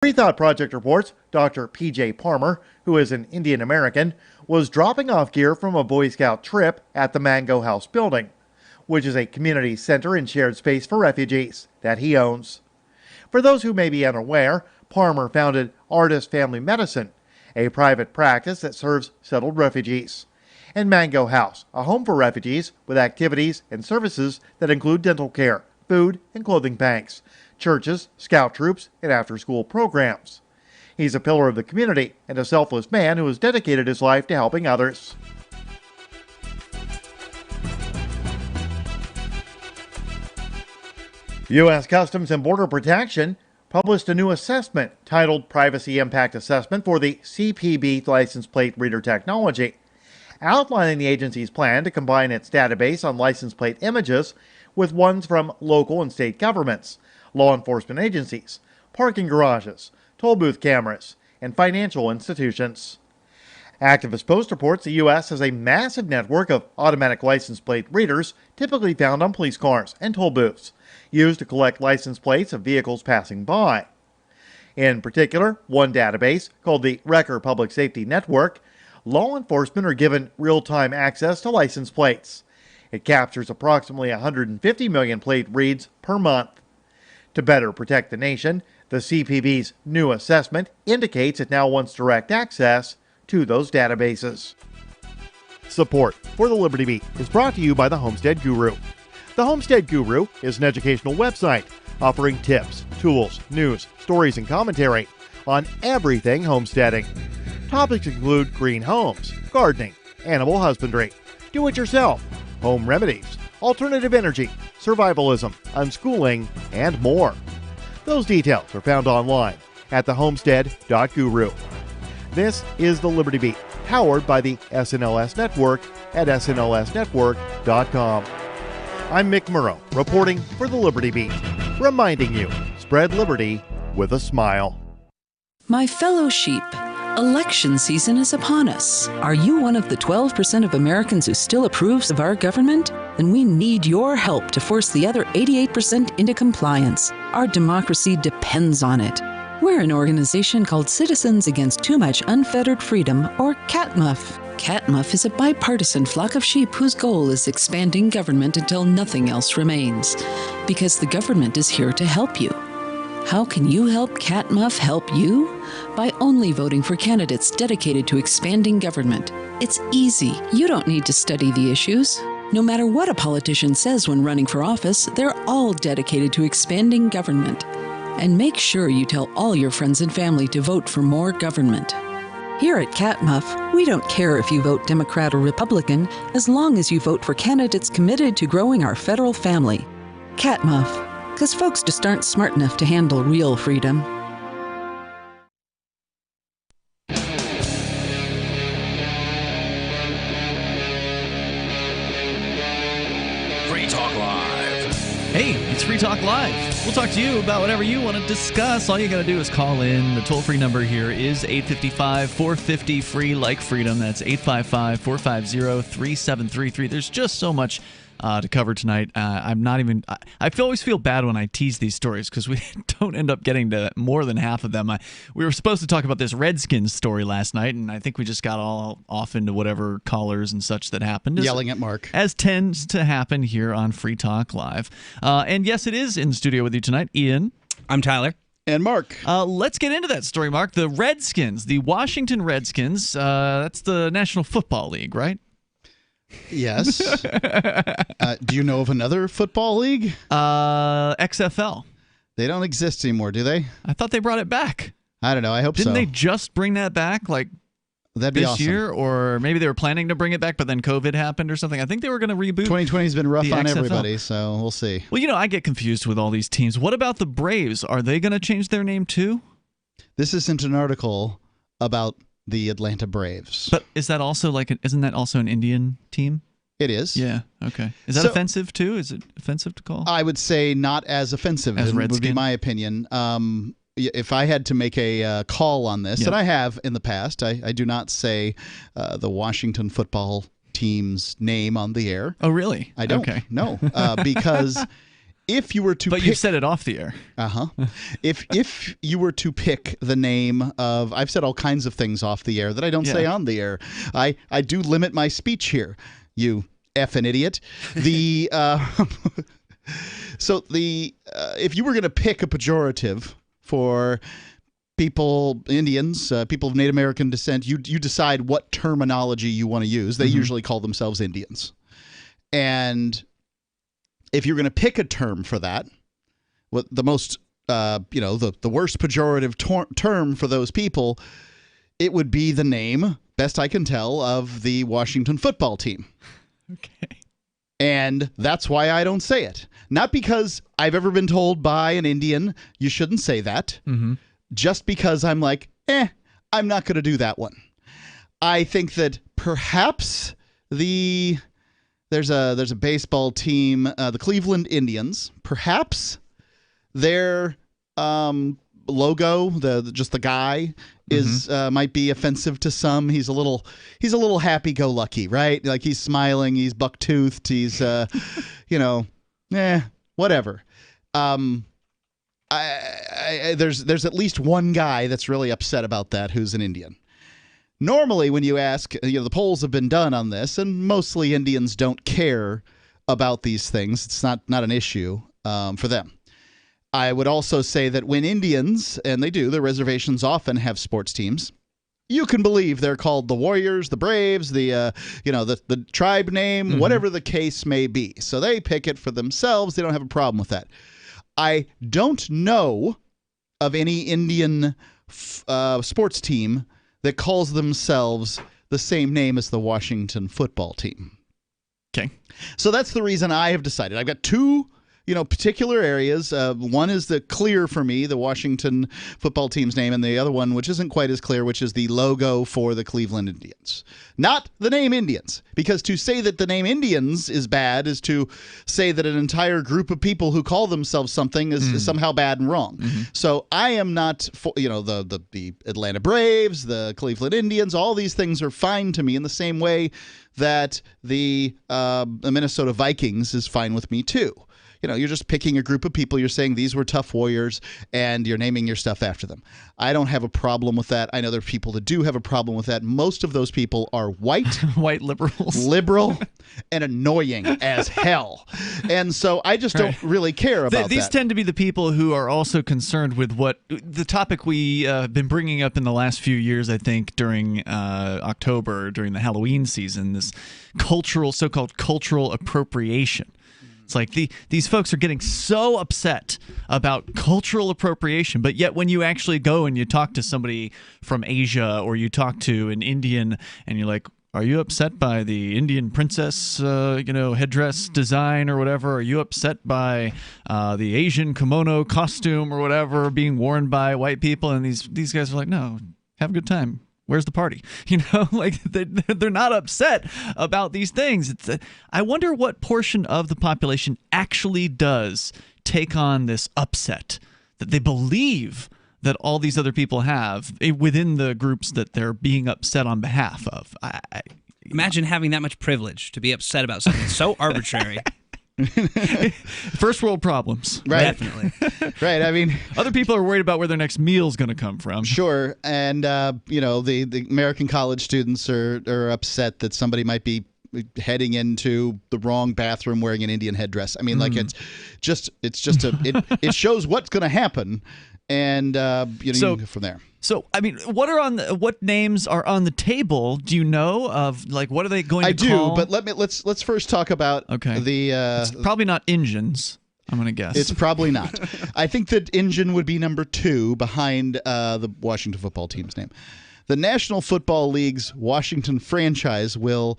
Free Thought Project reports Dr. P.J. Palmer, who is an Indian American, was dropping off gear from a Boy Scout trip at the Mango House building, which is a community center and shared space for refugees that he owns. For those who may be unaware, Palmer founded Artist Family Medicine, a private practice that serves settled refugees, and Mango House, a home for refugees with activities and services that include dental care, food and clothing banks, churches, scout troops, and after-school programs. He's a pillar of the community and a selfless man who has dedicated his life to helping others. U.S. Customs and Border Protection published a new assessment titled Privacy Impact Assessment for the CPB license plate reader technology, outlining the agency's plan to combine its database on license plate images with ones from local and state governments, law enforcement agencies, parking garages, toll booth cameras, and financial institutions. Activist Post reports the U.S. has a massive network of automatic license plate readers typically found on police cars and toll booths, used to collect license plates of vehicles passing by. In particular, one database, called the Wrecker Public Safety Network, law enforcement are given real-time access to license plates. It captures approximately 150 million plate reads per month. To better protect the nation, the CPB's new assessment indicates it now wants direct access to those databases. Support for the Liberty Beat is brought to you by the Homestead Guru. The Homestead Guru is an educational website offering tips, tools, news, stories, and commentary on everything homesteading. Topics include green homes, gardening, animal husbandry, do-it-yourself, home remedies, alternative energy, survivalism, unschooling, and more. Those details are found online at thehomestead.guru. This is the Liberty Beat, powered by the SNLS Network at snlsnetwork.com. I'm Mick Murrow, reporting for the Liberty Beat, reminding you, spread liberty with a smile. My fellow sheep, election season is upon us. Are you one of the 12% of Americans who still approves of our government? Then we need your help to force the other 88% into compliance. Our democracy depends on it. We're an organization called Citizens Against Too Much Unfettered Freedom, or CATMUF. CATMUF is a bipartisan flock of sheep whose goal is expanding government until nothing else remains. Because the government is here to help you. How can you help CATMUF help you? By only voting for candidates dedicated to expanding government. It's easy. You don't need to study the issues. No matter what a politician says when running for office, they're all dedicated to expanding government. And make sure you tell all your friends and family to vote for more government. Here at CATMUF, we don't care if you vote Democrat or Republican, as long as you vote for candidates committed to growing our federal family. CATMUF, because folks just aren't smart enough to handle real freedom. Free Talk Live. Hey, it's Free Talk Live. We'll talk to you about whatever you want to discuss. All you got to do is call in. The toll-free number here is 855-450-FREE, like freedom. That's 855-450-3733. There's just so much to cover tonight. I'm not even. I always feel bad when I tease these stories because we don't end up getting to more than half of them. We were supposed to talk about this Redskins story last night, and I think we just got all off into whatever callers and such that happened. Yelling at Mark. As tends to happen here on Free Talk Live. And yes, it is in the studio with you tonight. Ian. I'm Tyler. And Mark. Let's get into that story, Mark. The Redskins, the Washington Redskins, that's the National Football League, right? Yes. Do you know of another football league? XFL. They don't exist anymore, do they? I thought they brought it back. I don't know. I hope so. Didn't they just bring that back That'd be this awesome. year? Or maybe they were planning to bring it back, but then COVID happened or something. I think they were going to reboot. 2020 has been rough on XFL. everybody, so we'll see. Well, I get confused with all these teams. What about the Braves? Are they going to change their name too? This isn't an article about the Atlanta Braves. But isn't that also an Indian team? It is. Yeah. Okay. Is that offensive too? Is it offensive to call? I would say not as offensive as would be my opinion. If I had to make a call on this, and I have in the past, I do not say the Washington football team's name on the air. Oh, really? I don't. Okay. No, because if you were to But you've said it off the air. If you were to pick the name of, I've said all kinds of things off the air that I don't say on the air. I do limit my speech here, you effing idiot. The if you were going to pick a pejorative for people, Indians, people of Native American descent, you decide what terminology you want to use. They usually call themselves Indians. And if you're going to pick a term for that, what the most, the worst pejorative term for those people, it would be the name, best I can tell, of the Washington football team. Okay. And that's why I don't say it. Not because I've ever been told by an Indian you shouldn't say that. Just because I'm like, I'm not going to do that one. I think that perhaps there's a baseball team, the Cleveland Indians. Perhaps their logo, just the guy, is might be offensive to some. He's a little happy-go-lucky, right? Like he's smiling, he's buck-toothed, he's whatever. There's at least one guy that's really upset about that who's an Indian. Normally, when you ask, the polls have been done on this, and mostly Indians don't care about these things. It's not an issue for them. I would also say that when Indians, and they do, their reservations often have sports teams, you can believe they're called the Warriors, the Braves, the tribe name, whatever the case may be. So they pick it for themselves. They don't have a problem with that. I don't know of any Indian sports team that calls themselves the same name as the Washington football team. Okay. So that's the reason I have decided. I've got two particular areas. One is the clear for me, the Washington football team's name, and the other one, which isn't quite as clear, which is the logo for the Cleveland Indians. Not the name Indians, because to say that the name Indians is bad is to say that an entire group of people who call themselves something is somehow bad and wrong. So I am not, the Atlanta Braves, the Cleveland Indians, all these things are fine to me in the same way that the Minnesota Vikings is fine with me too. You're just picking a group of people. You're saying these were tough warriors, and you're naming your stuff after them. I don't have a problem with that. I know there are people that do have a problem with that. Most of those people are white. White liberals. Liberal and annoying as hell. And so I just don't really care about These that. tend to be the people who are also concerned with what the topic we have been bringing up in the last few years, I think, during October, during the Halloween season, this so-called cultural appropriation. It's like these folks are getting so upset about cultural appropriation, but yet when you actually go and you talk to somebody from Asia or you talk to an Indian and you're like, are you upset by the Indian princess, headdress design or whatever? Are you upset by the Asian kimono costume or whatever being worn by white people? And these guys are like, no, have a good time. Where's the party? They're not upset about these things. I wonder what portion of the population actually does take on this upset that they believe that all these other people have within the groups that they're being upset on behalf of. Imagine having that much privilege to be upset about something so arbitrary. First world problems. Right. Definitely. Right. I mean, other people are worried about where their next meal is going to come from. Sure. And, the American college students are upset that somebody might be heading into the wrong bathroom wearing an Indian headdress. I mean, it shows what's going to happen. And, you can go from there. So, I mean, what names are on the table? Do you know of, what are they going to call? I do, but let's first talk about it's probably not Indians, I'm going to guess. It's probably not. I think that Indian would be number 2 behind the Washington football team's name. The National Football League's Washington franchise will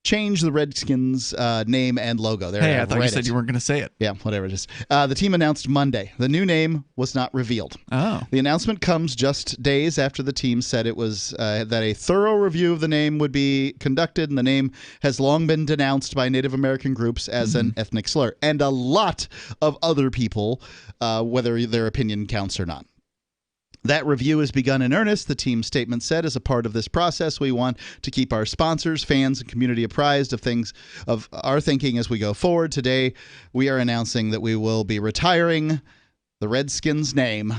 change the Redskins' name and logo. I thought you said you weren't going to say it. Yeah, whatever it is. The team announced Monday. The new name was not revealed. Oh. The announcement comes just days after the team said it was that a thorough review of the name would be conducted, and the name has long been denounced by Native American groups as an ethnic slur, and a lot of other people, whether their opinion counts or not. That review has begun in earnest, the team's statement said. As a part of this process, we want to keep our sponsors, fans, and community apprised of our thinking as we go forward. Today, we are announcing that we will be retiring the Redskins name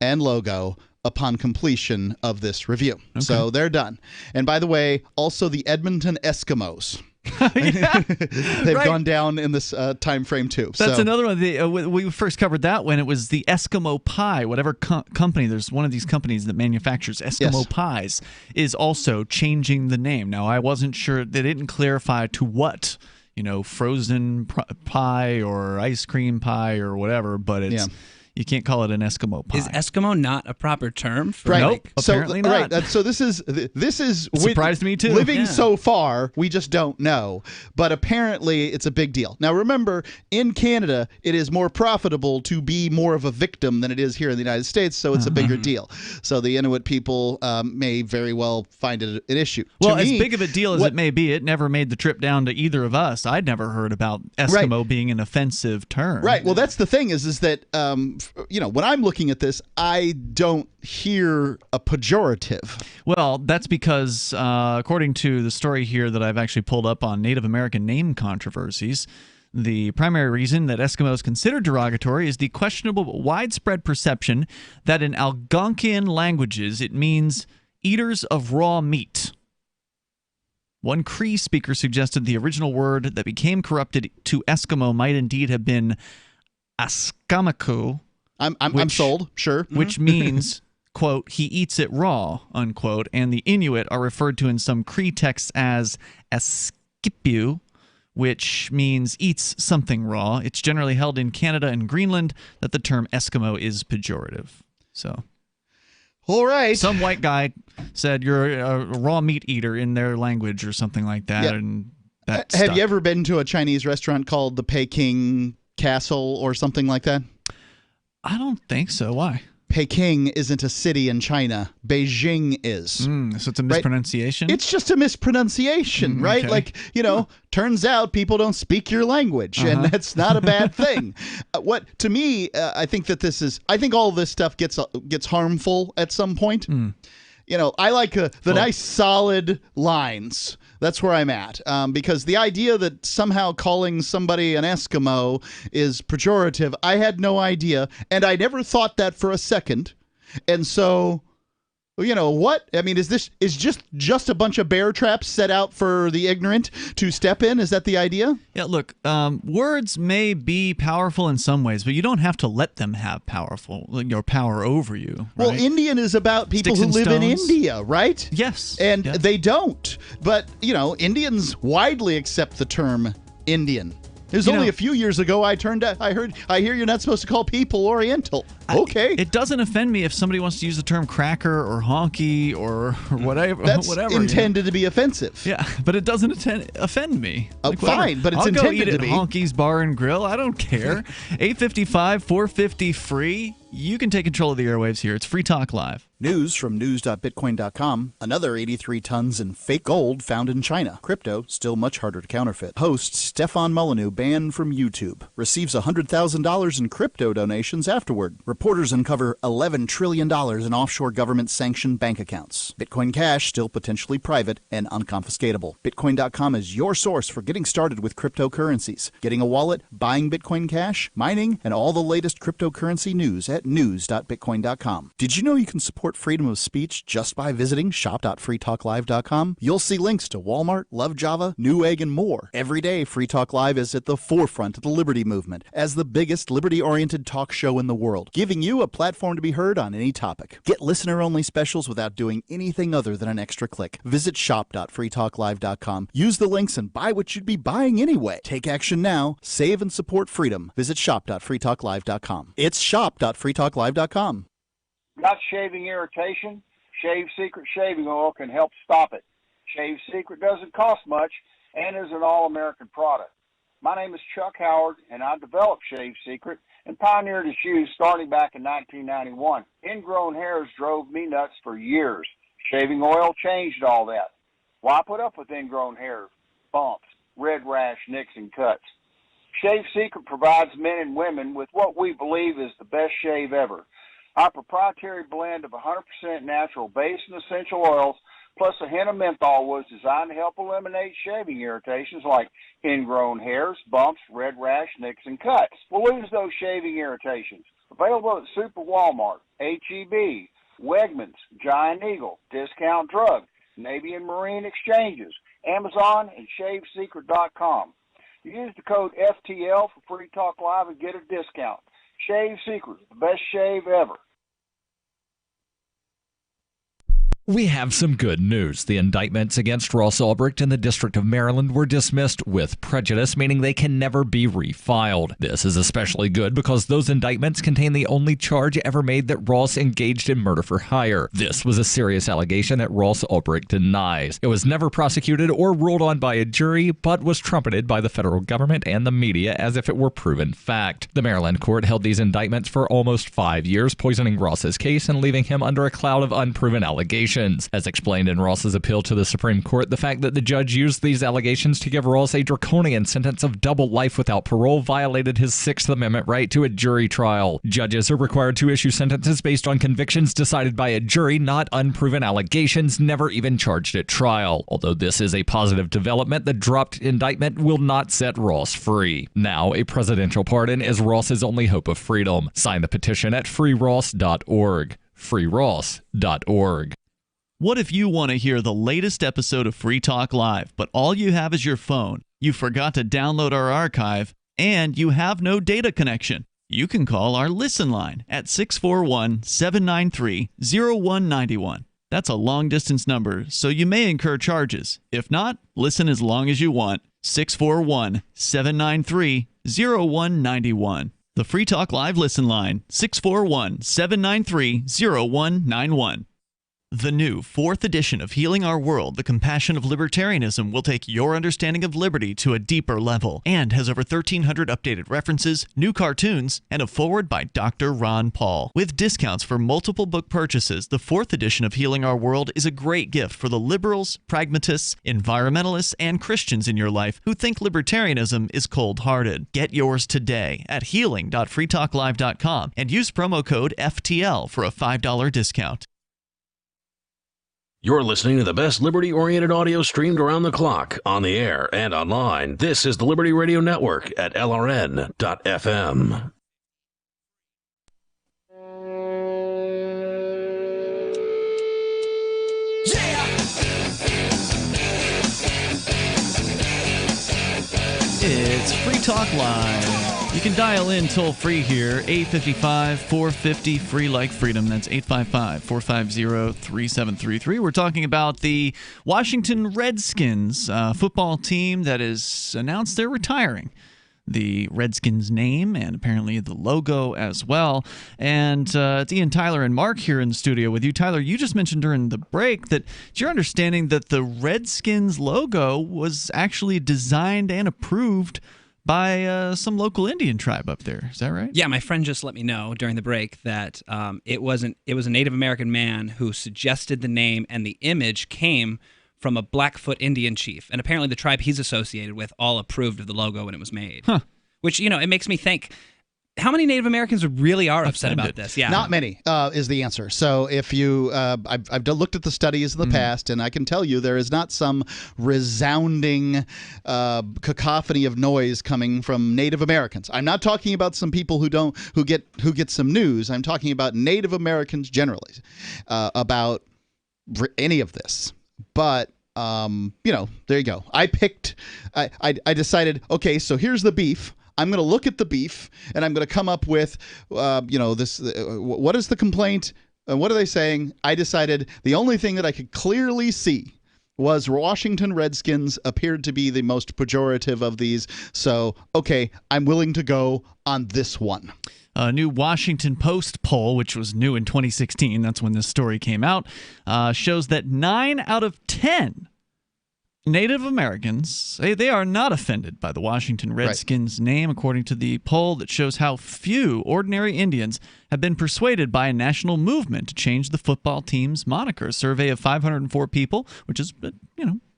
and logo upon completion of this review. Okay. So they're done. And by the way, also the Edmonton Eskimos. They've gone down in this time frame too. That's another one. We first covered that when it was the Eskimo pie. Whatever company, there's one of these companies that manufactures Eskimo pies, is also changing the name. Now, I wasn't sure. They didn't clarify to what, frozen pie or ice cream pie or whatever, but it's... You can't call it an Eskimo pie. Is Eskimo not a proper term? Nope, apparently not. Right. So this is surprised me too. Living so far, we just don't know. But apparently, it's a big deal. Now, remember, in Canada, it is more profitable to be more of a victim than it is here in the United States. So it's a bigger deal. So the Inuit people may very well find it an issue. Well, as big of a deal as it may be, it never made the trip down to either of us. I'd never heard about Eskimo being an offensive term. Right. Well, that's the thing is that. When I'm looking at this, I don't hear a pejorative. Well, that's because, according to the story here that I've actually pulled up on Native American name controversies, the primary reason that Eskimo is considered derogatory is the questionable but widespread perception that in Algonquian languages it means eaters of raw meat. One Cree speaker suggested the original word that became corrupted to Eskimo might indeed have been Askamaku. I'm sold, sure. Which means, quote, he eats it raw, unquote, and the Inuit are referred to in some Cree texts as Askipu, which means eats something raw. It's generally held in Canada and Greenland that the term Eskimo is pejorative. So, all right. Some white guy said you're a raw meat eater in their language or something like that. Yeah. And that Have stuck. you ever been to a Chinese restaurant called the Peking Castle or something like that? I don't think so. Why? Peking isn't a city in China. Beijing is. So it's a mispronunciation? It's just a mispronunciation, right? Okay. Like, turns out people don't speak your language, and that's not a bad thing. To me, I think that I think all this stuff gets harmful at some point. I like the nice solid lines. That's where I'm at. Because the idea that somehow calling somebody an Eskimo is pejorative, I had no idea. And I never thought that for a second. And so, what? I mean, is just a bunch of bear traps set out for the ignorant to step in? Is that the idea? Yeah, look, words may be powerful in some ways, but you don't have to let them have power over you. Right? Well, Indian is about people who live in India, right? Yes. And they don't. But, Indians widely accept the term Indian. It was only a few years ago I hear you're not supposed to call people Oriental. Okay. It doesn't offend me if somebody wants to use the term cracker or honky or whatever. That's whatever, intended to be offensive. Yeah, but it doesn't offend me. Fine, but it's I'll intended go eat to be. at Honky's Bar and Grill. I don't care. 855, 450 free. You can take control of the airwaves here. It's Free Talk Live. News from news.bitcoin.com. Another 83 tons in fake gold found in China. Crypto still much harder to counterfeit. Host Stefan Molyneux banned from YouTube. Receives $100,000 in crypto donations afterward. Reporters uncover $11 trillion in offshore government-sanctioned bank accounts. Bitcoin Cash still potentially private and unconfiscatable. Bitcoin.com is your source for getting started with cryptocurrencies. Getting a wallet, buying Bitcoin Cash, mining, and all the latest cryptocurrency news at news.bitcoin.com. Did you know you can support freedom of speech just by visiting shop.freetalklive.com? You'll see links to Walmart, Love Java, Newegg, and more. Every day, Free Talk Live is at the forefront of the liberty movement as the biggest liberty-oriented talk show in the world, giving you a platform to be heard on any topic. Get listener-only specials without doing anything other than an extra click. Visit shop.freetalklive.com. Use the links and buy what you'd be buying anyway. Take action now. Save and support freedom. Visit shop.freetalklive.com. It's shop.freetalklive.com. Got shaving irritation? Shave Secret shaving oil can help stop it. Shave Secret doesn't cost much and is an all-American product. My name is Chuck Howard, and I developed Shave Secret and pioneered its use starting back in 1991. Ingrown hairs drove me nuts for years. Shaving oil changed all that. Why put up with ingrown hair, bumps, red rash, nicks, and cuts? Shave Secret provides men and women with what we believe is the best shave ever. Our proprietary blend of 100% natural base and essential oils plus a hint of menthol was designed to help eliminate shaving irritations like ingrown hairs, bumps, red rash, nicks, and cuts. We'll lose those shaving irritations. Available at Super Walmart, H-E-B, Wegmans, Giant Eagle, Discount Drug, Navy and Marine Exchanges, Amazon, and ShaveSecret.com. Use the code FTL for Free Talk Live and get a discount. Shave Secret, the best shave ever. We have some good news. The indictments against Ross Ulbricht in the District of Maryland were dismissed with prejudice, meaning they can never be refiled. This is especially good because those indictments contain the only charge ever made that Ross engaged in murder for hire. This was a serious allegation that Ross Ulbricht denies. It was never prosecuted or ruled on by a jury, but was trumpeted by the federal government and the media as if it were proven fact. The Maryland court held these indictments for almost 5 years, poisoning Ross's case and leaving him under a cloud of unproven allegations. As explained in Ross's appeal to the Supreme Court, the fact that the judge used these allegations to give Ross a draconian sentence of double life without parole violated his Sixth Amendment right to a jury trial. Judges are required to issue sentences based on convictions decided by a jury, not unproven allegations never even charged at trial. Although this is a positive development, the dropped indictment will not set Ross free. Now, a presidential pardon is Ross's only hope of freedom. Sign the petition at freeross.org. freeross.org. What if you want to hear the latest episode of Free Talk Live, but all you have is your phone, you forgot to download our archive, and you have no data connection? You can call our Listen line at 641-793-0191. That's a long-distance number, so you may incur charges. If not, listen as long as you want. 641-793-0191. The Free Talk Live Listen line, 641-793-0191. The new 4th edition of Healing Our World, The Compassion of Libertarianism, will take your understanding of liberty to a deeper level and has over 1,300 updated references, new cartoons, and a foreword by Dr. Ron Paul. With discounts for multiple book purchases, the 4th edition of Healing Our World is a great gift for the liberals, pragmatists, environmentalists, and Christians in your life who think libertarianism is cold-hearted. Get yours today at healing.freetalklive.com and use promo code FTL for a $5 discount. You're listening to the best liberty-oriented audio streamed around the clock, on the air, and online. This is the Liberty Radio Network at LRN.FM. It's Free Talk Live. You can dial in toll-free here, 855-450-FREE like freedom. That's 855-450-3733. We're talking about the Washington Redskins football team that has announced they're retiring the Redskins name and apparently the logo as well. And it's Ian, Tyler, and Mark here in the studio with you. Tyler, you just mentioned during the break that it's your understanding that the Redskins logo was actually designed and approved by some local Indian tribe up there. Is that right? Yeah, my friend just let me know during the break that it was a Native American man who suggested the name, and the image came from a Blackfoot Indian chief. And apparently the tribe he's associated with all approved of the logo when it was made. Huh. Which, it makes me think, how many Native Americans really are upset about this? Yeah, not many is the answer. So if you, I've looked at the studies in the past, and I can tell you there is not some resounding cacophony of noise coming from Native Americans. I'm not talking about some people who get some news. I'm talking about Native Americans generally about any of this. But there you go. I decided, okay, so here's the beef. I'm going to look at the beef, and I'm going to come up with, this. What is the complaint? What are they saying? I decided the only thing that I could clearly see was Washington Redskins appeared to be the most pejorative of these. So, okay, I'm willing to go on this one. A new Washington Post poll, which was new in 2016, that's when this story came out, shows that 9 out of 10 Native Americans say they are not offended by the Washington Redskins name, according to the poll that shows how few ordinary Indians have been persuaded by a national movement to change the football team's moniker. A survey of 504 people, which is,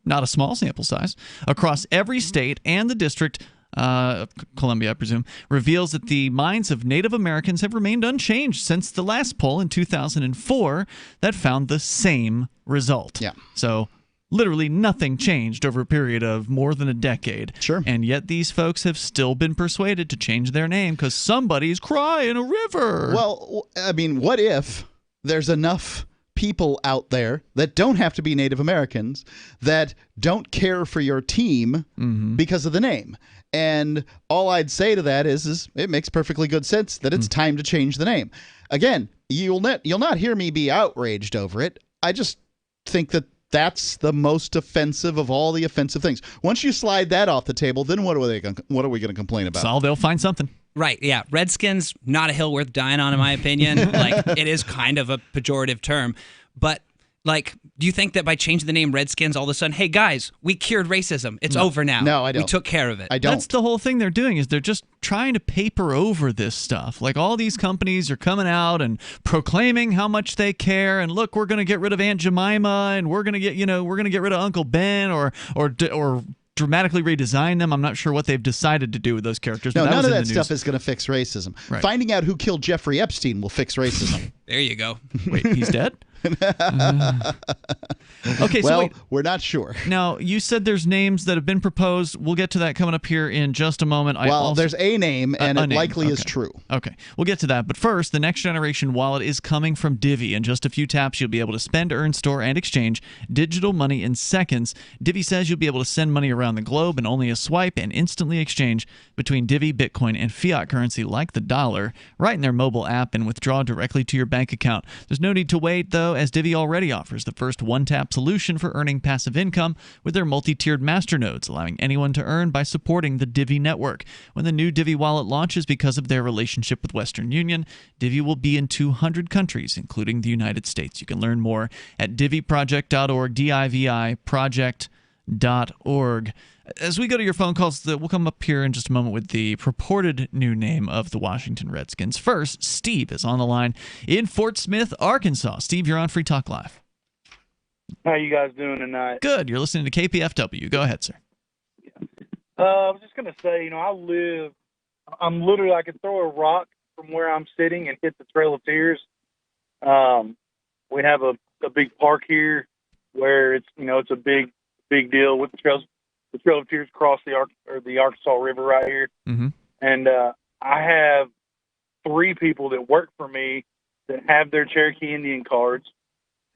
not a small sample size, across every state and the district Columbia, I presume, reveals that the minds of Native Americans have remained unchanged since the last poll in 2004 that found the same result. Yeah. So literally nothing changed over a period of more than a decade. Sure. And yet these folks have still been persuaded to change their name because somebody's crying a river. Well, I mean, what if there's enough people out there that don't have to be Native Americans that don't care for your team because of the name? And all I'd say to that is it makes perfectly good sense that it's time to change the name. Again, you'll not hear me be outraged over it. I just think that that's the most offensive of all the offensive things. Once you slide that off the table, then what are we going to complain about? So they'll find something. Right, yeah. Redskins, not a hill worth dying on, in my opinion. Like, it is kind of a pejorative term. But, like, do you think that by changing the name Redskins, all of a sudden, hey, guys, we cured racism. It's over now. No, I don't. We took care of it. I don't. That's the whole thing they're doing is they're just trying to paper over this stuff. Like all these companies are coming out and proclaiming how much they care. And look, we're going to get rid of Aunt Jemima and we're going to get rid of Uncle Ben or dramatically redesign them. I'm not sure what they've decided to do with those characters. No, but none of that news. stuff is going to fix racism. Right. Finding out who killed Jeffrey Epstein will fix racism. There you go. Wait, he's dead? Okay, so well, wait. we're not sure. Now, you said there's names that have been proposed. We'll get to that coming up here in just a moment. There's a name, and it name. likely is true. Okay, we'll get to that. But first, the next generation wallet is coming from Divvy. In just a few taps, you'll be able to spend, earn, store, and exchange digital money in seconds. Divvy says you'll be able to send money around the globe in only a swipe and instantly exchange between Divvy, Bitcoin, and fiat currency like the dollar right in their mobile app and withdraw directly to your bank account. There's no need to wait, though, as Divvy already offers the first one-tap solution for earning passive income with their multi-tiered masternodes, allowing anyone to earn by supporting the Divvy network. When the new Divvy wallet launches because of their relationship with Western Union, Divvy will be in 200 countries, including the United States. You can learn more at divvyproject.org, D-I-V-I project.org. As we go to your phone calls, we'll come up here in just a moment with the purported new name of the Washington Redskins. First, Steve is on the line in Fort Smith, Arkansas. Steve, you're on Free Talk Live. How you guys doing tonight? Good. You're listening to KPFW. Go ahead, sir. I was just going to say, I'm literally, I could throw a rock from where I'm sitting and hit the Trail of Tears. We have a big park here where it's a big deal with the Trail of Tears across the Arkansas River right here. Mm-hmm. And I have 3 people that work for me that have their Cherokee Indian cards.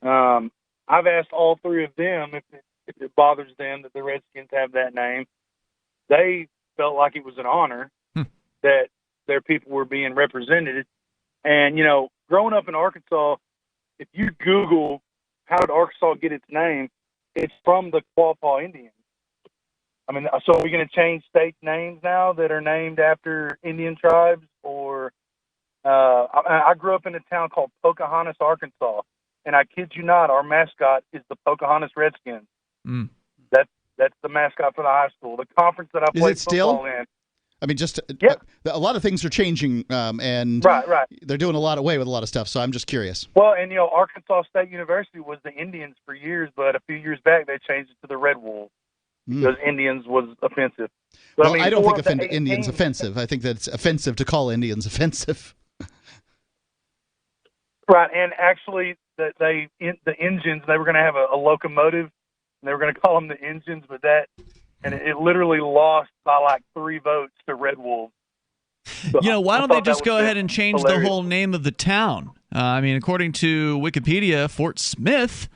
I've asked all 3 of them if it bothers them that the Redskins have that name. They felt like it was an honor that their people were being represented. And, growing up in Arkansas, if you Google how did Arkansas get its name, it's from the Quapaw Indians. I mean, so are we going to change state names now that are named after Indian tribes? Or I grew up in a town called Pocahontas, Arkansas, and I kid you not, our mascot is the Pocahontas Redskins. Mm. That's the mascot for the high school. The conference that I played football in. I mean, Yeah. A lot of things are changing, and Right. they're doing a lot away with a lot of stuff. So I'm just curious. Well, and Arkansas State University was the Indians for years, but a few years back they changed it to the Red Wolves because Indians was offensive. But, Well, I don't think Indians teams, offensive. I think that it's offensive to call Indians offensive. Right, and actually, the engines, they were going to have a locomotive, and they were going to call them the engines, but it literally lost by like 3 votes to Red Wolves. So why don't they just go ahead and change hilarious. the whole name of the town? I mean, according to Wikipedia, Fort Smith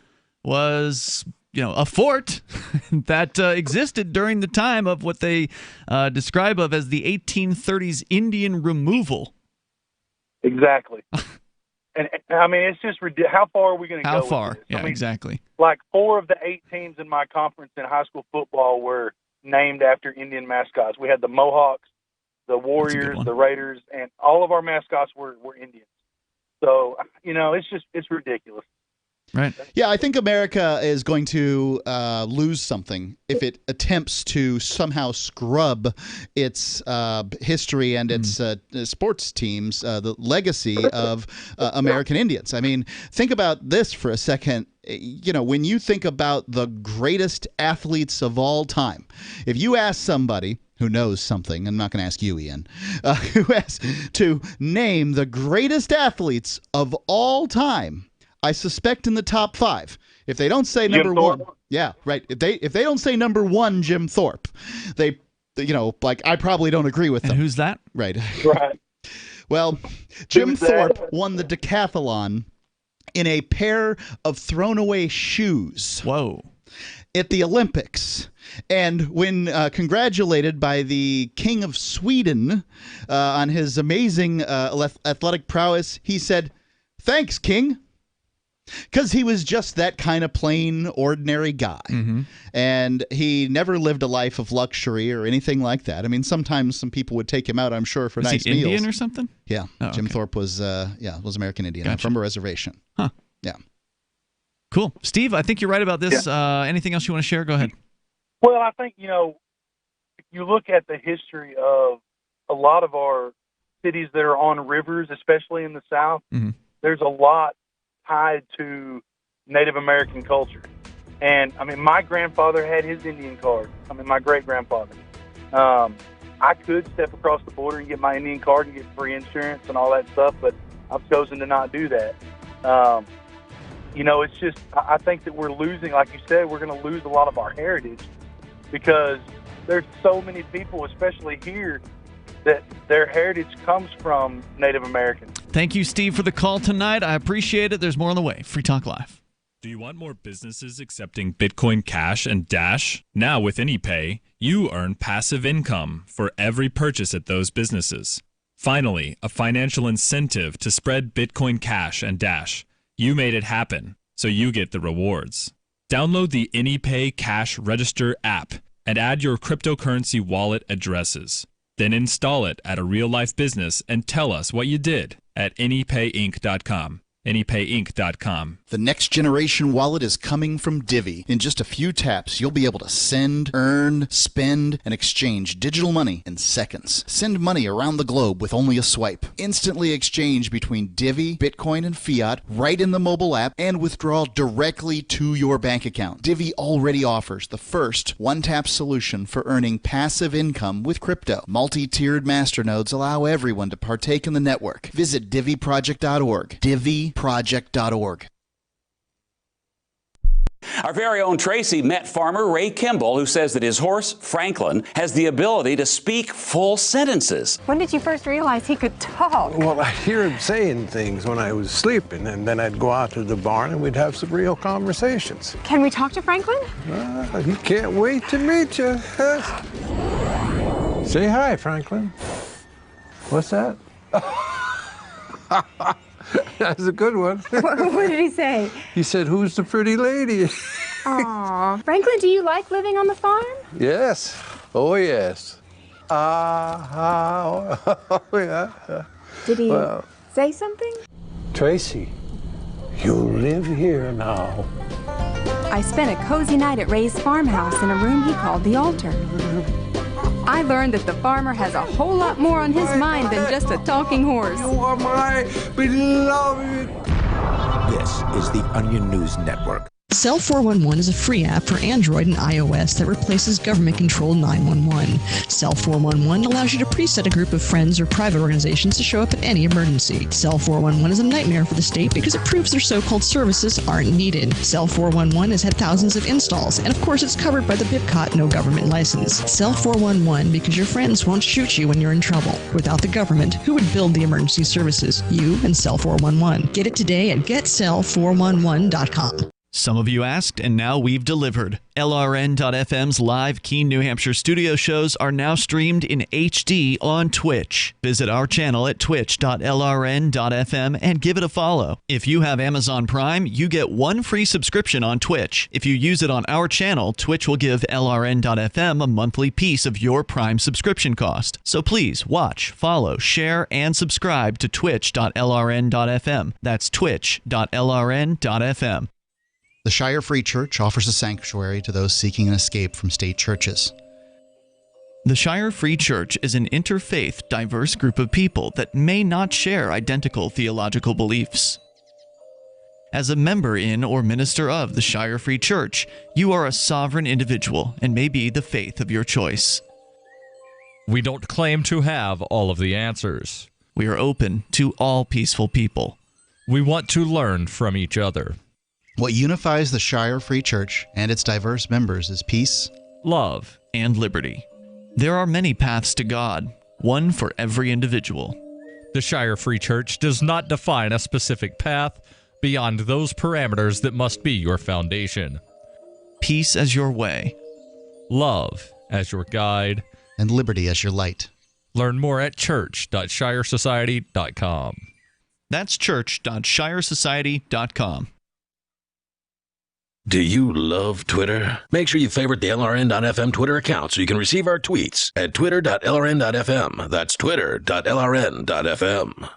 was, a fort that existed during the time of what they describe as the 1830s Indian removal. Exactly. And I mean, it's just ridiculous. How far are we going to go? How far? With this? Yeah, I mean, exactly. Like 4 of the 8 teams in my conference in high school football were named after Indian mascots. We had the Mohawks, the Warriors, the Raiders, and all of our mascots were Indians. So, it's ridiculous. Right. Yeah, I think America is going to lose something if it attempts to somehow scrub its history and its sports teams, the legacy of American Indians. I mean, think about this for a second. When you think about the greatest athletes of all time, if you ask somebody who knows something, I'm not going to ask you, Ian, who has to name the greatest athletes of all time. I suspect in the top 5. If they don't say number one, yeah, right. If they don't say number 1, Jim Thorpe, they, I probably don't agree with them. And who's that? Right. Right. Well, Jim Thorpe won the decathlon in a pair of thrown away shoes. Whoa. At the Olympics. And when congratulated by the King of Sweden on his amazing athletic prowess, he said, "Thanks, King." Because he was just that kind of plain, ordinary guy. Mm-hmm. And he never lived a life of luxury or anything like that. I mean, sometimes some people would take him out, I'm sure, for was nice he meals. Indian or something? Yeah. Jim Thorpe was American Indian. Gotcha. From a reservation. Huh. Yeah. Cool. Steve, I think you're right about this. Yeah. Anything else you want to share? Go ahead. Well, I think, if you look at the history of a lot of our cities that are on rivers, especially in the South, mm-hmm. there's a lot tied to Native American culture. And, my grandfather had his Indian card. My great-grandfather. I could step across the border and get my Indian card and get free insurance and all that stuff, but I've chosen to not do that. It's just, I think that we're losing, like you said, we're going to lose a lot of our heritage because there's so many people, especially here, that their heritage comes from Native Americans. Thank you, Steve, for the call tonight. I appreciate it. There's more on the way. Free Talk Live. Do you want more businesses accepting Bitcoin Cash and Dash? Now with AnyPay, you earn passive income for every purchase at those businesses. Finally, a financial incentive to spread Bitcoin Cash and Dash. You made it happen, so you get the rewards. Download the AnyPay Cash Register app and add your cryptocurrency wallet addresses. Then install it at a real-life business and tell us what you did at anypayinc.com. anypayinc.com. The next generation wallet is coming from Divvy. In just a few taps, you'll be able to send, earn, spend, and exchange digital money in seconds. Send money around the globe with only a swipe. Instantly exchange between Divvy, Bitcoin, and fiat right in the mobile app and withdraw directly to your bank account. Divvy already offers the first one-tap solution for earning passive income with crypto. Multi-tiered masternodes allow everyone to partake in the network. Visit DivvyProject.org. DivvyProject.org. Our very own Tracy met farmer Ray Kimball, who says that his horse, Franklin, has the ability to speak full sentences. When did you first realize he could talk? Well, I'd hear him saying things when I was sleeping, and then I'd go out to the barn and we'd have some real conversations. Can we talk to Franklin? He can't wait to meet you. Say hi, Franklin. What's that? That's a good one. What did he say? He said, "Who's the pretty lady?" Aw. Franklin, do you like living on the farm? Yes. Oh, yes. Oh, yeah. Did he say something? Tracy, you live here now. I spent a cozy night at Ray's farmhouse in a room he called the altar. I learned that the farmer has a whole lot more on his mind than just a talking horse. You are my beloved. This is the Onion News Network. Cell 411 is a free app for Android and iOS that replaces government-controlled 911. Cell 411 allows you to preset a group of friends or private organizations to show up at any emergency. Cell 411 is a nightmare for the state because it proves their so-called services aren't needed. Cell 411 has had thousands of installs, and of course it's covered by the BIPCOT no government license. Cell 411 because your friends won't shoot you when you're in trouble. Without the government, who would build the emergency services? You and Cell 411. Get it today at getcell411.com. Some of you asked, and now we've delivered. LRN.FM's live Keene, New Hampshire studio shows are now streamed in HD on Twitch. Visit our channel at twitch.lrn.fm and give it a follow. If you have Amazon Prime, you get one free subscription on Twitch. If you use it on our channel, Twitch will give LRN.FM a monthly piece of your Prime subscription cost. So please watch, follow, share, and subscribe to twitch.lrn.fm. That's twitch.lrn.fm. The Shire Free Church offers a sanctuary to those seeking an escape from state churches. The Shire Free Church is an interfaith, diverse group of people that may not share identical theological beliefs. As a member in or minister of the Shire Free Church, you are a sovereign individual and may be the faith of your choice. We don't claim to have all of the answers. We are open to all peaceful people. We want to learn from each other. What unifies the Shire Free Church and its diverse members is peace, love, and liberty. There are many paths to God, one for every individual. The Shire Free Church does not define a specific path beyond those parameters that must be your foundation. Peace as your way. Love as your guide. And liberty as your light. Learn more at church.shiresociety.com. That's church.shiresociety.com. Do you love Twitter? Make sure you favorite the LRN.FM Twitter account so you can receive our tweets at twitter.lrn.fm. That's twitter.lrn.fm.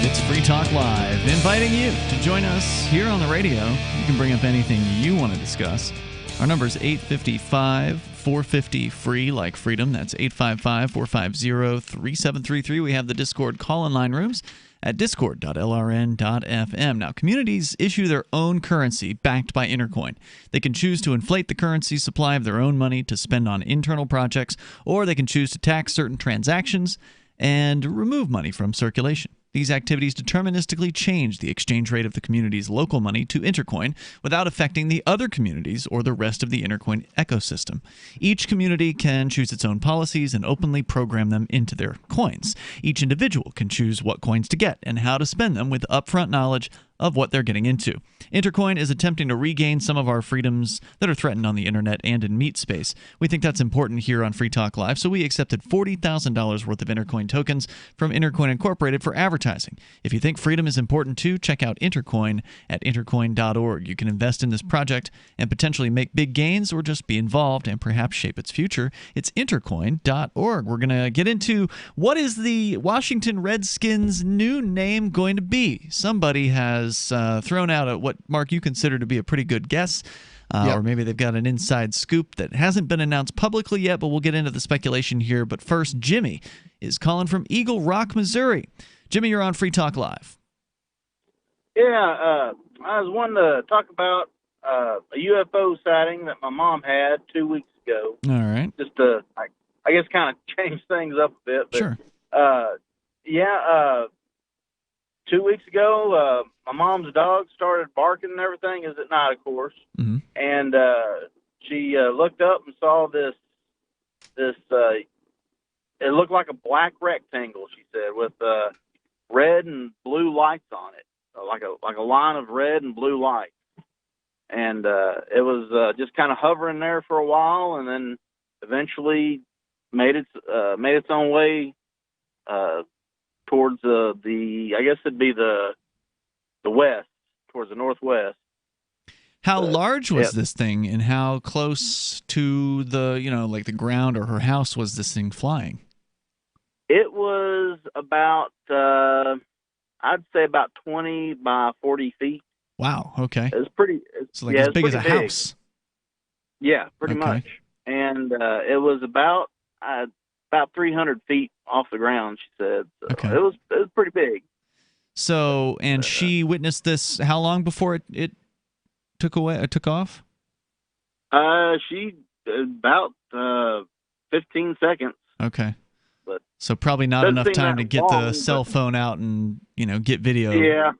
It's Free Talk Live, inviting you to join us here on the radio. You can bring up anything you want to discuss. Our number is 855-450-FREE, like freedom. That's 855-450-3733. We have the Discord call-in line rooms at discord.lrn.fm. Now, communities issue their own currency backed by Intercoin. They can choose to inflate the currency supply of their own money to spend on internal projects, or they can choose to tax certain transactions and remove money from circulation. These activities deterministically change the exchange rate of the community's local money to Intercoin without affecting the other communities or the rest of the Intercoin ecosystem. Each community can choose its own policies and openly program them into their coins. Each individual can choose what coins to get and how to spend them with upfront knowledge of what they're getting into. Intercoin is attempting to regain some of our freedoms that are threatened on the internet and in meat space. We think that's important here on Free Talk Live, so we accepted $40,000 worth of Intercoin tokens from Intercoin Incorporated for advertising. If you think freedom is important too, check out Intercoin at intercoin.org. You can invest in this project and potentially make big gains or just be involved and perhaps shape its future. It's intercoin.org. We're going to get into what is the Washington Redskins' new name going to be. Somebody has thrown out what, Mark, you consider to be a pretty good guess. Or maybe they've got an inside scoop that hasn't been announced publicly yet, but we'll get into the speculation here. But first, Jimmy is calling from Eagle Rock, Missouri. Jimmy, you're on Free Talk Live. Yeah, I was wanting to talk about a UFO sighting that my mom had 2 weeks ago. All right. Just to, I guess, kind of change things up a bit. But, sure. 2 weeks ago, my mom's dog started barking and everything. Is at night, of course. Mm-hmm. And she looked up and saw this. It looked like a black rectangle. She said with red and blue lights on it, like a line of red and blue lights. And it was just kind of hovering there for a while, and then eventually made its own way towards the I guess it'd be the west, towards the northwest. How large was this thing, and how close to the like the ground or her house was this thing flying? It was about I'd say about 20 by 40 feet. Wow. Okay. It's pretty. So like as big as a house. Yeah, pretty much. And it was about 300 feet off the ground, she said. So it was pretty big. So, and she witnessed this how long before it took off? She about 15 seconds. Okay. But so probably not enough time to get the cell phone out and get video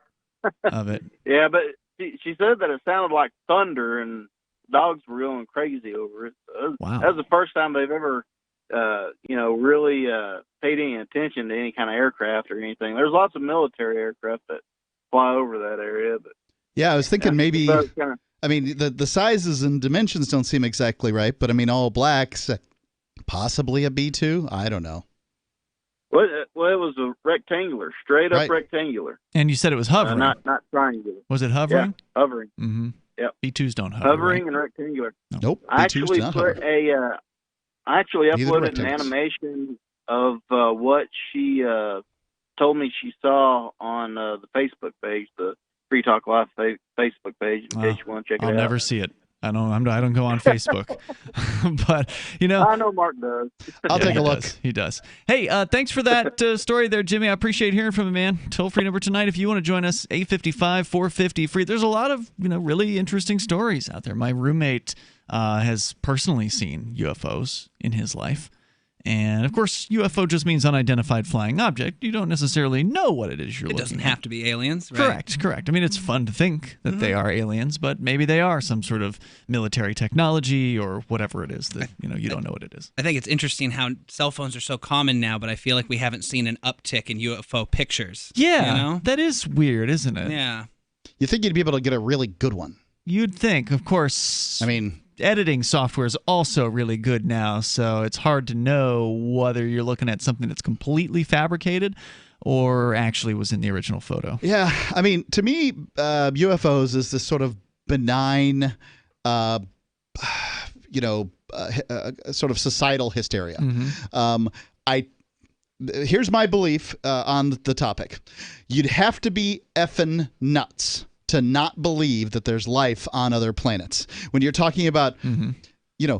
of it. Yeah, but she said that it sounded like thunder, and dogs were going crazy over it. So wow. That was the first time they've ever really paid any attention to any kind of aircraft or anything. There's lots of military aircraft that fly over that area, but I was thinking maybe. I mean, the sizes and dimensions don't seem exactly right, but I mean, all blacks, possibly a B-2. I don't know. Well, it was a rectangular, straight up rectangular. And you said it was hovering, not triangular. Was it hovering? Yeah, hovering. Mm-hmm. Yep. B-2s don't hover. Hovering right? and rectangular. Nope. I actually uploaded an animation of what she told me she saw on the Facebook page, the Free Talk Live Facebook page. In case you want to check it out. I'll never see it. I don't go on Facebook, but I know Mark does. I'll take a look. He does. Hey, thanks for that story there, Jimmy. I appreciate hearing from you, man. Toll-free number tonight if you want to join us, 855-450 free. There's a lot of really interesting stories out there. My roommate has personally seen UFOs in his life. And, of course, UFO just means unidentified flying object. You don't necessarily know what it is you're looking at. It doesn't have to be aliens, right? Correct. I mean, it's fun to think that they are aliens, but maybe they are some sort of military technology or whatever it is that, you don't know what it is. I think it's interesting how cell phones are so common now, but I feel like we haven't seen an uptick in UFO pictures. Yeah, that is weird, isn't it? Yeah. You think you'd be able to get a really good one. You'd think, of course. I mean, editing software is also really good now, so it's hard to know whether you're looking at something that's completely fabricated or actually was in the original photo. Yeah, I mean, to me, UFOs is this sort of benign, sort of societal hysteria. Here's my belief on the topic. You'd have to be effing nuts to not believe that there's life on other planets. When you're talking about,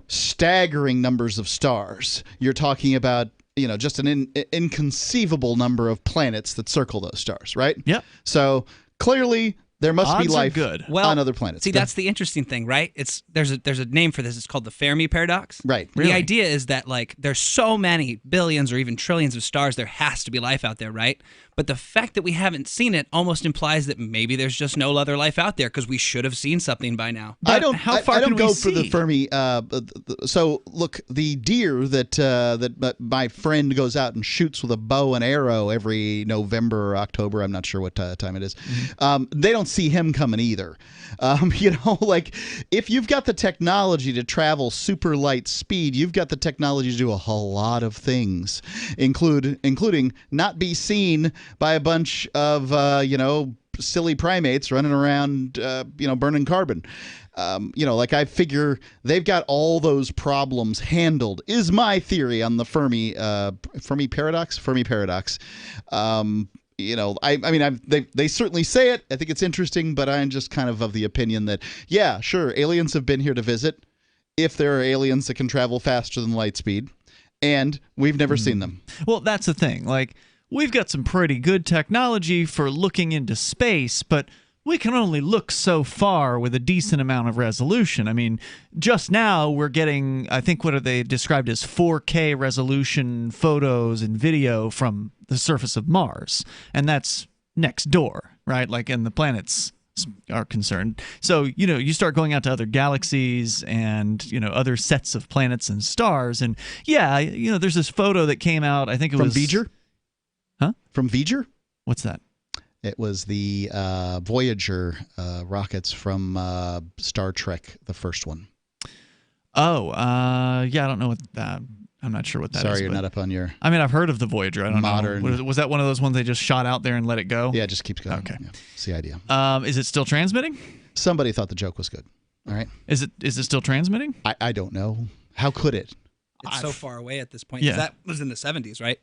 staggering numbers of stars, you're talking about, just an inconceivable number of planets that circle those stars, right? Yep. So clearly there must be Odds are life good. on other planets. See, that's the interesting thing, right? There's a name for this. It's called the Fermi paradox. Right. The idea is that there's so many billions or even trillions of stars, there has to be life out there, right? But the fact that we haven't seen it almost implies that maybe there's just no other life out there because we should have seen something by now. I don't go for the see? Fermi. So look, the deer that my friend goes out and shoots with a bow and arrow every November or October. I'm not sure what time it is. They don't see him coming either. If you've got the technology to travel super light speed, you've got the technology to do a whole lot of things, including not be seen by a bunch of silly primates running around burning carbon. I figure they've got all those problems handled, is my theory on the Fermi paradox. They certainly say it. I think it's interesting, but I'm just kind of the opinion that, yeah, sure, aliens have been here to visit. If there are aliens that can travel faster than light speed, and we've never seen them. Well, that's the thing. We've got some pretty good technology for looking into space, but we can only look so far with a decent amount of resolution. I mean, just now we're getting, I think, what are they described as 4K resolution photos and video from the surface of Mars. And that's next door, right? And the planets are concerned. So, you start going out to other galaxies and, other sets of planets and stars. And yeah, there's this photo that came out, I think it was... From Voyager? Huh? From Voyager? What's that? It was the Voyager rockets from Star Trek, the first one. Oh, yeah, I don't know what that... I'm not sure what that is. Sorry, you're not up on your... I mean, I've heard of the Voyager. I don't modern... know. Was that one of those ones they just shot out there and let it go? Yeah, it just keeps going. Okay. Yeah, it's the idea. Is it still transmitting? Somebody thought the joke was good. All right. Is it still transmitting? I don't know. How could it? It's so far away at this point. Yeah. That was in the 70s, right?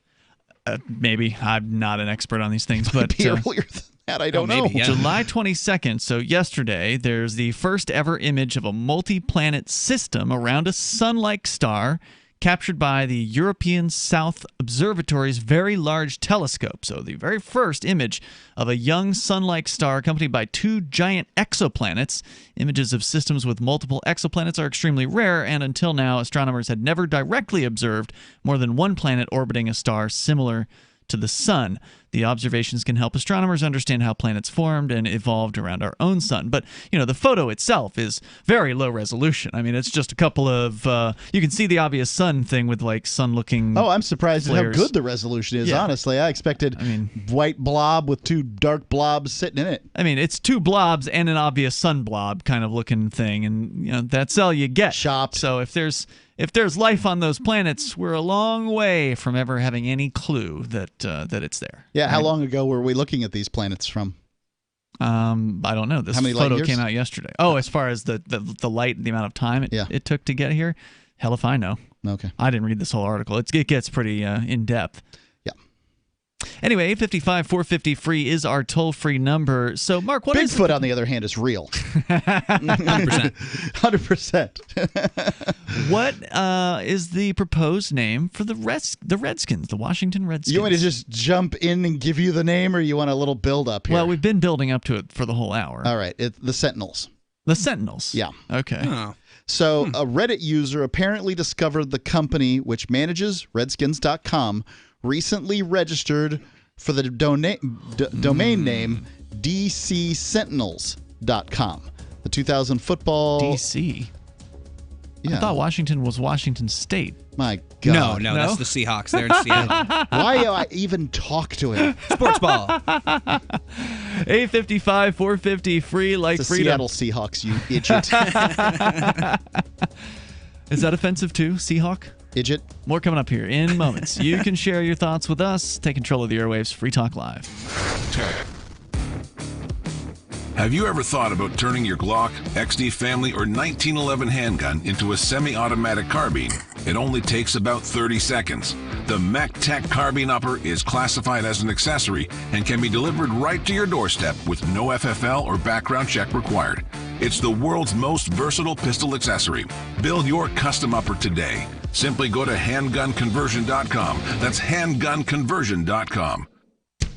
Maybe. I'm not an expert on these things, but be earlier than that. I don't know. Yeah. July 22nd, so yesterday, there's the first ever image of a multi-planet system around a sun-like star captured by the European South Observatory's Very Large Telescope. So the very first image of a young sun-like star accompanied by two giant exoplanets. Images of systems with multiple exoplanets are extremely rare, and until now, astronomers had never directly observed more than one planet orbiting a star similar to the sun. The observations can help astronomers understand how planets formed and evolved around our own sun. But, the photo itself is very low resolution. I mean, it's just a couple of, you can see the obvious sun thing with sun-looking Oh, I'm surprised flares. at how good the resolution is, honestly. I expected white blob with two dark blobs sitting in it. I mean, it's two blobs and an obvious sun blob kind of looking thing, and that's all you get. Chopped. So if there's life on those planets, we're a long way from ever having any clue that it's there. Yeah, how long ago were we looking at these planets from? I don't know. This How many light photo years? came out yesterday. Oh, as far as the light, the amount of time it took to get here, hell if I know. Okay. I didn't read this whole article. It gets pretty in depth. Yeah. Anyway, 855-450-FREE is our toll-free number. So, Mark, what is Bigfoot, on the other hand, is real. 100%. 100%. What is the proposed name for the Redskins, the Washington Redskins? You want me to just jump in and give you the name, or you want a little build-up here? Well, we've been building up to it for the whole hour. All right. The Sentinels. The Sentinels? Yeah. Okay. Oh. So a Reddit user apparently discovered the company which manages Redskins.com recently registered for the domain name DCSentinels.com. The 2000 football... DC? Yeah. I thought Washington was Washington State. My God. No, that's the Seahawks. They're in Seattle. Why do I even talk to him? Sports ball. 855-450-FREE, like it's the freedom. Seattle Seahawks, you idiot. Is that offensive too, Seahawk? Idiot. More coming up here in moments. You can share your thoughts with us. Take control of the airwaves. Free Talk Live. Have you ever thought about turning your Glock, XD Family, or 1911 handgun into a semi-automatic carbine? It only takes about 30 seconds. The MechTech Carbine Upper is classified as an accessory and can be delivered right to your doorstep with no FFL or background check required. It's the world's most versatile pistol accessory. Build your custom upper today. Simply go to handgunconversion.com. That's handgunconversion.com.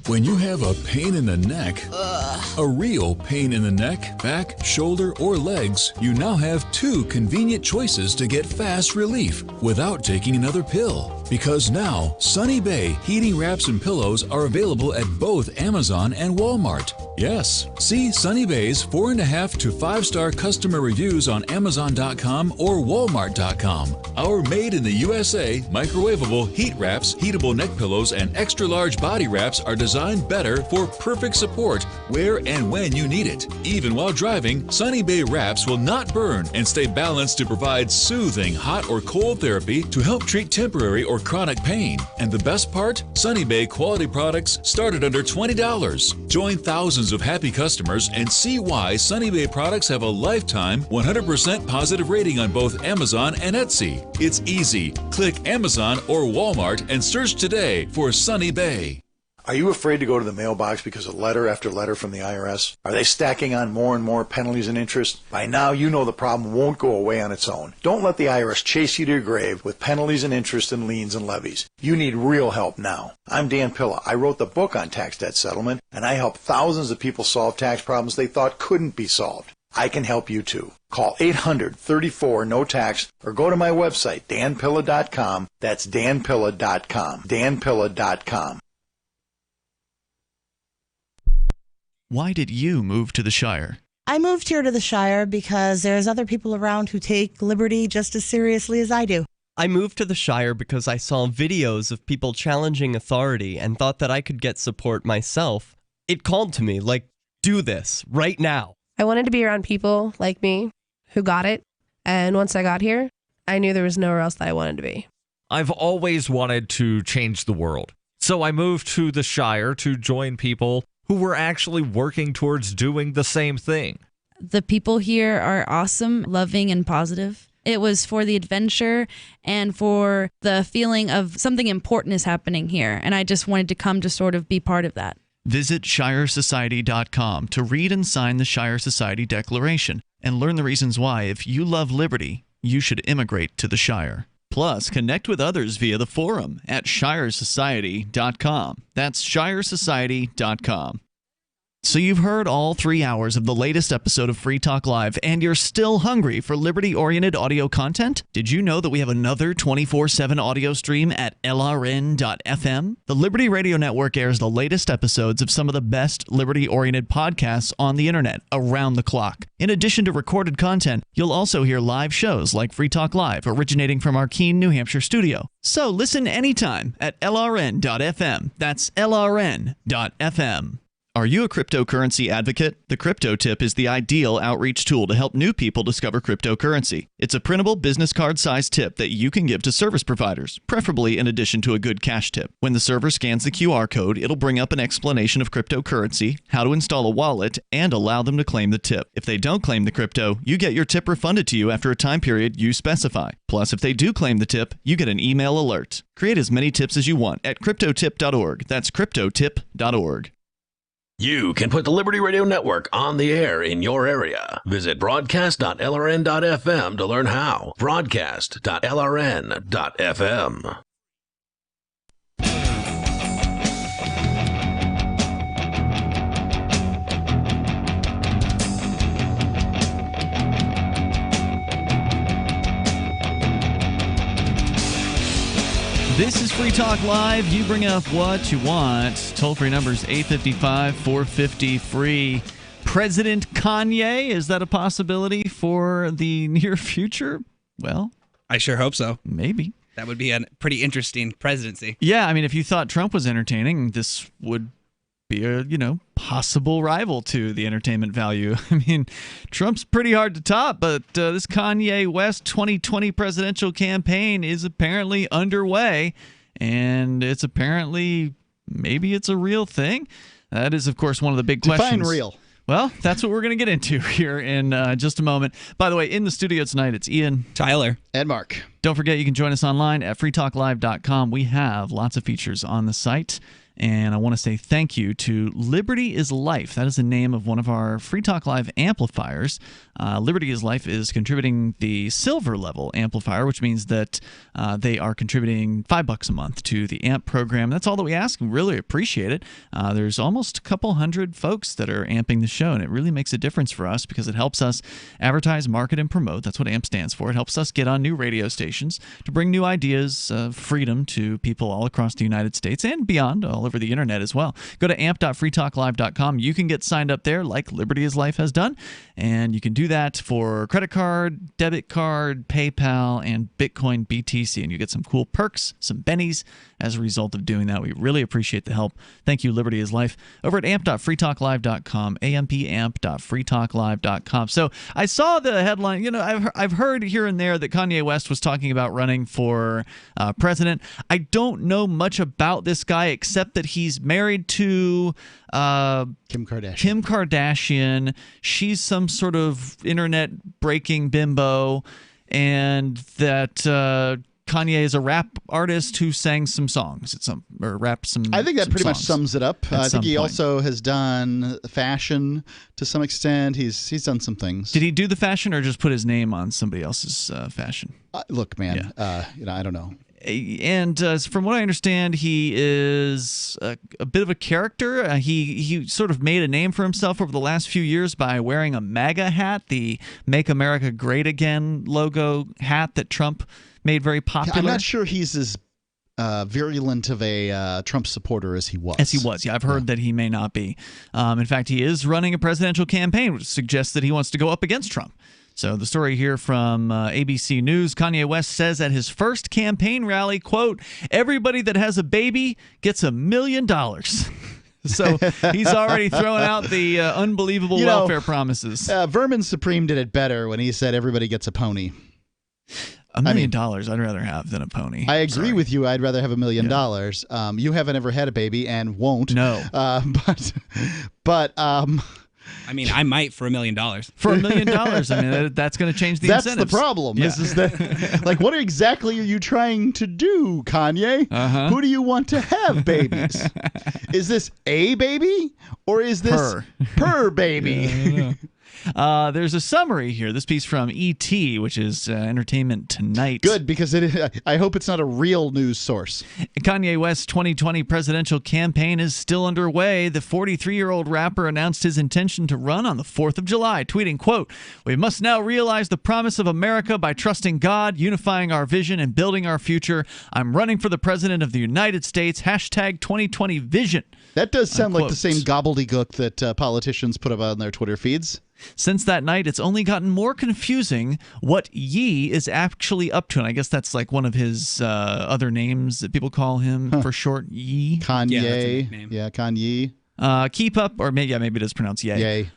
When you have a pain in the neck, a real pain in the neck, back, shoulder, or legs, you now have two convenient choices to get fast relief without taking another pill. Because now, Sunny Bay heating wraps and pillows are available at both Amazon and Walmart. Yes, see Sunny Bay's 4.5 to 5-star customer reviews on Amazon.com or Walmart.com. Our made in the USA microwavable heat wraps, heatable neck pillows, and extra large body wraps are designed better for perfect support where and when you need it. Even while driving, Sunny Bay wraps will not burn and stay balanced to provide soothing hot or cold therapy to help treat temporary or chronic pain. And the best part? Sunny Bay quality products start at under $20. Join thousands of happy customers and see why Sunny Bay products have a lifetime 100% positive rating on both Amazon and Etsy. It's easy. Click Amazon or Walmart and search today for Sunny Bay. Are you afraid to go to the mailbox because of letter after letter from the IRS? Are they stacking on more and more penalties and interest? By now, you know the problem won't go away on its own. Don't let the IRS chase you to your grave with penalties and interest and liens and levies. You need real help now. I'm Dan Pilla. I wrote the book on tax debt settlement, and I help thousands of people solve tax problems they thought couldn't be solved. I can help you too. Call 800-34-NO-TAX or go to my website, danpilla.com. That's danpilla.com. danpilla.com. Why did you move to the Shire? I moved here to the Shire because there's other people around who take liberty just as seriously as I do. I moved to the Shire because I saw videos of people challenging authority and thought that I could get support myself. It called to me, like, do this, right now. I wanted to be around people like me who got it, and once I got here, I knew there was nowhere else that I wanted to be. I've always wanted to change the world. So I moved to the Shire to join people who were actually working towards doing the same thing. The people here are awesome, loving, and positive. It was for the adventure and for the feeling of something important is happening here, and I just wanted to come to sort of be part of that. Visit ShireSociety.com to read and sign the Shire Society Declaration and learn the reasons why, if you love liberty, you should immigrate to the Shire. Plus, connect with others via the forum at ShireSociety.com. That's ShireSociety.com. So you've heard all 3 hours of the latest episode of Free Talk Live, and you're still hungry for liberty-oriented audio content? Did you know that we have another 24/7 audio stream at LRN.FM? The Liberty Radio Network airs the latest episodes of some of the best liberty-oriented podcasts on the internet around the clock. In addition to recorded content, you'll also hear live shows like Free Talk Live, originating from our Keene, New Hampshire studio. So listen anytime at LRN.FM. That's LRN.FM. Are you a cryptocurrency advocate? The Crypto Tip is the ideal outreach tool to help new people discover cryptocurrency. It's a printable business card-sized tip that you can give to service providers, preferably in addition to a good cash tip. When the server scans the QR code, it'll bring up an explanation of cryptocurrency, how to install a wallet, and allow them to claim the tip. If they don't claim the crypto, you get your tip refunded to you after a time period you specify. Plus, if they do claim the tip, you get an email alert. Create as many tips as you want at cryptotip.org. That's cryptotip.org. You can put the Liberty Radio Network on the air in your area. Visit broadcast.lrn.fm to learn how. Broadcast.lrn.fm. This is Free Talk Live. You bring up what you want. Toll-free numbers 855-450-FREE. President Kanye, is that a possibility for the near future? Well, I sure hope so. Maybe. That would be a pretty interesting presidency. Yeah, I mean, if you thought Trump was entertaining, this would be a, possible rival to the entertainment value. I mean, Trump's pretty hard to top, but this Kanye West 2020 presidential campaign is apparently underway, and it's apparently, maybe it's a real thing. That is, of course, one of the big questions. Define real. Well, that's what we're going to get into here in just a moment. By the way, in the studio tonight, it's Ian, Tyler, and Mark. Don't forget, you can join us online at freetalklive.com. We have lots of features on the site. And I want to say thank you to Liberty is Life. That is the name of one of our Free Talk Live amplifiers. Liberty is Life is contributing the silver level amplifier, which means that they are contributing $5 a month to the AMP program. That's all that we ask. We really appreciate it. There's almost a couple hundred folks that are amping the show, and it really makes a difference for us because it helps us advertise, market, and promote. That's what AMP stands for. It helps us get on new radio stations to bring new ideas of freedom to people all across the United States and beyond, all over the internet as well. Go to amp.freetalklive.com. You can get signed up there like Liberty is Life has done, and you can do that for credit card, debit card, PayPal, and Bitcoin BTC, and you get some cool perks, some bennies as a result of doing that. We really appreciate the help. Thank you, Liberty is Life, over at amp.freetalklive.com, ampamp.freetalklive.com. So I saw the headline. I've heard here and there that Kanye West was talking about running for president. I don't know much about this guy except that he's married to Kim Kardashian. She's some sort of internet breaking bimbo, and that Kanye is a rap artist who sang some songs. Rapped some. I think that pretty much songs sums it up. I think he point. also has done fashion to some extent. He's done some things. Did he do the fashion or just put his name on somebody else's fashion? Look, man, I don't know. And from what I understand, he is a bit of a character. He sort of made a name for himself over the last few years by wearing a MAGA hat, the Make America Great Again logo hat that Trump made very popular. I'm not sure he's as virulent of a Trump supporter as he was. Yeah, I've heard that he may not be. In fact, he is running a presidential campaign, which suggests that he wants to go up against Trump. So the story here from ABC News, Kanye West says at his first campaign rally, quote, "Everybody that has a baby gets $1 million." So he's already thrown out the unbelievable welfare promises. Vermin Supreme did it better when he said everybody gets a pony. $1 million I'd rather have than a pony. I agree with you. I'd rather have $1 million. You haven't ever had a baby and won't. No. But I mean, I might for $1 million. For $1 million, I mean, that's going to change the incentives. That's the problem. Yeah. Is that, like, what exactly are you trying to do, Kanye? Who do you want to have babies? Is this a baby or is this per baby? There's a summary here. This piece from E.T., which is Entertainment Tonight. Good, because I hope it's not a real news source. Kanye West's 2020 presidential campaign is still underway. The 43-year-old rapper announced his intention to run on the 4th of July, tweeting, quote, "We must now realize the promise of America by trusting God, unifying our vision, and building our future. I'm running for the president of the United States. Hashtag 2020 vision." That does sound like the same gobbledygook that politicians put up on their Twitter feeds. Since that night, it's only gotten more confusing what Ye is actually up to. And I guess that's like one of his other names that people call him for short, Ye. Kanye. Yeah, Kanye. Keep up, or maybe it is pronounced yay.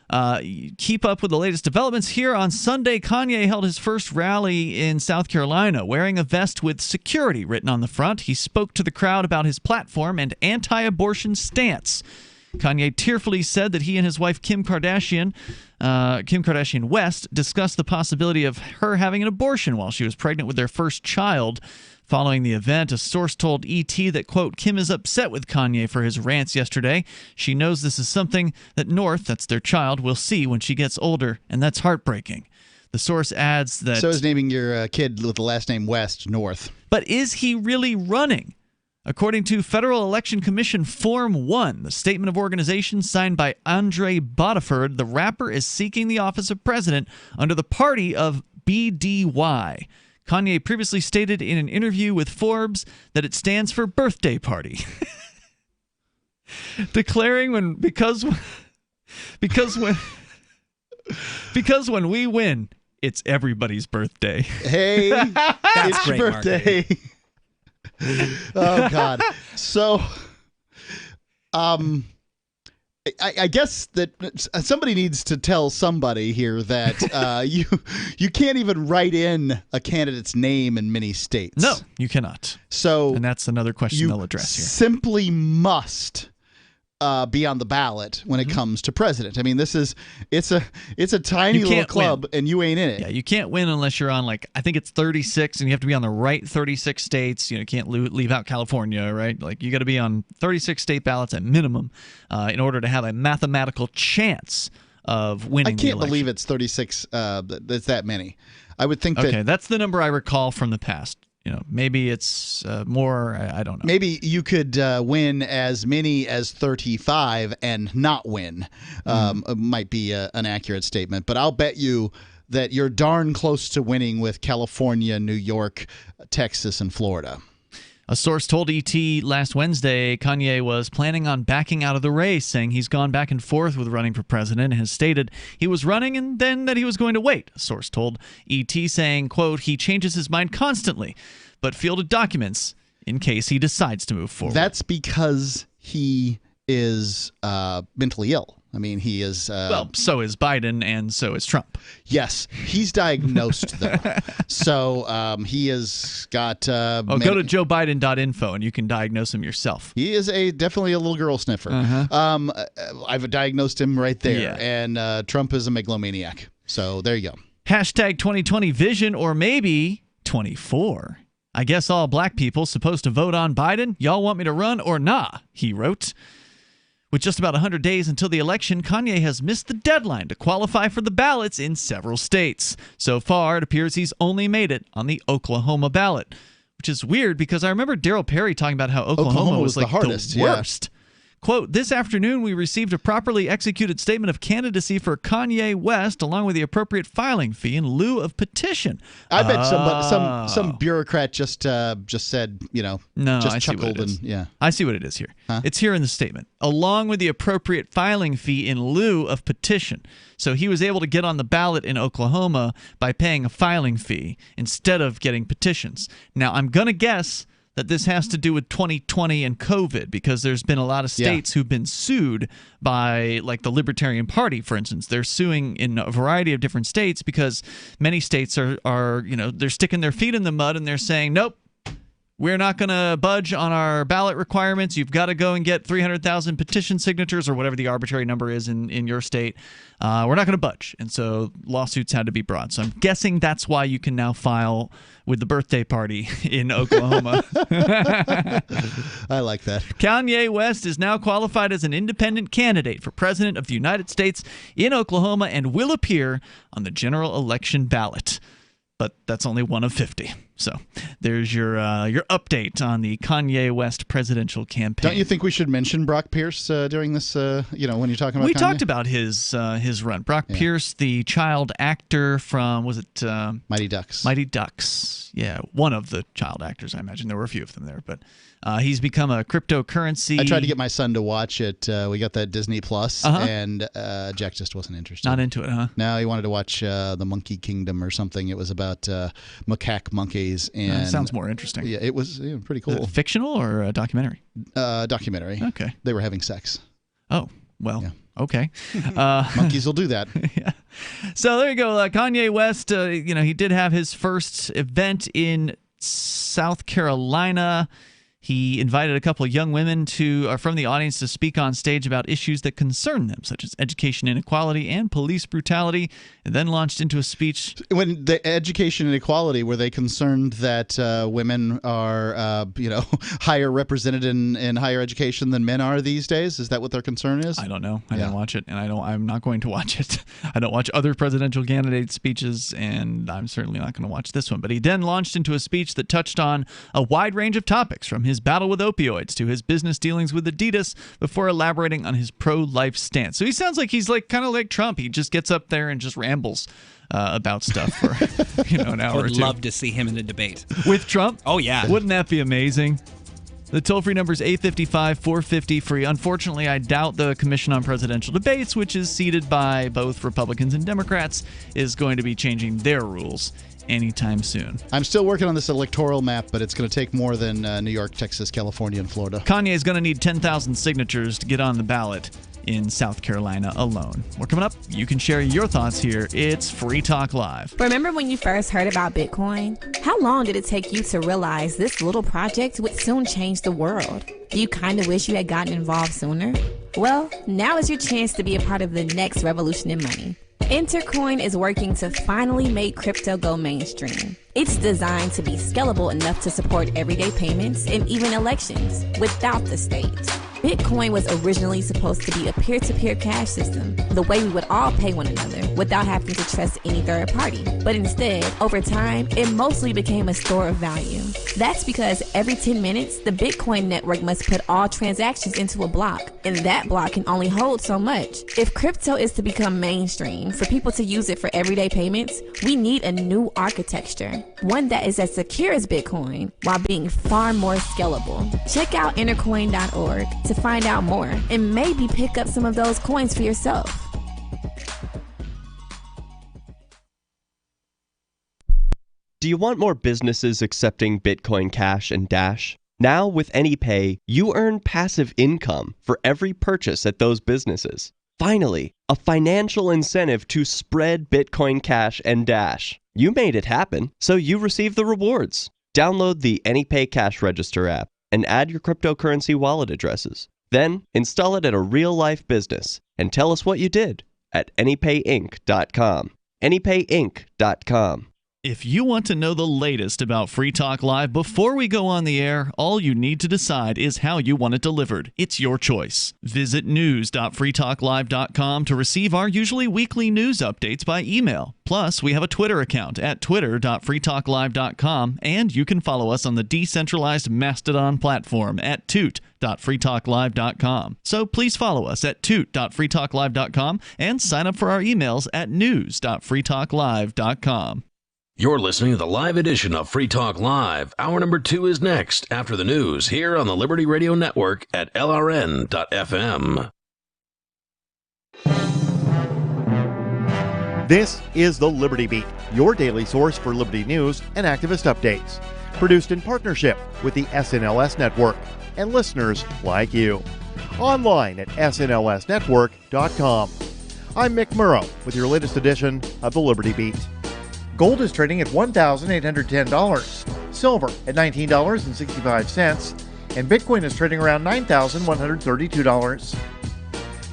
Keep up with the latest developments here. On Sunday, Kanye held his first rally in South Carolina, wearing a vest with security written on the front. He spoke to the crowd about his platform and anti-abortion stance. Kanye tearfully said that he and his wife Kim Kardashian West discussed the possibility of her having an abortion while she was pregnant with their first child. Following the event, a source told ET that, quote, Kim is upset with Kanye for his rants yesterday. She knows this is something that North, that's their child, will see when she gets older, and that's heartbreaking. The source adds that... So is naming your kid with the last name West North. But is he really running? According to Federal Election Commission Form 1, the statement of organization signed by Andre Bodiford, the rapper is seeking the office of president under the party of BDY. Kanye previously stated in an interview with Forbes that it stands for birthday party, declaring because when we win, it's everybody's birthday. Hey, it's your birthday. Oh God. So, I guess that somebody needs to tell somebody here that you can't even write in a candidate's name in many states. No, you cannot. So, and that's another question they'll address here. Simply must be on the ballot when it comes to president. I mean, it's a tiny little club, and you ain't in it. Yeah, you can't win unless you're on, like, I think it's 36, and you have to be on the right 36 states. You can't leave out California, right? Like, you got to be on 36 state ballots at minimum in order to have a mathematical chance of winning. I can't believe it's 36. That's that many. I would think that. Okay, that's the number I recall from the past. Maybe it's more. I don't know. Maybe you could win as many as 35 and not win. Might be an accurate statement, but I'll bet you that you're darn close to winning with California, New York, Texas, and Florida. A source told ET last Wednesday Kanye was planning on backing out of the race, saying he's gone back and forth with running for president and has stated he was running and then that he was going to wait. A source told ET saying, quote, he changes his mind constantly, but fielded documents in case he decides to move forward. That's because he is mentally ill. I mean, he is... well, so is Biden and so is Trump. Yes. He's diagnosed, though. So he has got... go to joebiden.info and you can diagnose him yourself. He is definitely a little girl sniffer. I've diagnosed him right there. Yeah. And Trump is a megalomaniac. So there you go. Hashtag 2020 vision, or maybe 24. I guess all black people supposed to vote on Biden. Y'all want me to run or nah, he wrote. With just about 100 days until the election, Kanye has missed the deadline to qualify for the ballots in several states. So far, it appears he's only made it on the Oklahoma ballot, which is weird because I remember Daryl Perry talking about how Oklahoma was like the hardest, the worst. Yeah. Quote, this afternoon we received a properly executed statement of candidacy for Kanye West along with the appropriate filing fee in lieu of petition. I bet some bureaucrat just said, no, just I chuckled and yeah. I see what it is here. Huh? It's here in the statement. Along with the appropriate filing fee in lieu of petition. So he was able to get on the ballot in Oklahoma by paying a filing fee instead of getting petitions. Now, I'm going to guess that this has to do with 2020 and COVID, because there's been a lot of states who've been sued by, like, the Libertarian Party, for instance. They're suing in a variety of different states because many states are they're sticking their feet in the mud and they're saying, nope, we're not going to budge on our ballot requirements. You've got to go and get 300,000 petition signatures or whatever the arbitrary number is in your state. We're not going to budge. And so lawsuits had to be brought. So I'm guessing that's why you can now file with the birthday party in Oklahoma. I like that. Kanye West is now qualified as an independent candidate for president of the United States in Oklahoma and will appear on the general election ballot. But that's only one of 50. So there's your update on the Kanye West presidential campaign. Don't you think we should mention Brock Pierce during this, when you're talking about We Kanye? talked about his run. Brock Pierce, the child actor from, was it? Mighty Ducks. Mighty Ducks. Yeah, one of the child actors, I imagine. There were a few of them there. But he's become a cryptocurrency. I tried to get my son to watch it. We got that Disney Plus, and Jack just wasn't interested. Not into it, huh? No, he wanted to watch The Monkey Kingdom or something. It was about macaque monkeys. And sounds more interesting. Yeah, it was pretty cool. Fictional or a documentary? Documentary. Okay. They were having sex. Oh, well, Yeah. okay. Monkeys will do that. Yeah. So there you go. Kanye West, he did have his first event in South Carolina. He invited a couple of young women from the audience to speak on stage about issues that concern them, such as education inequality and police brutality, and then launched into a speech. When the education inequality, were they concerned that women are, higher represented in higher education than men are these days? Is that what their concern is? I don't know. I didn't watch it, and I'm not going to watch it. I don't watch other presidential candidate speeches, and I'm certainly not going to watch this one. But he then launched into a speech that touched on a wide range of topics, from his battle with opioids to his business dealings with Adidas, before elaborating on his pro-life stance. So he sounds like he's kind of like Trump. He just gets up there and just rambles about stuff for an hour or two. I would love to see him in a debate with Trump. Oh yeah, wouldn't that be amazing? The toll-free number is 855-450-FREE. Unfortunately, I doubt the Commission on Presidential Debates, which is seated by both Republicans and Democrats, is going to be changing their rules anytime soon. I'm still working on this electoral map, but it's going to take more than New York, Texas, California, and Florida. Kanye is going to need 10,000 signatures to get on the ballot in South Carolina alone. We're coming up. You can share your thoughts here. It's Free Talk Live. Remember when you first heard about Bitcoin? How long did it take you to realize this little project would soon change the world? Do you kind of wish you had gotten involved sooner? Well, now is your chance to be a part of the next revolution in money. Intercoin is working to finally make crypto go mainstream. It's designed to be scalable enough to support everyday payments and even elections without the state. Bitcoin was originally supposed to be a peer-to-peer cash system, the way we would all pay one another without having to trust any third party. But instead, over time, it mostly became a store of value. That's because every 10 minutes, the Bitcoin network must put all transactions into a block, and that block can only hold so much. If crypto is to become mainstream, for people to use it for everyday payments, we need a new architecture, one that is as secure as Bitcoin while being far more scalable. Check out intercoin.org to find out more and maybe pick up some of those coins for yourself. Do you want more businesses accepting Bitcoin Cash and Dash? Now with AnyPay, you earn passive income for every purchase at those businesses. Finally, a financial incentive to spread Bitcoin Cash and Dash. You made it happen, so you receive the rewards. Download the AnyPay Cash Register app and add your cryptocurrency wallet addresses. Then install it at a real-life business and tell us what you did at anypayinc.com. anypayinc.com. If you want to know the latest about Free Talk Live before we go on the air, all you need to decide is how you want it delivered. It's your choice. Visit news.freetalklive.com to receive our usually weekly news updates by email. Plus, we have a Twitter account at twitter.freetalklive.com, and you can follow us on the decentralized Mastodon platform at toot.freetalklive.com. So please follow us at toot.freetalklive.com and sign up for our emails at news.freetalklive.com. You're listening to the live edition of Free Talk Live. Hour number 2 is next after the news here on the Liberty Radio Network at LRN.FM. This is the Liberty Beat, your daily source for Liberty news and activist updates. Produced in partnership with the SNLS Network and listeners like you. Online at snlsnetwork.com. I'm Mick Murrow with your latest edition of the Liberty Beat. Gold is trading at $1,810, silver at $19.65, and Bitcoin is trading around $9,132.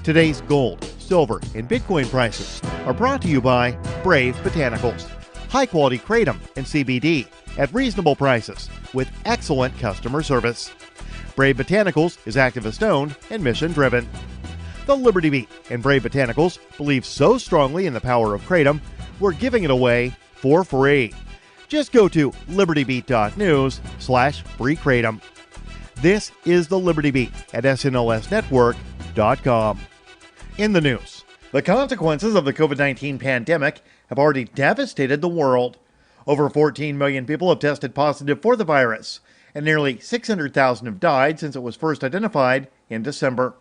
Today's gold, silver, and Bitcoin prices are brought to you by Brave Botanicals, high-quality kratom and CBD at reasonable prices with excellent customer service. Brave Botanicals is activist-owned and mission-driven. The Liberty Beat and Brave Botanicals believe so strongly in the power of kratom, we're giving it away for free. Just go to libertybeat.news/freekratom. This is the Liberty Beat at snlsnetwork.com. In the news, the consequences of the COVID-19 pandemic have already devastated the world. Over 14 million people have tested positive for the virus, and nearly 600,000 have died since it was first identified in December.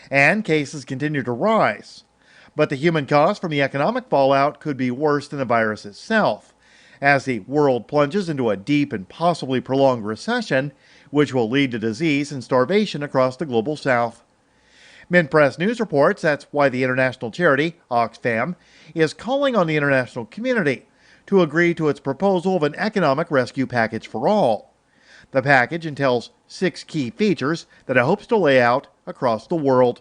And cases continue to rise. But the human cost from the economic fallout could be worse than the virus itself, as the world plunges into a deep and possibly prolonged recession, which will lead to disease and starvation across the global south. Mint Press News reports that's why the international charity, Oxfam, is calling on the international community to agree to its proposal of an economic rescue package for all. The package entails 6 key features that it hopes to lay out across the world.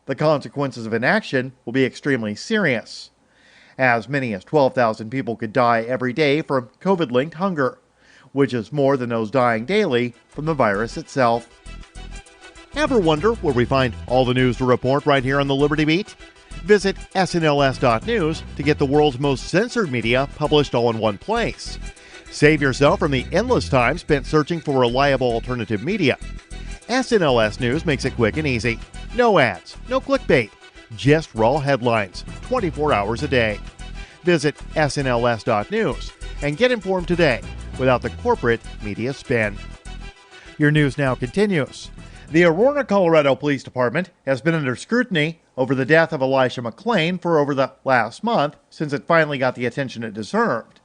The consequences of inaction will be extremely serious. As many as 12,000 people could die every day from COVID-linked hunger, which is more than those dying daily from the virus itself. Ever wonder where we find all the news to report right here on the Liberty Beat? Visit snls.news to get the world's most censored media published all in one place. Save yourself from the endless time spent searching for reliable alternative media. SNLS News makes it quick and easy. No ads, no clickbait, just raw headlines, 24 hours a day. Visit snls.news and get informed today without the corporate media spin. Your news now continues. The Aurora, Colorado Police Department has been under scrutiny over the death of Elisha McClain for over the last month since it finally got the attention it deserved.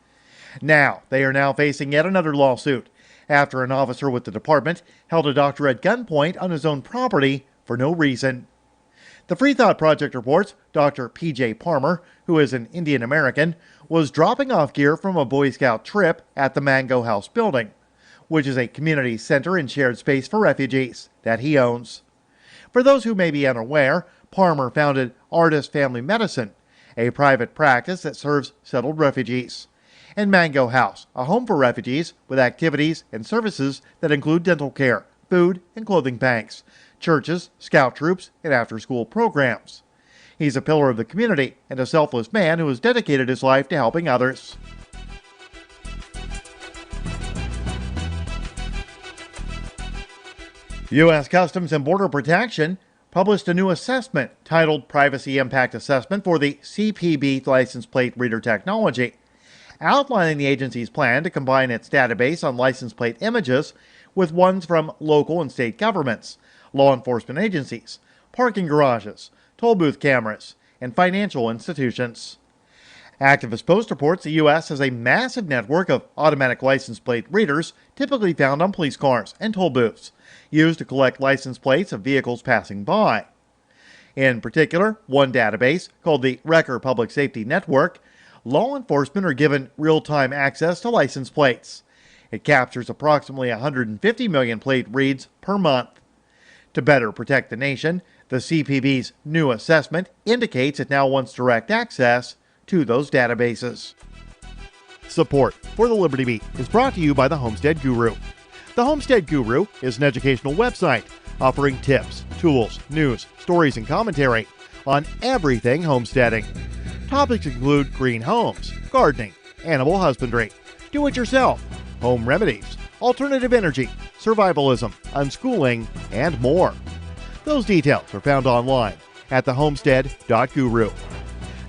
Now, they are now facing yet another lawsuit after an officer with the department held a doctor at gunpoint on his own property for no reason. The Free Thought Project reports Dr. P.J. Palmer, who is an Indian American, was dropping off gear from a Boy Scout trip at the Mango House building, which is a community center and shared space for refugees that he owns. For those who may be unaware, Palmer founded Artist Family Medicine, a private practice that serves settled refugees, and Mango House, a home for refugees with activities and services that include dental care, food and clothing banks, churches, scout troops, and after-school programs. He's a pillar of the community and a selfless man who has dedicated his life to helping others. U.S. Customs and Border Protection published a new assessment titled Privacy Impact Assessment for the CPB license plate reader technology, outlining the agency's plan to combine its database on license plate images with ones from local and state governments, law enforcement agencies, parking garages, toll booth cameras, and financial institutions. Activist Post reports the U.S. has a massive network of automatic license plate readers typically found on police cars and toll booths, used to collect license plates of vehicles passing by. In particular, one database, called the Wrecker Public Safety Network, law enforcement are given real-time access to license plates. It captures approximately 150 million plate reads per month. To better protect the nation, the CPB's new assessment indicates it now wants direct access to those databases. Support for the Liberty Beat is brought to you by the Homestead Guru. The Homestead Guru is an educational website offering tips, tools, news, stories, and commentary on everything homesteading. Topics include green homes, gardening, animal husbandry, do-it-yourself, home remedies, alternative energy, survivalism, unschooling, and more. Those details are found online at thehomestead.guru.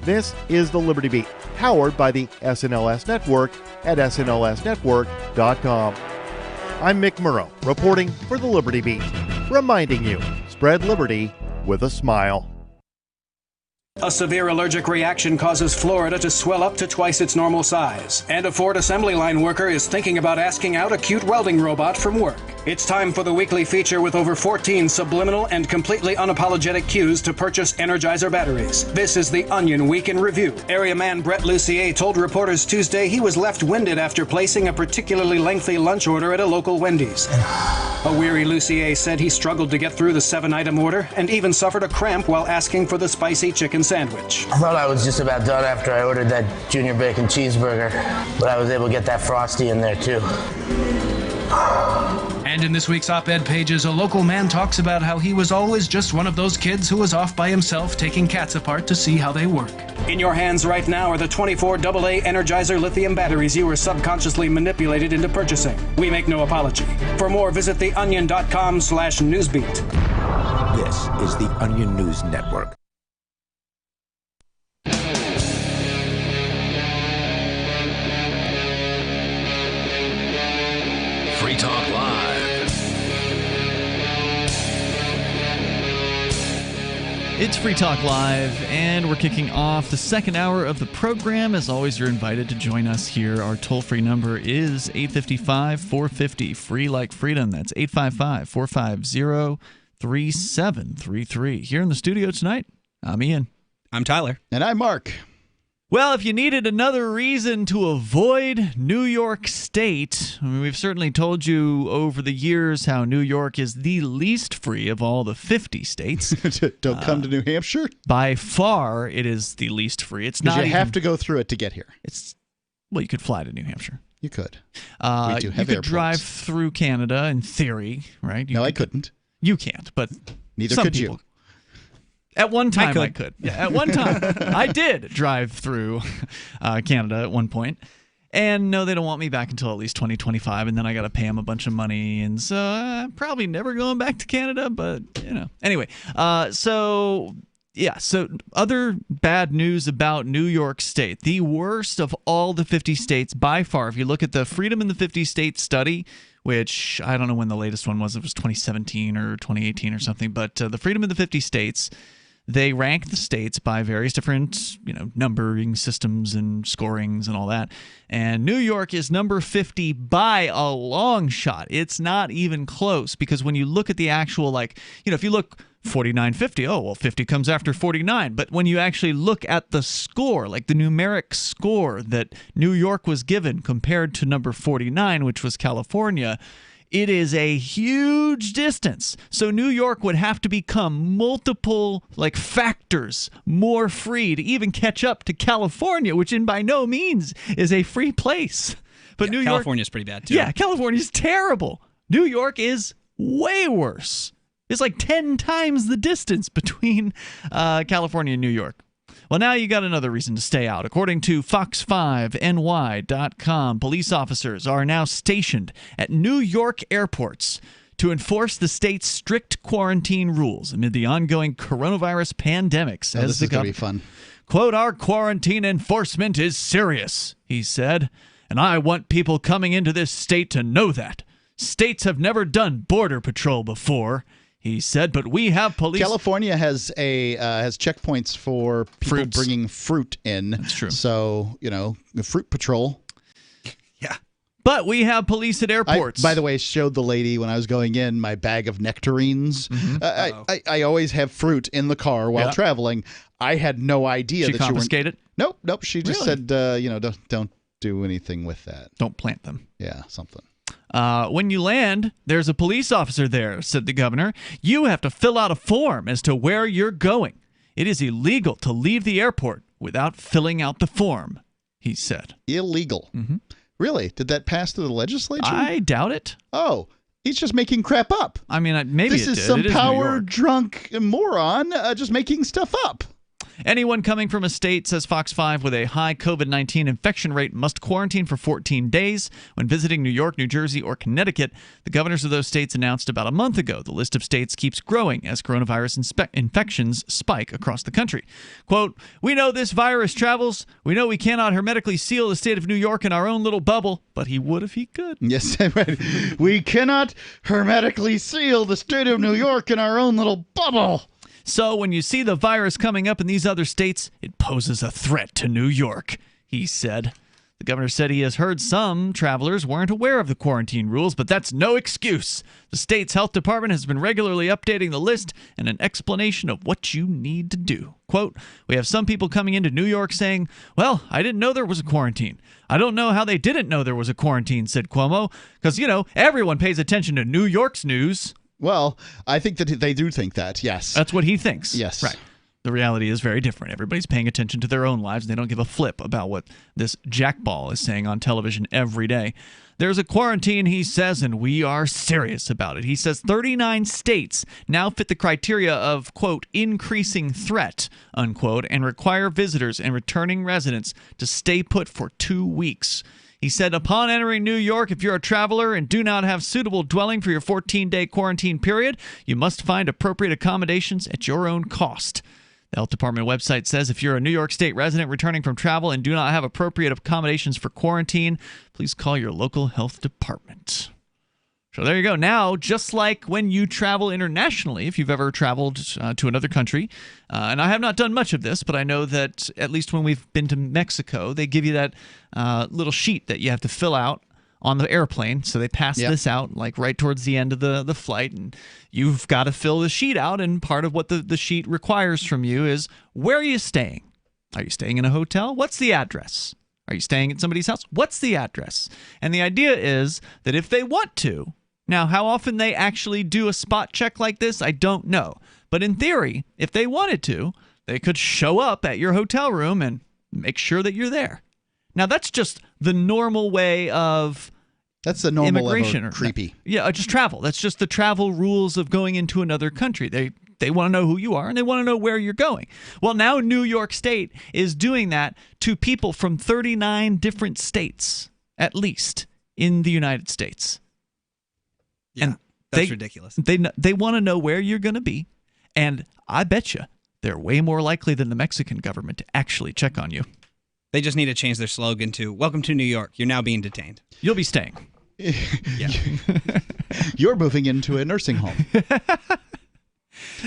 This is the Liberty Beat, powered by the SNLS Network at snlsnetwork.com. I'm Mick Murrow, reporting for the Liberty Beat, reminding you, spread liberty with a smile. A severe allergic reaction causes Florida to swell up to twice its normal size, and a Ford assembly line worker is thinking about asking out a cute welding robot from work. It's time for the weekly feature with over 14 subliminal and completely unapologetic cues to purchase Energizer batteries. This is the Onion Week in Review. Area man Brett Lucier told reporters Tuesday he was left winded after placing a particularly lengthy lunch order at a local Wendy's. A weary Lucier said he struggled to get through the 7-item order and even suffered a cramp while asking for the spicy chicken sandwich. I thought I was just about done after I ordered that junior bacon cheeseburger, but I was able to get that Frosty in there too. And in this week's op-ed pages, a local man talks about how he was always just one of those kids who was off by himself taking cats apart to see how they work. In your hands right now are the 24 AA Energizer lithium batteries you were subconsciously manipulated into purchasing. We make no apology. For more, visit theonion.com/newsbeat. This is the Onion News Network. Free Talk Live. It's Free Talk Live, and we're kicking off the second hour of the program. As always, you're invited to join us here. Our toll-free number is 855-450, free like freedom. That's 855-450 3733. Here in the studio tonight, I'm Ian. I'm Tyler. And I'm Mark. Well, if you needed another reason to avoid New York State, I mean, we've certainly told you over the years how New York is the least free of all the 50 states. Don't come to New Hampshire? By far, it is the least free. It's not. You have to go through it to get here. Well, you could fly to New Hampshire. You could. We do have you could drive through Canada in theory, right? I couldn't. You can't, but neither some could people. you. At one time, I could. Yeah, at one time, I did drive through Canada at one point. And no, they don't want me back until at least 2025, and then I got to pay them a bunch of money. And so I'm probably never going back to Canada, but, Anyway, so other bad news about New York State. The worst of all the 50 states by far. If you look at the Freedom in the 50 States study, which I don't know when the latest one was. It was 2017 or 2018 or something. But the Freedom of the 50 States, they rank the states by various different, numbering systems and scorings and all that. And New York is number 50 by a long shot. It's not even close, because when you look at the actual, if you look 49-50, oh, well, 50 comes after 49. But when you actually look at the score, like the numeric score that New York was given compared to number 49, which was California, it is a huge distance. So New York would have to become multiple factors more free to even catch up to California, which by no means is a free place. But New York, California's pretty bad too. Yeah, California's terrible. New York is way worse. It's like 10 times the distance between California and New York. Well, now you got another reason to stay out. According to Fox5NY.com, police officers are now stationed at New York airports to enforce the state's strict quarantine rules amid the ongoing coronavirus pandemic, says this the is going to be fun. Quote, "Our quarantine enforcement is serious," he said, "and I want people coming into this state to know that. States have never done border patrol before," he said, "but we have police." California has checkpoints for people bringing fruit in. That's true. So, the fruit patrol. Yeah. But we have police at airports. By the way, showed the lady when I was going in my bag of nectarines. Mm-hmm. I always have fruit in the car while traveling. I had no idea she that confiscated? Nope. She just said, don't do anything with that. Don't plant them. Yeah, something. When you land, there's a police officer there, said the governor. You have to fill out a form as to where you're going. It is illegal to leave the airport without filling out the form, he said. Illegal? Mm-hmm. Really? Did that pass through the legislature? I doubt it. Oh, he's just making crap up. I mean, maybe this is some power-drunk moron just making stuff up. Anyone coming from a state, says Fox 5, with a high COVID-19 infection rate must quarantine for 14 days. When visiting New York, New Jersey, or Connecticut, the governors of those states announced about a month ago. The list of states keeps growing as coronavirus infections spike across the country. Quote, "We know this virus travels. We know we cannot hermetically seal the state of New York in our own little bubble," but he would if he could. Yes, we cannot hermetically seal the state of New York in our own little bubble. So when you see the virus coming up in these other states, it poses a threat to New York, he said. The governor said he has heard some travelers weren't aware of the quarantine rules, but that's no excuse. The state's health department has been regularly updating the list and an explanation of what you need to do. Quote, "We have some people coming into New York saying, 'Well, I didn't know there was a quarantine.' I don't know how they didn't know there was a quarantine," said Cuomo, because, everyone pays attention to New York's news. Well, I think that they do think that, yes. That's what he thinks. Yes. Right. The reality is very different. Everybody's paying attention to their own lives, and they don't give a flip about what this jackball is saying on television every day. There's a quarantine, he says, and we are serious about it. He says 39 states now fit the criteria of, quote, "increasing threat," unquote, and require visitors and returning residents to stay put for 2 weeks. He said, upon entering New York, if you're a traveler and do not have suitable dwelling for your 14-day quarantine period, you must find appropriate accommodations at your own cost. The Health Department website says if you're a New York State resident returning from travel and do not have appropriate accommodations for quarantine, please call your local health department. So there you go. Now, just like when you travel internationally, if you've ever traveled to another country, and I have not done much of this, but I know that at least when we've been to Mexico, they give you that little sheet that you have to fill out on the airplane. So they pass this out like right towards the end of the flight, and you've got to fill the sheet out. And part of what the sheet requires from you is, where are you staying? Are you staying in a hotel? What's the address? Are you staying at somebody's house? What's the address? And the idea is that if they want to, now how often they actually do a spot check like this, I don't know. But in theory, if they wanted to, they could show up at your hotel room and make sure that you're there. Now, that's just the normal way of That's the normal immigration. Level creepy. Yeah, just travel. That's just the travel rules of going into another country. They want to know who you are, and they want to know where you're going. Well, now New York State is doing that to people from 39 different states, at least, in the United States. Yeah, and that's ridiculous. They want to know where you're going to be, and I bet you they're way more likely than the Mexican government to actually check on you. They just need to change their slogan to "Welcome to New York. You're now being detained." You'll be staying. Yeah. You're moving into a nursing home.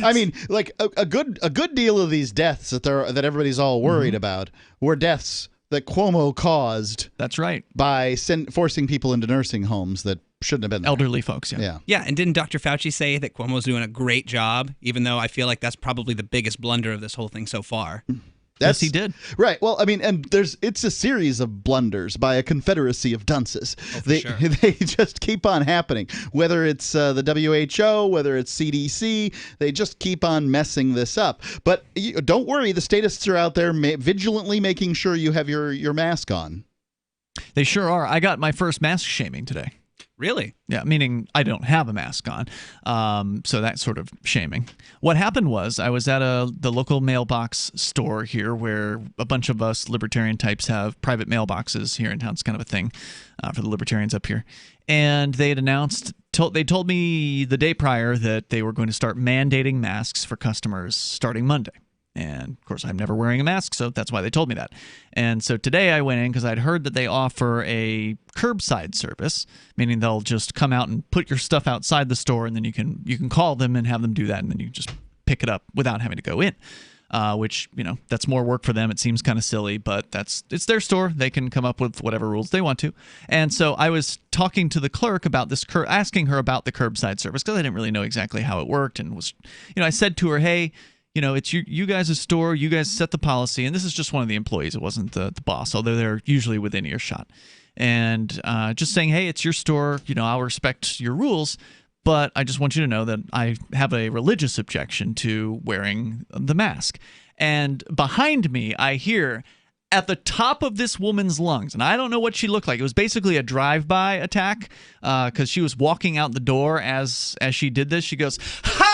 I mean, like a good deal of these deaths that everybody's all worried about were deaths that Cuomo caused. That's right. By forcing people into nursing homes that shouldn't have been there. Elderly folks, Yeah, and didn't Dr. Fauci say that Cuomo's doing a great job, even though I feel like that's probably the biggest blunder of this whole thing so far? Yes, he did. Right. Well, I mean, and it's a series of blunders by a confederacy of dunces. They just keep on happening. Whether it's the WHO, whether it's CDC, they just keep on messing this up. But don't worry, the statists are out there vigilantly making sure you have your mask on. They sure are. I got my first mask shaming today. Really? Yeah, meaning I don't have a mask on, so that's sort of shaming. What happened was I was at the local mailbox store here where a bunch of us libertarian types have private mailboxes here in town. It's kind of a thing for the libertarians up here. And they had announced, they told me the day prior that they were going to start mandating masks for customers starting Monday. And, of course, I'm never wearing a mask, so that's why they told me that. And so today I went in because I'd heard that they offer a curbside service, meaning they'll just come out and put your stuff outside the store, and then you can call them and have them do that, and then you just pick it up without having to go in, which, that's more work for them. It seems kind of silly, but it's their store. They can come up with whatever rules they want to. And so I was talking to the clerk about this, asking her about the curbside service because I didn't really know exactly how it worked, and was, I said to her, hey, it's you guys' store. You guys set the policy. And this is just one of the employees. It wasn't the boss, although they're usually within earshot. And just saying, hey, it's your store. I'll respect your rules. But I just want you to know that I have a religious objection to wearing the mask. And behind me, I hear at the top of this woman's lungs, and I don't know what she looked like. It was basically a drive-by attack because she was walking out the door as she did this. She goes, ha!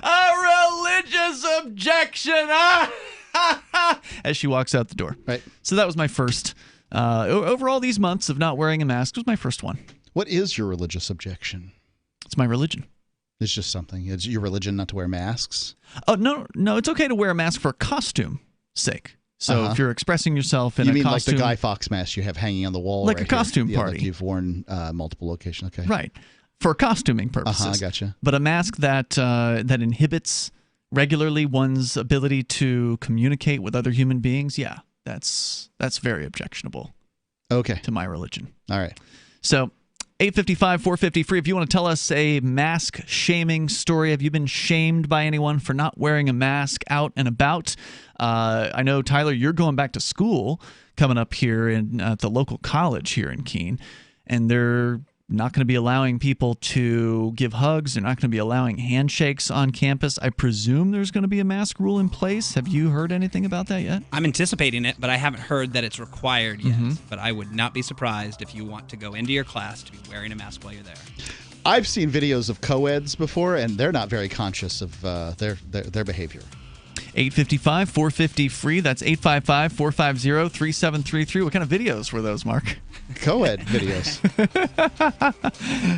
A religious objection, as she walks out the door. Right. So that was my first. Over all these months of not wearing a mask, was my first one. What is your religious objection? It's my religion. It's just something. It's your religion not to wear masks? Oh, no. It's okay to wear a mask for costume sake. So if you're expressing yourself in a costume. You mean like the Guy Fawkes mask you have hanging on the wall? Like right a costume here. party. That you've worn multiple locations. Okay. Right. For costuming purposes. I gotcha. But a mask that inhibits regularly one's ability to communicate with other human beings, yeah, that's very objectionable. Okay. To my religion. All right. So 855-450-FREE. If you want to tell us a mask shaming story, have you been shamed by anyone for not wearing a mask out and about? I know, Tyler, you're going back to school coming up here at the local college here in Keene, and they're not going to be allowing people to give hugs. They're not going to be allowing handshakes on campus. I presume there's going to be a mask rule in place. Have you heard anything about that yet? I'm anticipating it, but I haven't heard that it's required yet. But I would not be surprised if you want to go into your class to be wearing a mask while you're there. I've seen videos of co-eds before, and they're not very conscious of their behavior. 855-450-FREE. That's 855-450-3733. What kind of videos were those, Mark? Co-ed videos.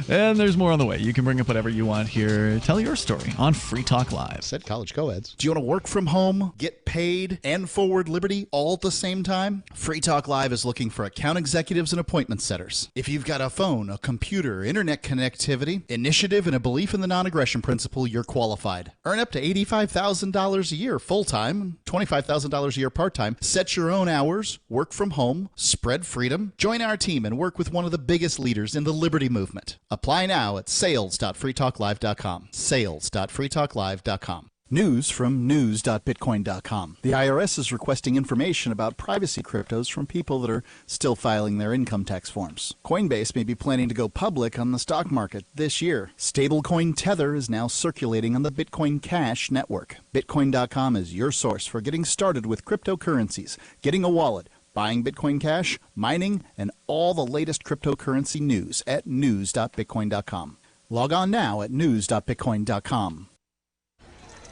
And there's more on the way. You can bring up whatever you want here. Tell your story on Free Talk Live. Said college co-eds. Do you want to work from home, get paid, and forward liberty all at the same time? Free Talk Live is looking for account executives and appointment setters. If you've got a phone, a computer, internet connectivity, initiative, and a belief in the non-aggression principle, you're qualified. Earn up to $85,000 a year full-time, $25,000 a year part-time. Set your own hours, work from home, spread freedom. Join our team and work with one of the biggest leaders in the liberty movement. Apply now at sales.freetalklive.com. Sales.freetalklive.com. News from news.bitcoin.com. The IRS is requesting information about privacy cryptos from people that are still filing their income tax forms. Coinbase may be planning to go public on the stock market this year. Stablecoin Tether is now circulating on the Bitcoin Cash network. Bitcoin.com is your source for getting started with cryptocurrencies, getting a wallet, buying Bitcoin Cash, mining, and all the latest cryptocurrency news at news.bitcoin.com. Log on now at news.bitcoin.com.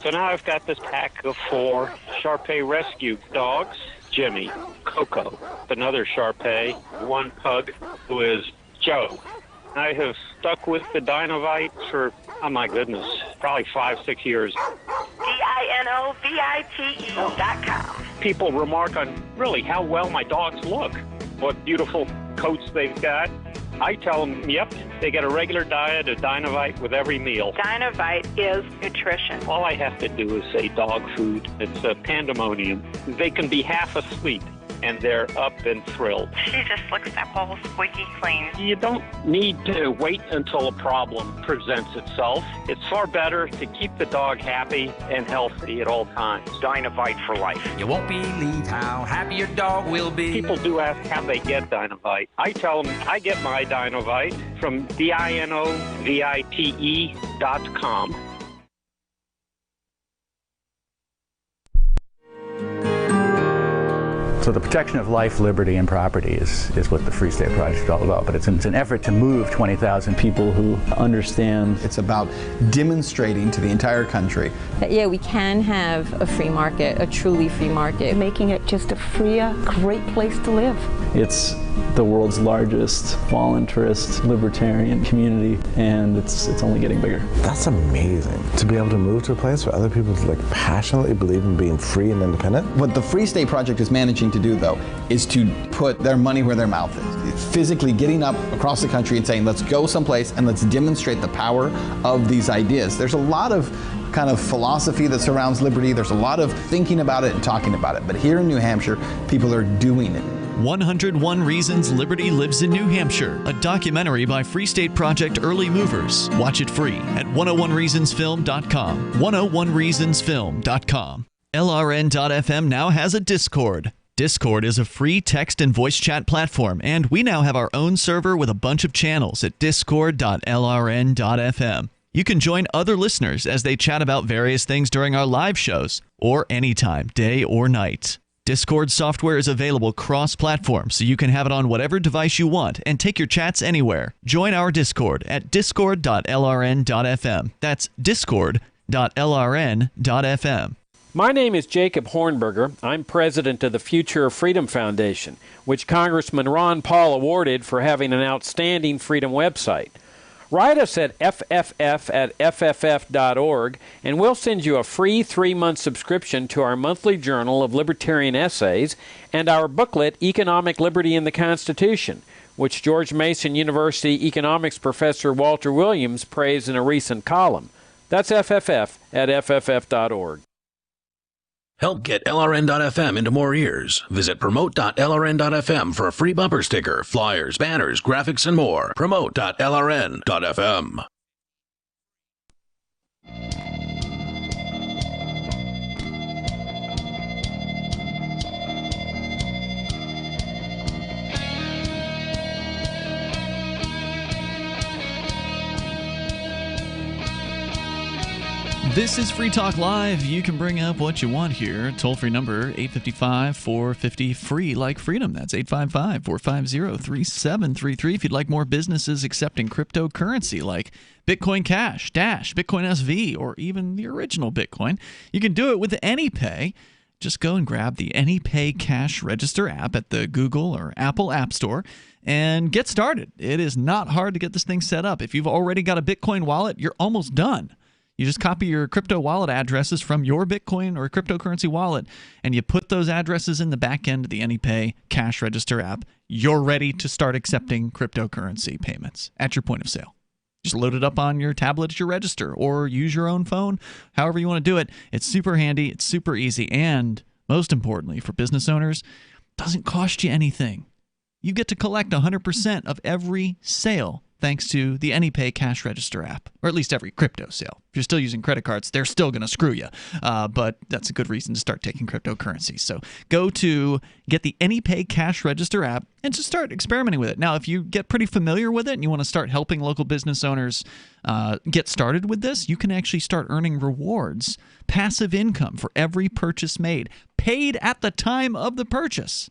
So now I've got this pack of 4 Shar-Pei rescue dogs. Jimmy, Coco, another Shar-Pei, 1 pug who is Joe. I have stuck with the Dinovite for, oh my goodness, probably 5-6 years. DINOVITE.com. People remark on really how well my dogs look, what beautiful coats they've got. I tell them, yep, they get a regular diet of Dinovite with every meal. Dinovite is nutrition. All I have to do is say dog food. It's a pandemonium. They can be half asleep, and they're up and thrilled. She just looks that whole squeaky clean. You don't need to wait until a problem presents itself. It's far better to keep the dog happy and healthy at all times. Dinovite for life. You won't believe how happy your dog will be. People do ask how they get Dinovite. I tell them I get my Dinovite from DINOVITE.com. So the protection of life, liberty, and property is what the Free State Project is all about. But it's an effort to move 20,000 people who understand. It's about demonstrating to the entire country that, yeah, we can have a free market, a truly free market. Making it just a freer, great place to live. It's the world's largest voluntarist libertarian community, and it's only getting bigger. That's amazing, to be able to move to a place where other people passionately believe in being free and independent. What the Free State Project is managing to do, though, is to put their money where their mouth is. It's physically getting up across the country and saying, let's go someplace and let's demonstrate the power of these ideas. There's a lot of kind of philosophy that surrounds liberty. There's a lot of thinking about it and talking about it. But here in New Hampshire, people are doing it. 101 Reasons Liberty Lives in New Hampshire, a documentary by Free State Project early movers. Watch it free at 101reasonsfilm.com. 101reasonsfilm.com. LRN.FM now has a Discord. Discord is a free text and voice chat platform, and we now have our own server with a bunch of channels at discord.lrn.fm. You can join other listeners as they chat about various things during our live shows, or anytime, day or night. Discord software is available cross-platform, so you can have it on whatever device you want and take your chats anywhere. Join our Discord at discord.lrn.fm. That's discord.lrn.fm. My name is Jacob Hornberger. I'm president of the Future of Freedom Foundation, which Congressman Ron Paul awarded for having an outstanding freedom website. Write us at fff@fff.org, and we'll send you a free 3-month subscription to our monthly journal of libertarian essays and our booklet, Economic Liberty in the Constitution, which George Mason University economics professor Walter Williams praised in a recent column. That's fff@fff.org. Help get LRN.FM into more ears. Visit promote.lrn.fm for a free bumper sticker, flyers, banners, graphics, and more. Promote.lrn.fm. This is Free Talk Live. You can bring up what you want here. Toll-free number, 855-450-FREE, like freedom. That's 855-450-3733. If you'd like more businesses accepting cryptocurrency like Bitcoin Cash, Dash, Bitcoin SV, or even the original Bitcoin, you can do it with AnyPay. Just go and grab the AnyPay Cash Register app at the Google or Apple App Store and get started. It is not hard to get this thing set up. If you've already got a Bitcoin wallet, you're almost done. You just copy your crypto wallet addresses from your Bitcoin or cryptocurrency wallet, and you put those addresses in the back end of the AnyPay Cash Register app. You're ready to start accepting cryptocurrency payments at your point of sale. Just load it up on your tablet at your register or use your own phone, however you want to do it. It's super handy. It's super easy. And most importantly, for business owners, it doesn't cost you anything. You get to collect 100% of every sale thanks to the AnyPay cash register app, or at least every crypto sale. If you're still using credit cards, they're still going to screw you. But that's a good reason to start taking cryptocurrency. So go to get the AnyPay cash register app and just start experimenting with it. Now, if you get pretty familiar with it and you want to start helping local business owners get started with this, you can actually start earning rewards, passive income for every purchase made, paid at the time of the purchase,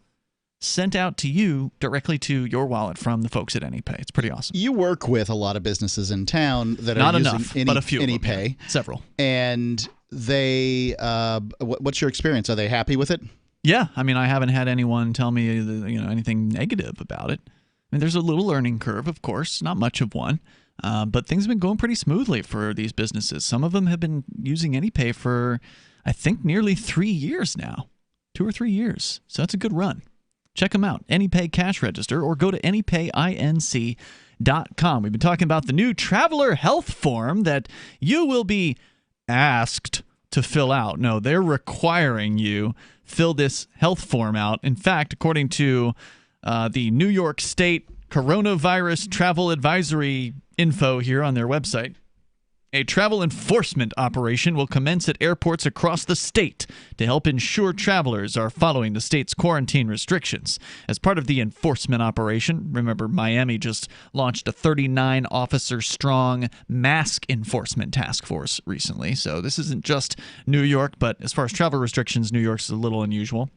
sent out to you directly to your wallet from the folks at AnyPay. It's pretty awesome. You work with a lot of businesses in town that Not are enough, using but a few AnyPay. of them, yeah. Several. And they, what's your experience? Are they happy with it? Yeah, I mean, I haven't had anyone tell me anything negative about it. I mean, there's a little learning curve, of course, not much of one, but things have been going pretty smoothly for these businesses. Some of them have been using AnyPay for, I think, nearly 3 years now, 2 or 3 years. So that's a good run. Check them out, AnyPay Cash Register, or go to anypayinc.com. We've been talking about the new Traveler Health Form that you will be asked to fill out. No, they're requiring you fill this health form out. In fact, according to the New York State Coronavirus Travel Advisory info here on their website, a travel enforcement operation will commence at airports across the state to help ensure travelers are following the state's quarantine restrictions. As part of the enforcement operation, remember Miami just launched a 39-officer-strong mask enforcement task force recently. So this isn't just New York, but as far as travel restrictions, New York's a little unusual.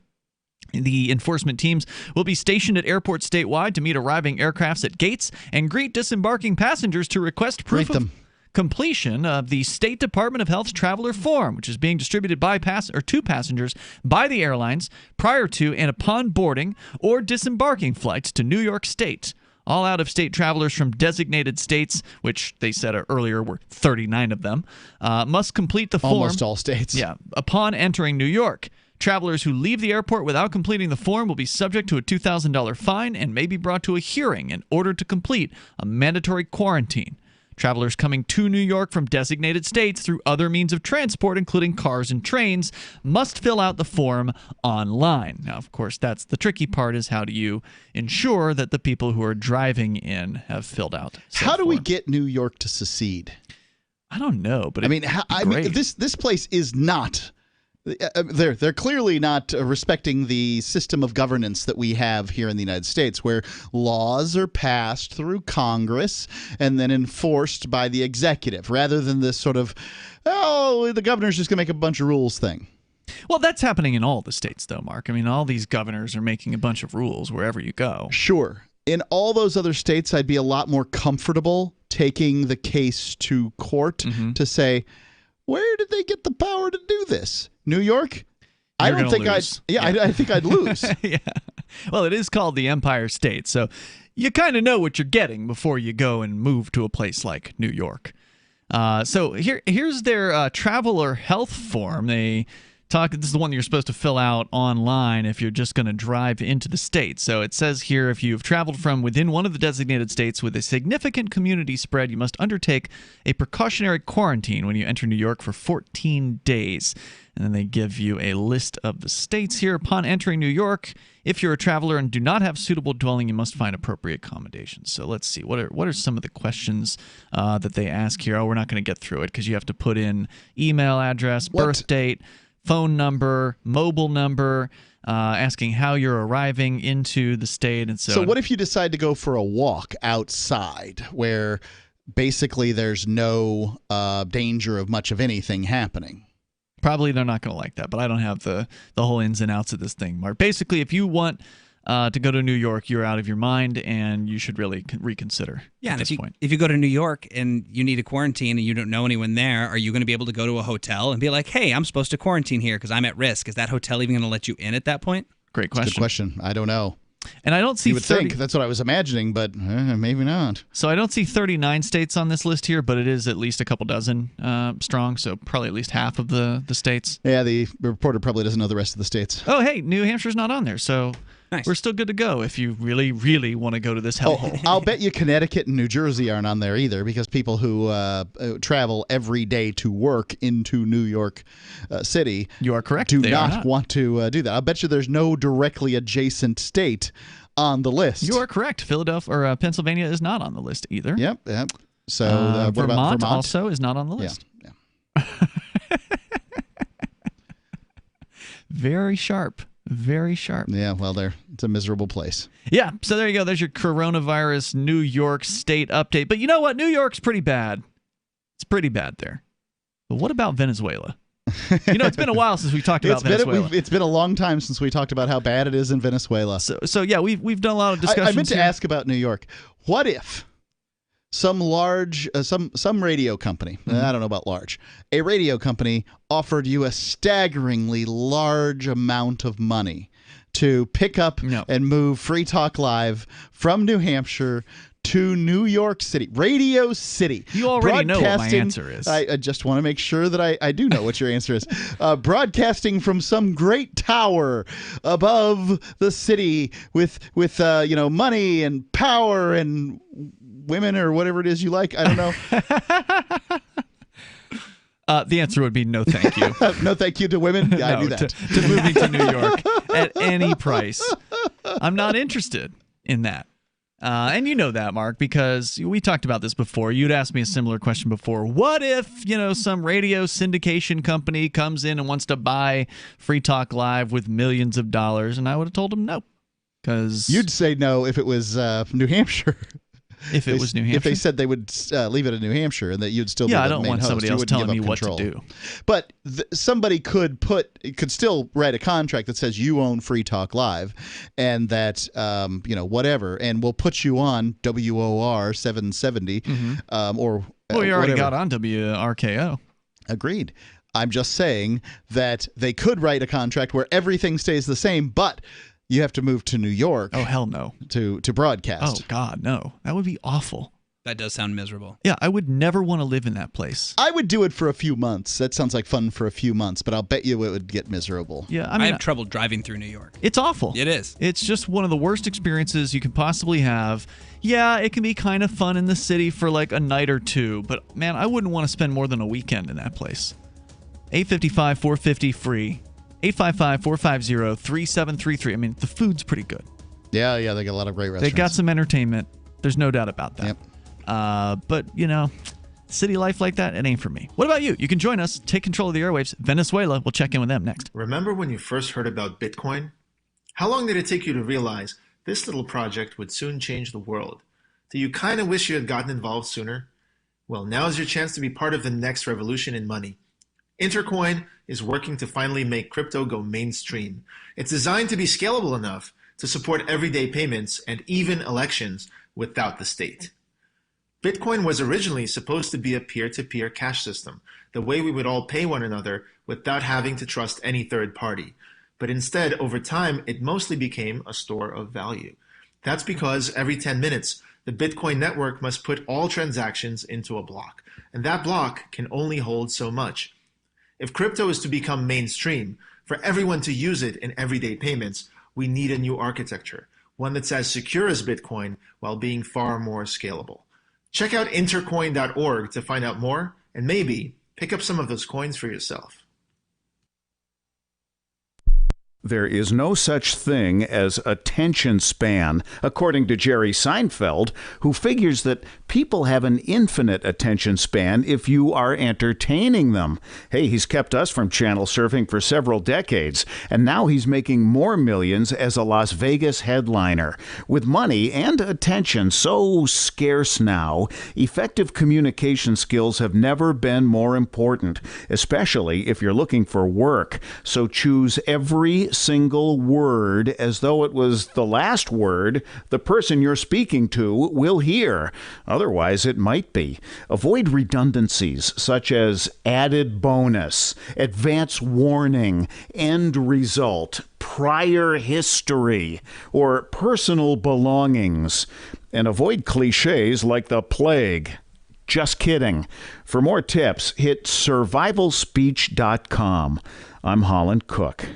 The enforcement teams will be stationed at airports statewide to meet arriving aircrafts at gates and greet disembarking passengers to request proof of completion of the State Department of Health's Traveler Form, which is being distributed to passengers by the airlines prior to and upon boarding or disembarking flights to New York State. All out-of-state travelers from designated states, which they said earlier were 39 of them, must complete the form. Almost all states. Yeah, upon entering New York. Travelers who leave the airport without completing the form will be subject to a $2,000 fine and may be brought to a hearing in order to complete a mandatory quarantine. Travelers coming to New York from designated states through other means of transport, including cars and trains, must fill out the form online. Now, of course, that's the tricky part, is how do you ensure that the people who are driving in have filled out said How do we form? get New York to secede? I don't know, but I mean, this place is not. They're clearly not respecting the system of governance that we have here in the United States, where laws are passed through Congress and then enforced by the executive, rather than this sort of, the governor's just going to make a bunch of rules thing. Well, that's happening in all the states, though, Mark. I mean, all these governors are making a bunch of rules wherever you go. Sure. In all those other states, I'd be a lot more comfortable taking the case to court to say, where did they get the power to do this? New York? I think I'd lose. Yeah. Well, it is called the Empire State, so you kind of know what you're getting before you go and move to a place like New York. So here's their traveler health form. They talk. This is the one you're supposed to fill out online if you're just going to drive into the state. So it says here, if you've traveled from within one of the designated states with a significant community spread, you must undertake a precautionary quarantine when you enter New York for 14 days. And then they give you a list of the states here. Upon entering New York, if you're a traveler and do not have suitable dwelling, you must find appropriate accommodations. So let's see. What are some of the questions that they ask here? Oh, we're not going to get through it because you have to put in email address, birth date, phone number, mobile number, asking how you're arriving into the state. And so what if you decide to go for a walk outside where basically there's no danger of much of anything happening? Probably they're not going to like that, but I don't have the whole ins and outs of this thing, Mark. Basically, if you want to go to New York, you're out of your mind, and you should really reconsider at this point. If you go to New York and you need a quarantine and you don't know anyone there, are you going to be able to go to a hotel and be like, hey, I'm supposed to quarantine here because I'm at risk? Is that hotel even going to let you in at that point? Great question. Good question. I don't know. And I don't see you would think that's what I was imagining, but maybe not. So I don't see 39 states on this list here, but it is at least a couple dozen strong, so probably at least half of the states. Yeah, the reporter probably doesn't know the rest of the states. Oh, hey, New Hampshire's not on there, so We're still good to go if you really, really want to go to this hellhole. I'll bet you Connecticut and New Jersey aren't on there either, because people who travel every day to work into New York City, you are correct, do not want to do that. I'll bet you there's no directly adjacent state on the list. You are correct. Philadelphia or Pennsylvania is not on the list either. Yep. So what Vermont, about Vermont also is not on the list. Yeah. Very sharp. Very sharp. Yeah, well, it's a miserable place. Yeah, so there you go. There's your coronavirus New York State update. But you know what? New York's pretty bad. It's pretty bad there. But what about Venezuela? It's been a while since we talked about Venezuela. It's been a long time since we talked about how bad it is in Venezuela. So yeah, we've done a lot of discussions. I meant to here. ask about New York. What if some large, some radio company, I don't know about large, a radio company offered you a staggeringly large amount of money to pick up and move Free Talk Live from New Hampshire to New York City, Radio City. You already know what my answer is. I just want to make sure that I do know what your answer is. Broadcasting from some great tower above the city with money and power and women or whatever it is you like. I don't know. The answer would be no thank you. No thank you to women? Yeah, I knew that. To moving to New York at any price. I'm not interested in that. And you know that, Mark, because we talked about this before. You'd asked me a similar question before. What if, some radio syndication company comes in and wants to buy Free Talk Live with millions of dollars? And I would have told them no. Because you'd say no if it was New Hampshire. If it was New Hampshire? If they said they would leave it in New Hampshire and that you'd still be the main host. I don't want somebody else telling me what to do. But somebody could still write a contract that says you own Free Talk Live and that, whatever, and we'll put you on WOR 770 or well, you already got on WRKO. Agreed. I'm just saying that they could write a contract where everything stays the same, but you have to move to New York. Oh, hell no. To broadcast. Oh, God, no. That would be awful. That does sound miserable. Yeah, I would never want to live in that place. I would do it for a few months. That sounds like fun for a few months, but I'll bet you it would get miserable. Yeah, I have trouble driving through New York. It's awful. It is. It's just one of the worst experiences you can possibly have. Yeah, it can be kind of fun in the city for like a night or two, but man, I wouldn't want to spend more than a weekend in that place. 855-450-FREE. 855-450-3733. I mean, the food's pretty good. Yeah, they got a lot of great restaurants. They got some entertainment. There's no doubt about that. Yep. But, city life like that, it ain't for me. What about you? You can join us. Take control of the airwaves. Venezuela, we'll check in with them next. Remember when you first heard about Bitcoin? How long did it take you to realize this little project would soon change the world? Do you kind of wish you had gotten involved sooner? Well, now's your chance to be part of the next revolution in money. Intercoin is working to finally make crypto go mainstream. It's designed to be scalable enough to support everyday payments and even elections without the state. Bitcoin was originally supposed to be a peer-to-peer cash system, the way we would all pay one another without having to trust any third party. But instead, over time, it mostly became a store of value. That's because every 10 minutes, the Bitcoin network must put all transactions into a block, and that block can only hold so much. If crypto is to become mainstream, for everyone to use it in everyday payments, we need a new architecture, one that's as secure as Bitcoin while being far more scalable. Check out intercoin.org to find out more and maybe pick up some of those coins for yourself. There is no such thing as attention span, according to Jerry Seinfeld, who figures that people have an infinite attention span if you are entertaining them. Hey, he's kept us from channel surfing for several decades, and now he's making more millions as a Las Vegas headliner. With money and attention so scarce now, effective communication skills have never been more important, especially if you're looking for work. So choose every single word as though it was the last word the person you're speaking to will hear. Otherwise, it might be. Avoid redundancies such as added bonus, advance warning, end result, prior history, or personal belongings. And avoid cliches like the plague. Just kidding. For more tips, hit survivalspeech.com. I'm Holland Cook.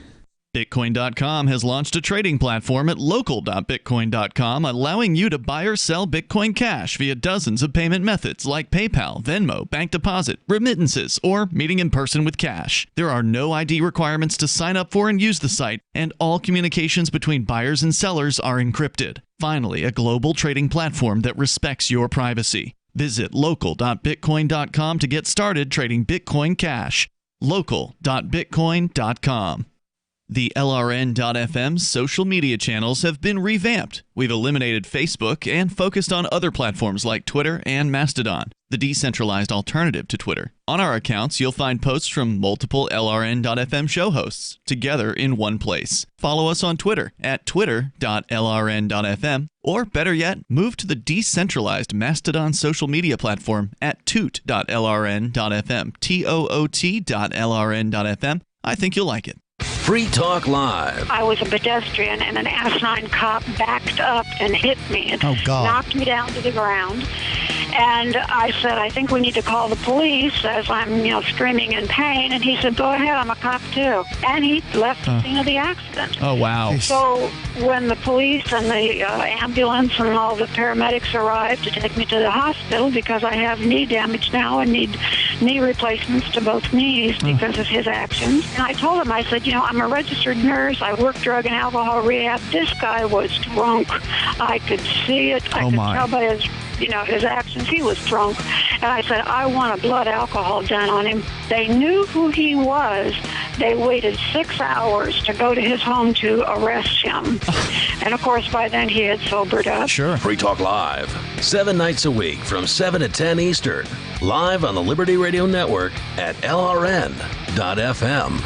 Bitcoin.com has launched a trading platform at local.bitcoin.com, allowing you to buy or sell Bitcoin Cash via dozens of payment methods like PayPal, Venmo, bank deposit, remittances, or meeting in person with cash. There are no ID requirements to sign up for and use the site, and all communications between buyers and sellers are encrypted. Finally, a global trading platform that respects your privacy. Visit local.bitcoin.com to get started trading Bitcoin Cash. local.bitcoin.com. The LRN.FM social media channels have been revamped. We've eliminated Facebook and focused on other platforms like Twitter and Mastodon, the decentralized alternative to Twitter. On our accounts, you'll find posts from multiple LRN.FM show hosts together in one place. Follow us on Twitter at twitter.lrn.fm, or better yet, move to the decentralized Mastodon social media platform at toot.lrn.fm, toot.lrn.fm. I think you'll like it. Free Talk Live. I was a pedestrian and an asinine cop backed up and hit me and knocked me down to the ground. And I said, I think we need to call the police, as I'm, screaming in pain. And he said, go ahead, I'm a cop too. And he left the scene of the accident. Oh, wow. So when the police and the ambulance and all the paramedics arrived to take me to the hospital, because I have knee damage now and need knee replacements to both knees because of his actions. And I told him, I said, I'm a registered nurse. I work drug and alcohol rehab. This guy was drunk. I could see it. I could tell by his his actions. He was drunk. And I said, I want a blood alcohol done on him. They knew who he was. They waited 6 hours to go to his home to arrest him. And, of course, by then he had sobered up. Sure. Free Talk Live, 7 nights a week from 7 to 10 Eastern. Live on the Liberty Radio Network at LRN.FM.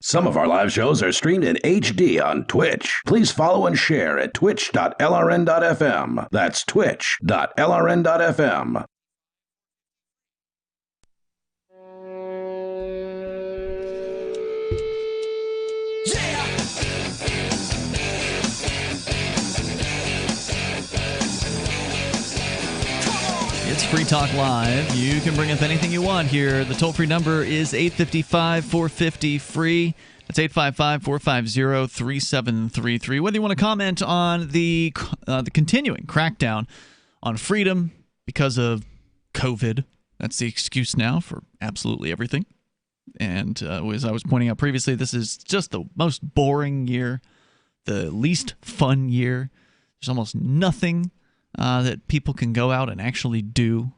Some of our live shows are streamed in HD on Twitch. Please follow and share at twitch.lrn.fm. That's twitch.lrn.fm. It's Free Talk Live. You can bring up anything you want here. The toll-free number is 855-450-FREE. That's 855-450-3733. Whether you want to comment on the continuing crackdown on freedom because of COVID, that's the excuse now for absolutely everything. And as I was pointing out previously, this is just the most boring year, the least fun year. There's almost nothing that people can go out and actually do,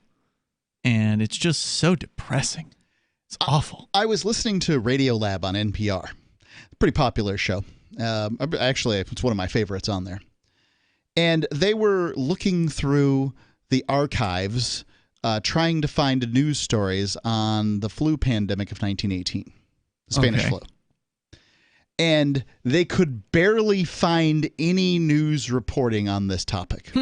and it's just so depressing. It's awful. I was listening to Radiolab on NPR. Pretty popular show. Actually, it's one of my favorites on there. And they were looking through the archives, trying to find news stories on the flu pandemic of 1918, the Spanish flu. And they could barely find any news reporting on this topic.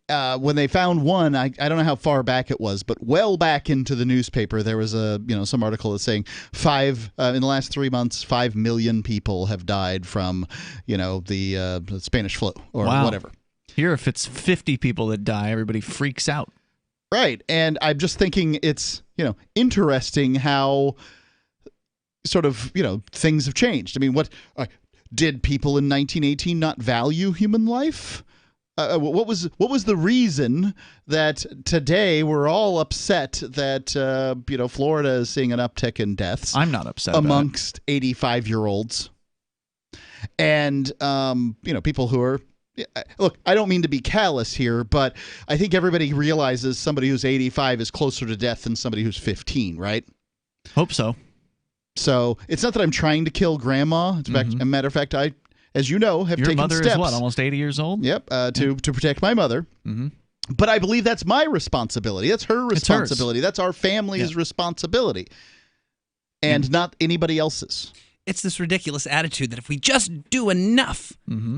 When they found one, I don't know how far back it was, but well back into the newspaper, there was some article that's saying in the last 3 months, 5 million people have died from, the Spanish flu or whatever. Here, if it's 50 people that die, everybody freaks out. Right. And I'm just thinking it's, interesting how sort of, things have changed. I mean, what did people in 1918 not value human life? What was the reason that today we're all upset that Florida is seeing an uptick in deaths? I'm not upset amongst 85-year-olds, and people who are. Look, I don't mean to be callous here, but I think everybody realizes somebody who's 85 is closer to death than somebody who's 15, right? Hope so. So it's not that I'm trying to kill grandma. As a matter of fact, I. As you know, have Your taken mother steps. is what, almost 80 years old? Yep, to protect my mother. Mm-hmm. But I believe that's my responsibility. That's her responsibility. That's our family's responsibility, and not anybody else's. It's this ridiculous attitude that if we just do enough,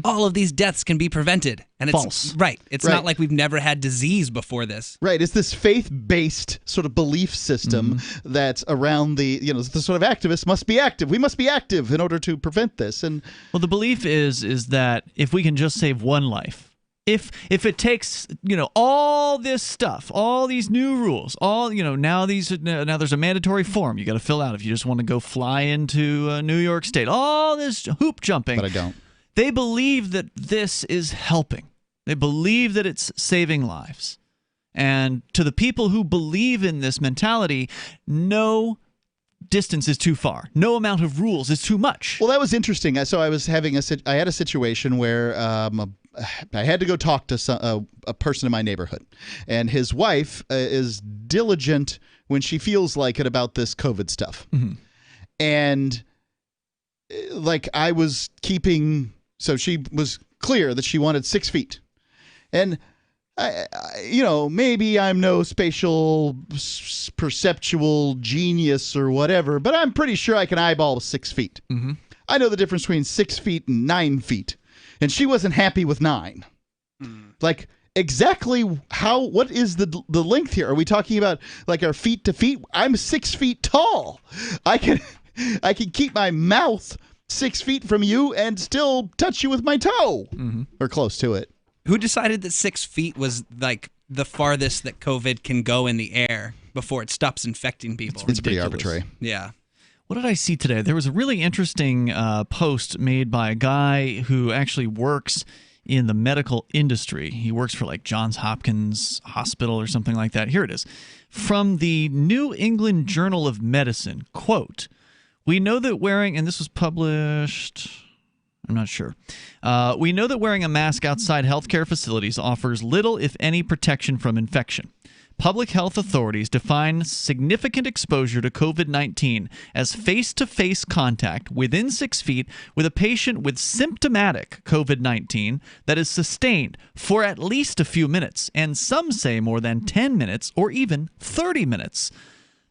all of these deaths can be prevented. And it's false. Right. It's not like we've never had disease before this. Right. It's this faith-based sort of belief system that's around the sort of activists must be active. We must be active in order to prevent this. And well, the belief is that if we can just save one life, If it takes, all this stuff, all these new rules, now there's a mandatory form you got to fill out if you just want to go fly into New York State, all this hoop jumping. But I don't. They believe that this is helping. They believe that it's saving lives. And to the people who believe in this mentality, no distance is too far. No amount of rules is too much. Well, that was interesting. So I had a situation where I had to go talk to a person in my neighborhood, and his wife is diligent when she feels like it about this COVID stuff. Mm-hmm. And I was so she was clear that she wanted 6 feet. And maybe I'm no spatial perceptual genius or whatever, but I'm pretty sure I can eyeball 6 feet. Mm-hmm. I know the difference between 6 feet and 9 feet. And she wasn't happy with 9. Exactly what is the length here? Are we talking about our feet to feet? I'm 6 feet tall. I can keep my mouth 6 feet from you and still touch you with my toe, or close to it. Who decided that 6 feet was the farthest that COVID can go in the air before it stops infecting people? It's pretty arbitrary. Yeah. What did I see today? There was a really interesting post made by a guy who actually works in the medical industry. He works for Johns Hopkins Hospital or something like that. Here it is. From the New England Journal of Medicine, quote, "We know that wearing," and this was published, I'm not sure. "We know that wearing a mask outside healthcare facilities offers little, if any, protection from infection. Public health authorities define significant exposure to COVID-19 as face-to-face contact within 6 feet with a patient with symptomatic COVID-19 that is sustained for at least a few minutes, and some say more than 10 minutes or even 30 minutes.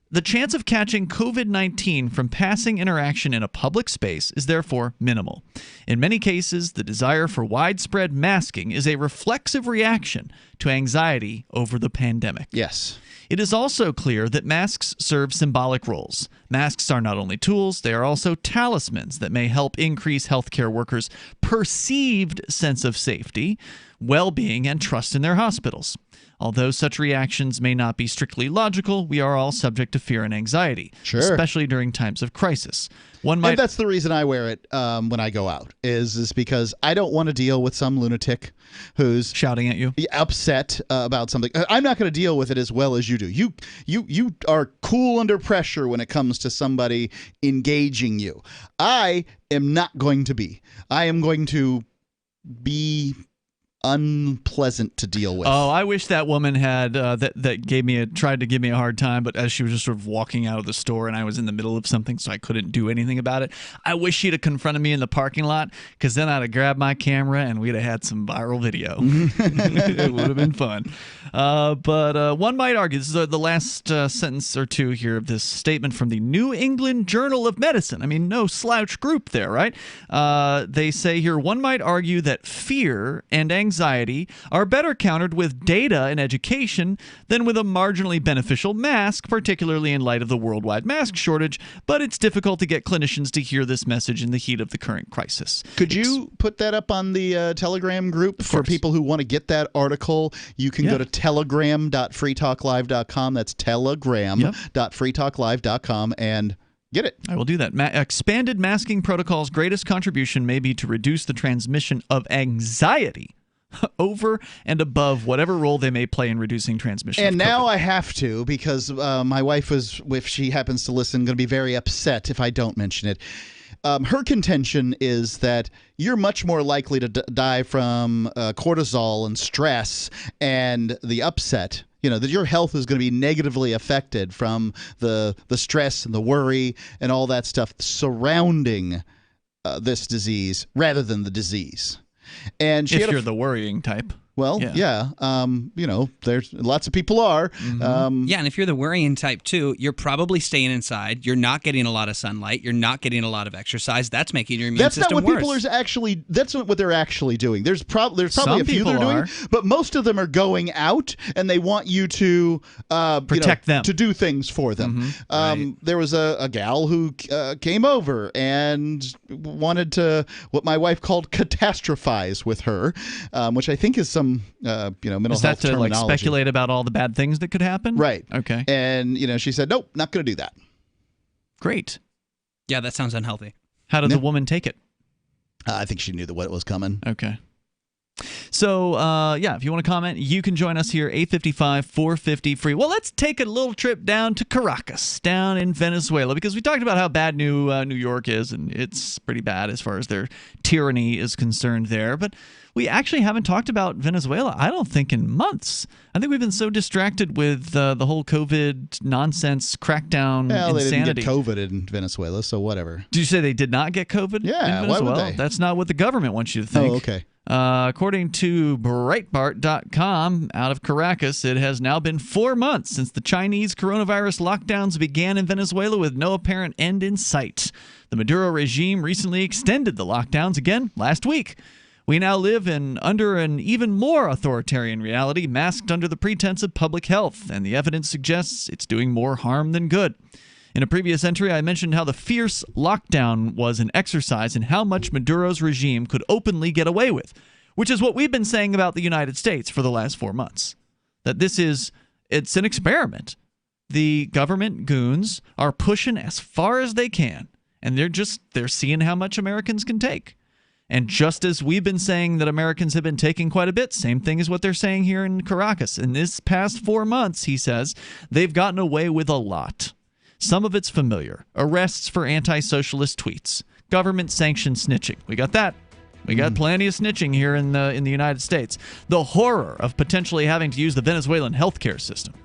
The chance of catching COVID-19 from passing interaction in a public space is therefore minimal. In many cases, the desire for widespread masking is a reflexive reaction to anxiety over the pandemic." Yes. It is also clear that masks serve symbolic roles. Masks are not only tools, they are also talismans that may help increase healthcare workers' perceived sense of safety, well-being, and trust in their hospitals. Although such reactions may not be strictly logical, we are all subject to fear and anxiety, especially during times of crisis. And that's the reason I wear it when I go out, is because I don't want to deal with some lunatic who's shouting at you, upset about something. I'm not going to deal with it as well as you do. You are cool under pressure when it comes to somebody engaging you. I am not going to be. I am going to be unpleasant to deal with. Oh, I wish that woman had tried to give me a hard time, but as she was just sort of walking out of the store and I was in the middle of something, so I couldn't do anything about it. I wish she'd have confronted me in the parking lot, because then I'd have grabbed my camera and we'd have had some viral video. It would have been fun. But one might argue, this is the last sentence or two here of this statement from the New England Journal of Medicine. I mean, no slouch group there, right? They say here, one might argue that fear and anxiety are better countered with data and education than with a marginally beneficial mask, particularly in light of the worldwide mask shortage, but it's difficult to get clinicians to hear this message in the heat of the current crisis. Could you put that up on the Telegram group for people who want to get that article? You can go to telegram.freetalklive.com. That's telegram.freetalklive.com and get it. I will do that. Expanded masking protocols' greatest contribution may be to reduce the transmission of anxiety over and above whatever role they may play in reducing transmission. And now I have to, because my wife was, if she happens to listen, going to be very upset if I don't mention it. Her contention is that you're much more likely to die from cortisol and stress and the upset. That your health is going to be negatively affected from the stress and the worry and all that stuff surrounding this disease rather than the disease. And if you're the worrying type. Well, yeah. There's lots of people are. And if you're the worrying type too, you're probably staying inside. You're not getting a lot of sunlight. You're not getting a lot of exercise. That's making your immune system worse. That's not what they're actually doing. There's probably a few that are doing it, but most of them are going out and they want you to protect them, to do things for them. Right. There was a gal who came over and wanted to, what my wife called, catastrophize with her, which I think is some some mental Is health that to terminology. like speculate about all the bad things that could happen? Right. Okay. And she said, nope, not going to do that. Great. Yeah, that sounds unhealthy. How did the woman take it? I think she knew what was coming. Okay. So, if you want to comment, you can join us here, 855-450 free. Well, let's take a little trip down to Caracas, down in Venezuela, because we talked about how bad New York is, and it's pretty bad as far as their tyranny is concerned there. But we actually haven't talked about Venezuela, I don't think, in months. I think we've been so distracted with the whole COVID nonsense, crackdown, insanity. They didn't get COVID in Venezuela, so whatever. Did you say they did not get COVID in Venezuela? Why would they? That's not what the government wants you to think. Oh, okay. According to Breitbart.com, out of Caracas, it has now been 4 months since the Chinese coronavirus lockdowns began in Venezuela with no apparent end in sight. The Maduro regime recently extended the lockdowns again last week. We now live under an even more authoritarian reality, masked under the pretense of public health, and the evidence suggests it's doing more harm than good. In a previous entry, I mentioned how the fierce lockdown was an exercise in how much Maduro's regime could openly get away with, which is what we've been saying about the United States for the last 4 months. That it's an experiment. The government goons are pushing as far as they can, and they're seeing how much Americans can take. And just as we've been saying that Americans have been taking quite a bit, same thing is what they're saying here in Caracas. In this past 4 months, he says, they've gotten away with a lot. Some of it's familiar. Arrests for anti-socialist tweets. Government-sanctioned snitching. We got that. We got plenty of snitching here in the United States. The horror of potentially having to use the Venezuelan healthcare system.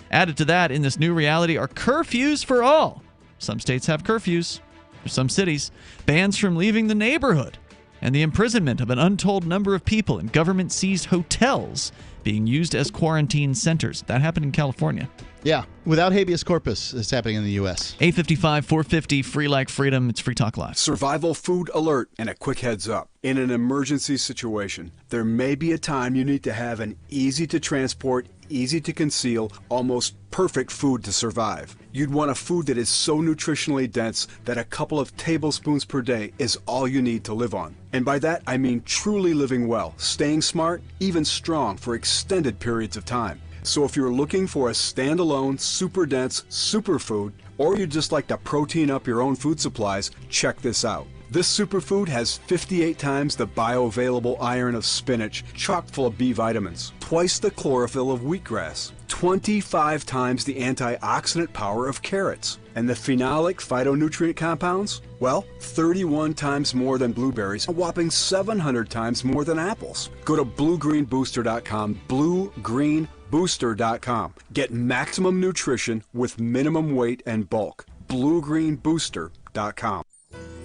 Added to that, in this new reality, are curfews for all. Some states have curfews. For some cities, bans from leaving the neighborhood. And the imprisonment of an untold number of people in government-seized hotels being used as quarantine centers. That happened in California. Yeah, without habeas corpus, it's happening in the U.S. 855-450, free like freedom. It's Free Talk Live. Survival food alert and a quick heads up. In an emergency situation, there may be a time you need to have an easy-to-transport, easy-to-conceal, almost perfect food to survive. You'd want a food that is so nutritionally dense that a couple of tablespoons per day is all you need to live on. And by that, I mean truly living well, staying smart, even strong for extended periods of time. So if you're looking for a standalone, super dense superfood, or you'd just like to protein up your own food supplies, check this out. This superfood has 58 times the bioavailable iron of spinach, chock full of B vitamins, twice the chlorophyll of wheatgrass, 25 times the antioxidant power of carrots, and the phenolic phytonutrient compounds? Well, 31 times more than blueberries, a whopping 700 times more than apples. Go to bluegreenbooster.com, bluegreenbooster.com. Get maximum nutrition with minimum weight and bulk. bluegreenbooster.com.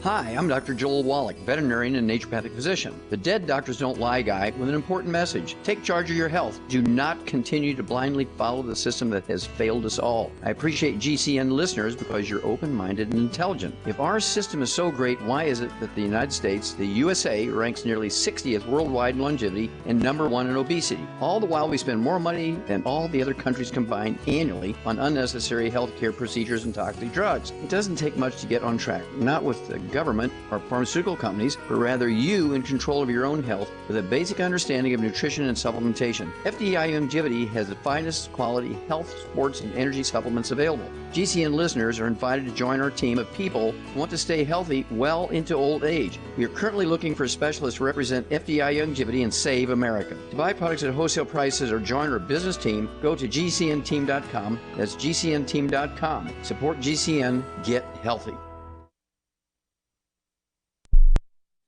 Hi, I'm Dr. Joel Wallach, veterinarian and naturopathic physician. The Dead Doctors Don't Lie guy with an important message. Take charge of your health. Do not continue to blindly follow the system that has failed us all. I appreciate GCN listeners because you're open-minded and intelligent. If our system is so great, why is it that the United States, the USA, ranks nearly 60th worldwide in longevity and number 1 in obesity? All the while we spend more money than all the other countries combined annually on unnecessary healthcare procedures and toxic drugs. It doesn't take much to get on track. Not with the government or pharmaceutical companies, but rather you in control of your own health with a basic understanding of nutrition and supplementation. FDI Longevity has the finest quality health, sports, and energy supplements available. GCN listeners are invited to join our team of people who want to stay healthy well into old age. We are currently looking for specialists to represent FDI Longevity and save America. To buy products at wholesale prices or join our business team, go to GCNteam.com. That's GCNteam.com. Support GCN. Get healthy.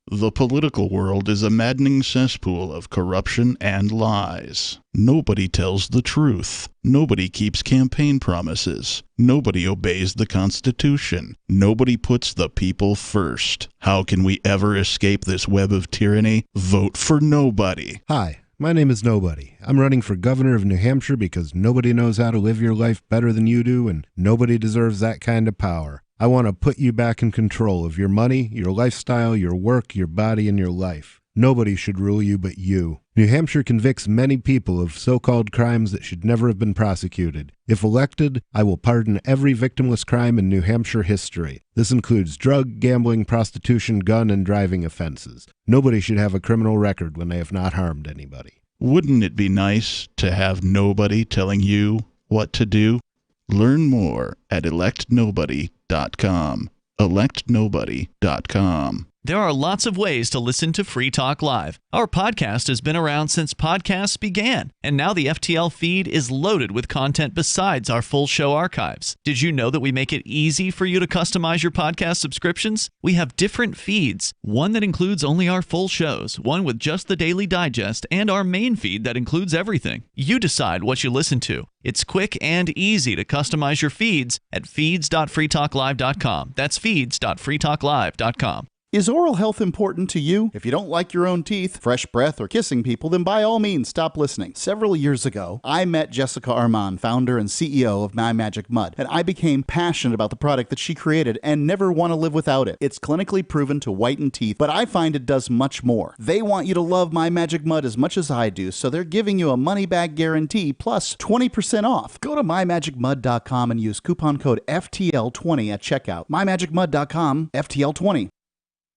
The political world is a maddening cesspool of corruption and lies. Nobody tells the truth. Nobody keeps campaign promises. Nobody obeys the Constitution. Nobody puts the people first. How can we ever escape this web of tyranny? Vote for nobody. Hi, my name is Nobody. I'm running for governor of New Hampshire because nobody knows how to live your life better than you do, and nobody deserves that kind of power. I want to put you back in control of your money, your lifestyle, your work, your body, and your life. Nobody should rule you but you. New Hampshire convicts many people of so-called crimes that should never have been prosecuted. If elected, I will pardon every victimless crime in New Hampshire history. This includes drug, gambling, prostitution, gun, and driving offenses. Nobody should have a criminal record when they have not harmed anybody. Wouldn't it be nice to have nobody telling you what to do? Learn more at electnobody.com. electnobody.com. There are lots of ways to listen to Free Talk Live. Our podcast has been around since podcasts began, and now the FTL feed is loaded with content besides our full show archives. Did you know that we make it easy for you to customize your podcast subscriptions? We have different feeds, one that includes only our full shows, one with just the Daily Digest, and our main feed that includes everything. You decide what you listen to. It's quick and easy to customize your feeds at feeds.freetalklive.com. That's feeds.freetalklive.com. Is oral health important to you? If you don't like your own teeth, fresh breath, or kissing people, then by all means stop listening. Several years ago, I met Jessica Armand, founder and CEO of My Magic Mud, and I became passionate about the product that she created and never want to live without it. It's clinically proven to whiten teeth, but I find it does much more. They want you to love My Magic Mud as much as I do, so they're giving you a money-back guarantee plus 20% off. Go to mymagicmud.com and use coupon code FTL20 at checkout. mymagicmud.com, FTL20.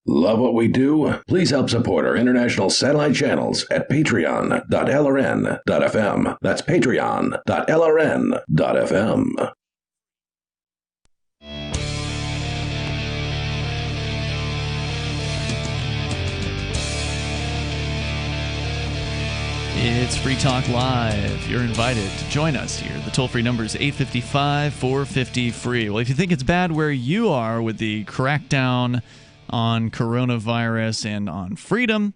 Love what we do? Please help support our international satellite channels at patreon.lrn.fm. That's patreon.lrn.fm. It's Free Talk Live. You're invited to join us here. The toll-free number is 855-450-FREE. Well, if you think it's bad where you are with the crackdown on coronavirus and on freedom,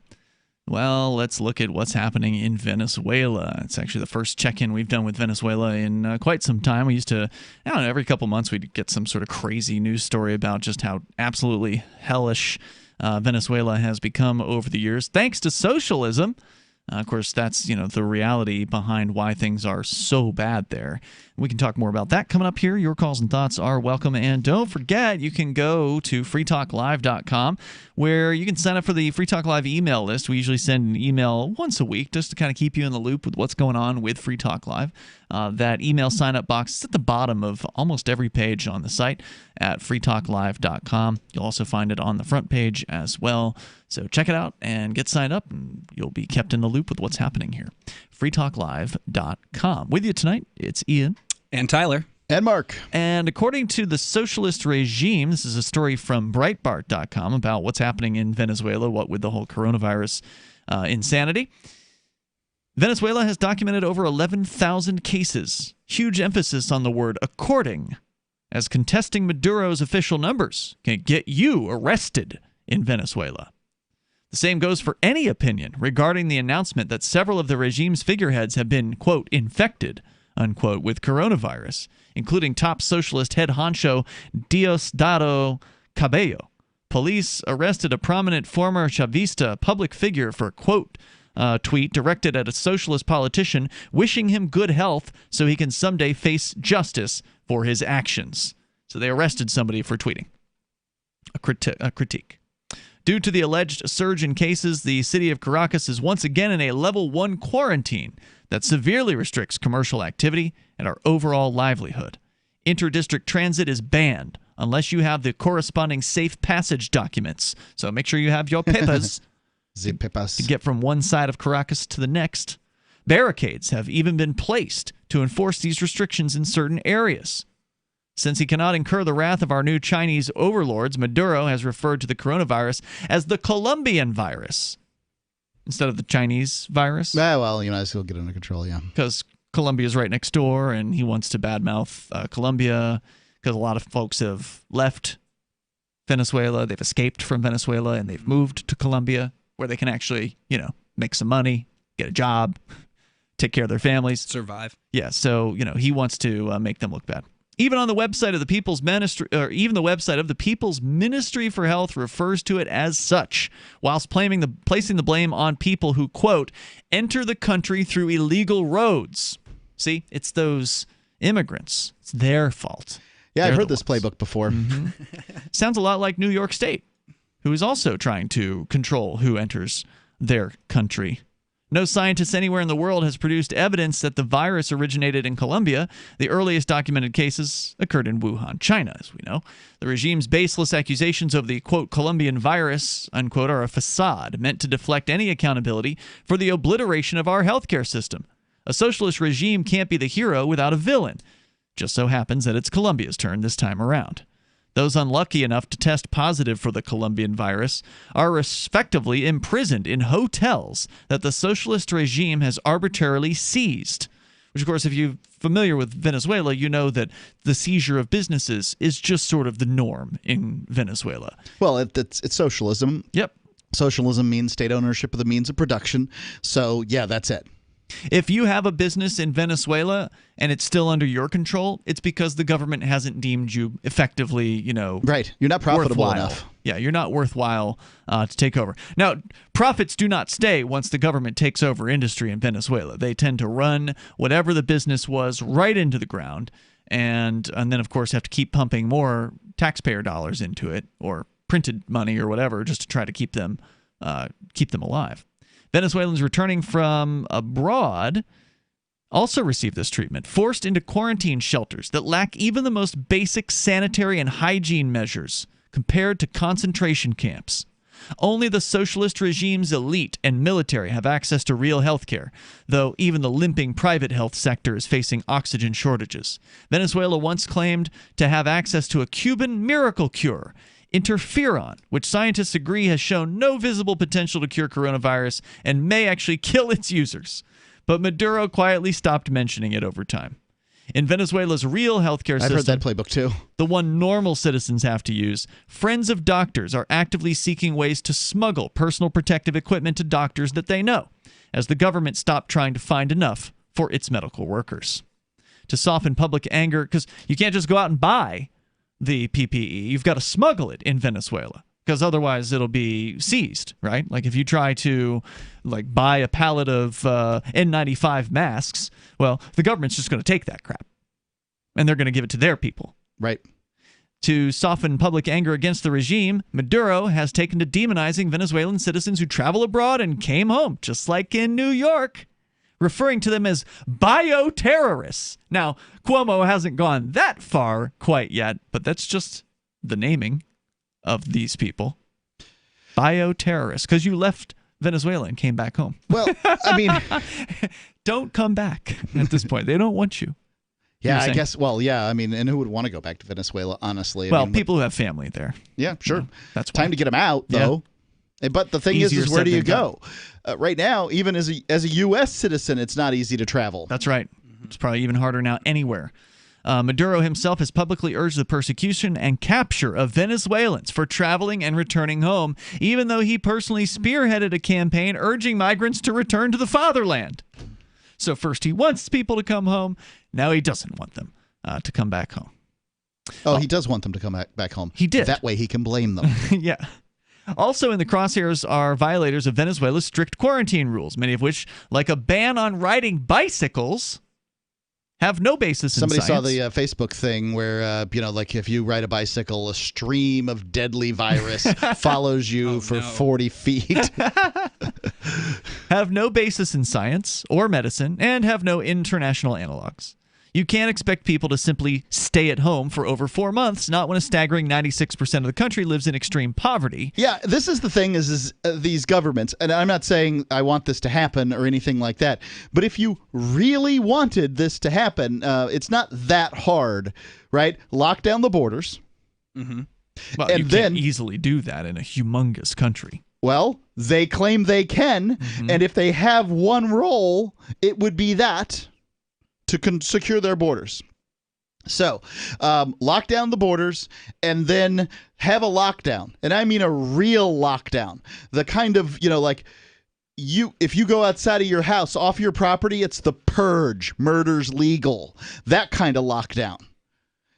well, let's look at what's happening in Venezuela. It's actually the first check-in we've done with Venezuela in quite some time. We used to, I don't know, every couple months we'd get some sort of crazy news story about just how absolutely hellish Venezuela has become over the years, thanks to socialism. Of course, that's, the reality behind why things are so bad there. We can talk more about that coming up here. Your calls and thoughts are welcome. And don't forget, you can go to freetalklive.com where you can sign up for the Free Talk Live email list. We usually send an email once a week just to kind of keep you in the loop with what's going on with Free Talk Live. That email sign-up box is at the bottom of almost every page on the site at freetalklive.com. You'll also find it on the front page as well. So check it out and get signed up, and you'll be kept in the loop with what's happening here. freetalklive.com. With you tonight, it's Ian. And Tyler. And Mark. And according to the socialist regime, this is a story from Breitbart.com about what's happening in Venezuela, what with the whole coronavirus insanity. Venezuela has documented over 11,000 cases. Huge emphasis on the word according, as contesting Maduro's official numbers can get you arrested in Venezuela. The same goes for any opinion regarding the announcement that several of the regime's figureheads have been, quote, infected, unquote, with coronavirus, including top socialist head honcho Diosdado Cabello. Police arrested a prominent former Chavista public figure for, quote, tweet directed at a socialist politician wishing him good health so he can someday face justice for his actions. So they arrested somebody for tweeting. A critique. Due to the alleged surge in cases, the city of Caracas is once again in a level 1 quarantine that severely restricts commercial activity and our overall livelihood. Interdistrict transit is banned unless you have the corresponding safe passage documents. So make sure you have your papers to get from one side of Caracas to the next. Barricades have even been placed to enforce these restrictions in certain areas. Since he cannot incur the wrath of our new Chinese overlords, Maduro has referred to the coronavirus as the Colombian virus instead of the Chinese virus. Well, I still get under control, yeah. Because Colombia is right next door, and he wants to badmouth Colombia because a lot of folks have left Venezuela. They've escaped from Venezuela, and they've moved to Colombia where they can actually, make some money, get a job, take care of their families. Survive. Yeah, so, he wants to make them look bad. Even on the website of the People's Ministry, or even the website of the People's Ministry for Health refers to it as such, whilst placing the blame on people who, quote, enter the country through illegal roads. See, it's those immigrants. It's their fault. Yeah, I've heard this playbook before. Mm-hmm. Sounds a lot like New York State, who is also trying to control who enters their country. No scientist anywhere in the world has produced evidence that the virus originated in Colombia. The earliest documented cases occurred in Wuhan, China, as we know. The regime's baseless accusations of the, quote, Colombian virus, unquote, are a facade meant to deflect any accountability for the obliteration of our healthcare system. A socialist regime can't be the hero without a villain. Just so happens that it's Colombia's turn this time around. Those unlucky enough to test positive for the Colombian virus are respectively imprisoned in hotels that the socialist regime has arbitrarily seized. Which, of course, if you're familiar with Venezuela, you know that the seizure of businesses is just sort of the norm in Venezuela. Well, it's socialism. Yep. Socialism means state ownership of the means of production. So, yeah, that's it. If you have a business in Venezuela and it's still under your control, it's because the government hasn't deemed you effectively, right. You're not profitable enough. Yeah, you're not worthwhile to take over. Now, profits do not stay once the government takes over industry in Venezuela. They tend to run whatever the business was right into the ground, and then, of course, have to keep pumping more taxpayer dollars into it, or printed money or whatever, just to try to keep them alive. Venezuelans returning from abroad also receive this treatment, forced into quarantine shelters that lack even the most basic sanitary and hygiene measures compared to concentration camps. Only the socialist regime's elite and military have access to real health care, though even the limping private health sector is facing oxygen shortages. Venezuela once claimed to have access to a Cuban miracle cure, interferon, which scientists agree has shown no visible potential to cure coronavirus and may actually kill its users. But Maduro quietly stopped mentioning it over time. In Venezuela's real healthcare system, I've heard that playbook too. The one normal citizens have to use, friends of doctors are actively seeking ways to smuggle personal protective equipment to doctors that they know, as the government stopped trying to find enough for its medical workers. To soften public anger, because you can't just go out and buy the PPE. You've got to smuggle it in Venezuela, because otherwise it'll be seized, right? Like if you try to buy a pallet of N95 masks, well, the government's just going to take that crap, and they're going to give it to their people. Right. To soften public anger against the regime, Maduro has taken to demonizing Venezuelan citizens who travel abroad and came home, just like in New York, referring to them as bioterrorists. Now, Cuomo hasn't gone that far quite yet, but that's just the naming of these people. Bioterrorists, because you left Venezuela and came back home. Well, I mean, don't come back at this point. They don't want you. Yeah, I guess. Well, yeah. I mean, and who would want to go back to Venezuela, honestly? Well, people who have family there. Yeah, sure. That's time to get them out, though. Yeah. But the thing is where do you go? Right now, even as a U.S. citizen, it's not easy to travel. That's right. It's probably even harder now anywhere. Maduro himself has publicly urged the persecution and capture of Venezuelans for traveling and returning home, even though he personally spearheaded a campaign urging migrants to return to the fatherland. So first he wants people to come home. Now he doesn't want them to come back home. Oh, he does want them to come back home. He did. That way he can blame them. Yeah. Also in the crosshairs are violators of Venezuela's strict quarantine rules, many of which, like a ban on riding bicycles, have no basis in Somebody science. saw the Facebook thing where, like if you ride a bicycle, a stream of deadly virus follows you for 40 feet. Have no basis in science or medicine, and have no international analogs. You can't expect people to simply stay at home for over 4 months, not when a staggering 96% of the country lives in extreme poverty. Yeah, this is the thing is these governments, and I'm not saying I want this to happen or anything like that, but if you really wanted this to happen, it's not that hard, right? Lock down the borders. Mm-hmm. Well, and you can't easily do that in a humongous country. Well, they claim they can, and if they have one role, it would be that. To secure their borders. So, lock down the borders and then have a lockdown. And I mean a real lockdown. The kind of, if you go outside of your house, off your property, it's the purge. Murder's legal. That kind of lockdown.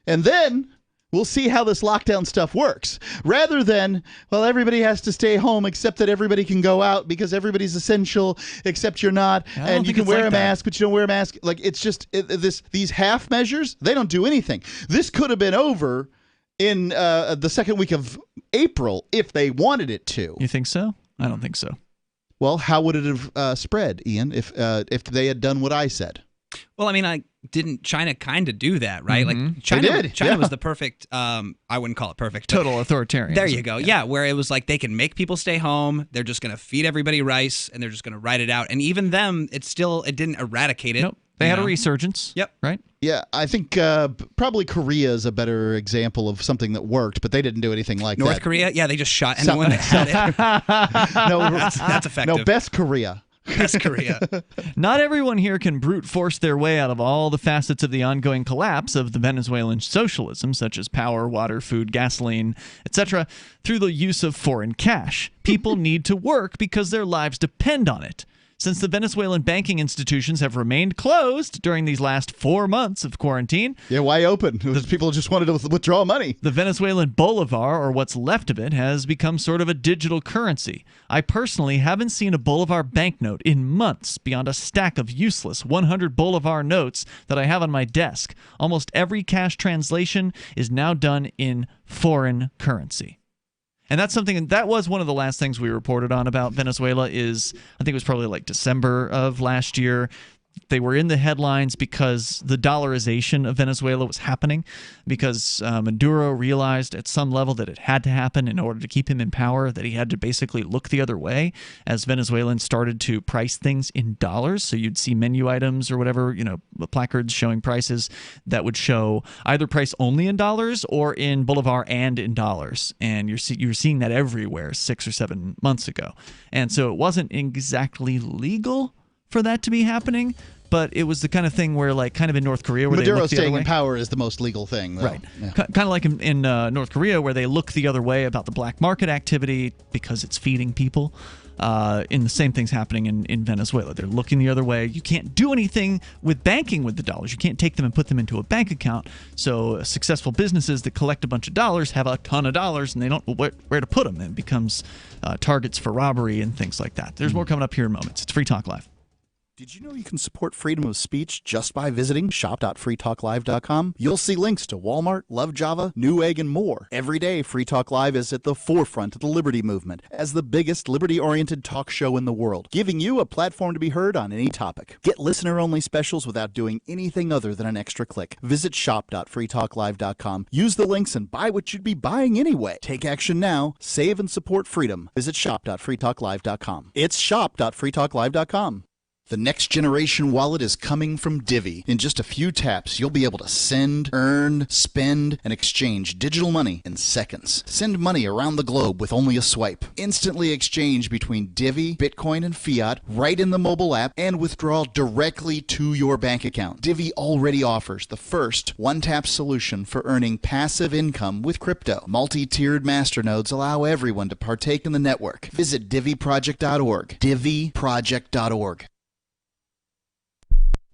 And then we'll see how this lockdown stuff works. Rather than, well, everybody has to stay home except that everybody can go out because everybody's essential except you're not. And you can wear a mask, but you don't wear a mask. Like, it's just these half measures, they don't do anything. This could have been over in the second week of April if they wanted it to. You think so? I don't think so. Well, how would it have spread, Ian, if they had done what I said? Well, I mean, didn't China kind of do that, right? Mm-hmm. Like China Yeah. was the perfect, I wouldn't call it perfect. but Total authoritarian. There you go. Yeah, where it was like they can make people stay home. They're just going to feed everybody rice and they're just going to ride it out. And even them, it didn't eradicate it. Nope. They had a resurgence. Yep. Right? Yeah, I think probably Korea is a better example of something that worked, but they didn't do anything like North that. Korea, yeah, they just shot anyone that had it. No, that's effective. No, best Korea. Best Korea. Not everyone here can brute force their way out of all the facets of the ongoing collapse of the Venezuelan socialism, such as power, water, food, gasoline, etc., through the use of foreign cash. People need to work because their lives depend on it. Since the Venezuelan banking institutions have remained closed during these last 4 months of quarantine. Yeah, why open? People just wanted to withdraw money. The Venezuelan bolivar, or what's left of it, has become sort of a digital currency. I personally haven't seen a bolivar banknote in months beyond a stack of useless 100 bolivar notes that I have on my desk. Almost every cash translation is now done in foreign currency. And that's something that was one of the last things we reported on about Venezuela is, I think it was probably like December of last year. They were in the headlines because the dollarization of Venezuela was happening, because Maduro realized at some level that it had to happen in order to keep him in power, that he had to basically look the other way as Venezuelans started to price things in dollars. So you'd see menu items or whatever, placards showing prices that would show either price only in dollars or in bolivar and in dollars. And you're seeing that everywhere 6 or 7 months ago. And so it wasn't exactly legal for that to be happening, but it was the kind of thing where, like, kind of in North Korea, where Maduro they look the other staying way. in power is the most legal thing, though. Right. Yeah. Kind of like in North Korea, where they look the other way about the black market activity because it's feeding people. In the same thing's happening in Venezuela. They're looking the other way. You can't do anything with banking with the dollars. You can't take them and put them into a bank account. So successful businesses that collect a bunch of dollars have a ton of dollars, and they don't know where to put them. And it becomes targets for robbery and things like that. There's more coming up here in moments. It's Free Talk Live. Did you know you can support freedom of speech just by visiting shop.freetalklive.com? You'll see links to Walmart, Love Java, Newegg, and more. Every day, Free Talk Live is at the forefront of the liberty movement as the biggest liberty-oriented talk show in the world, giving you a platform to be heard on any topic. Get listener-only specials without doing anything other than an extra click. Visit shop.freetalklive.com. Use the links and buy what you'd be buying anyway. Take action now. Save and support freedom. Visit shop.freetalklive.com. It's shop.freetalklive.com. The next generation wallet is coming from Divvy. In just a few taps, you'll be able to send, earn, spend, and exchange digital money in seconds. Send money around the globe with only a swipe. Instantly exchange between Divvy, Bitcoin, and fiat right in the mobile app, and withdraw directly to your bank account. Divvy already offers the first one-tap solution for earning passive income with crypto. Multi-tiered masternodes allow everyone to partake in the network. Visit DivvyProject.org. DivvyProject.org.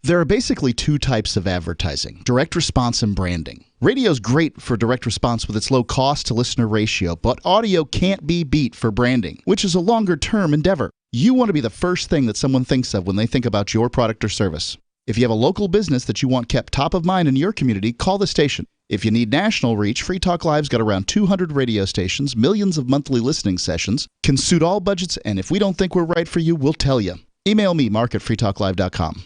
There are basically two types of advertising: direct response and branding. Radio's great for direct response with its low cost to listener ratio, but audio can't be beat for branding, which is a longer term endeavor. You want to be the first thing that someone thinks of when they think about your product or service. If you have a local business that you want kept top of mind in your community, call the station. If you need national reach, Free Talk Live's got around 200 radio stations, millions of monthly listening sessions, can suit all budgets, and if we don't think we're right for you, we'll tell you. Email me, mark@freetalklive.com.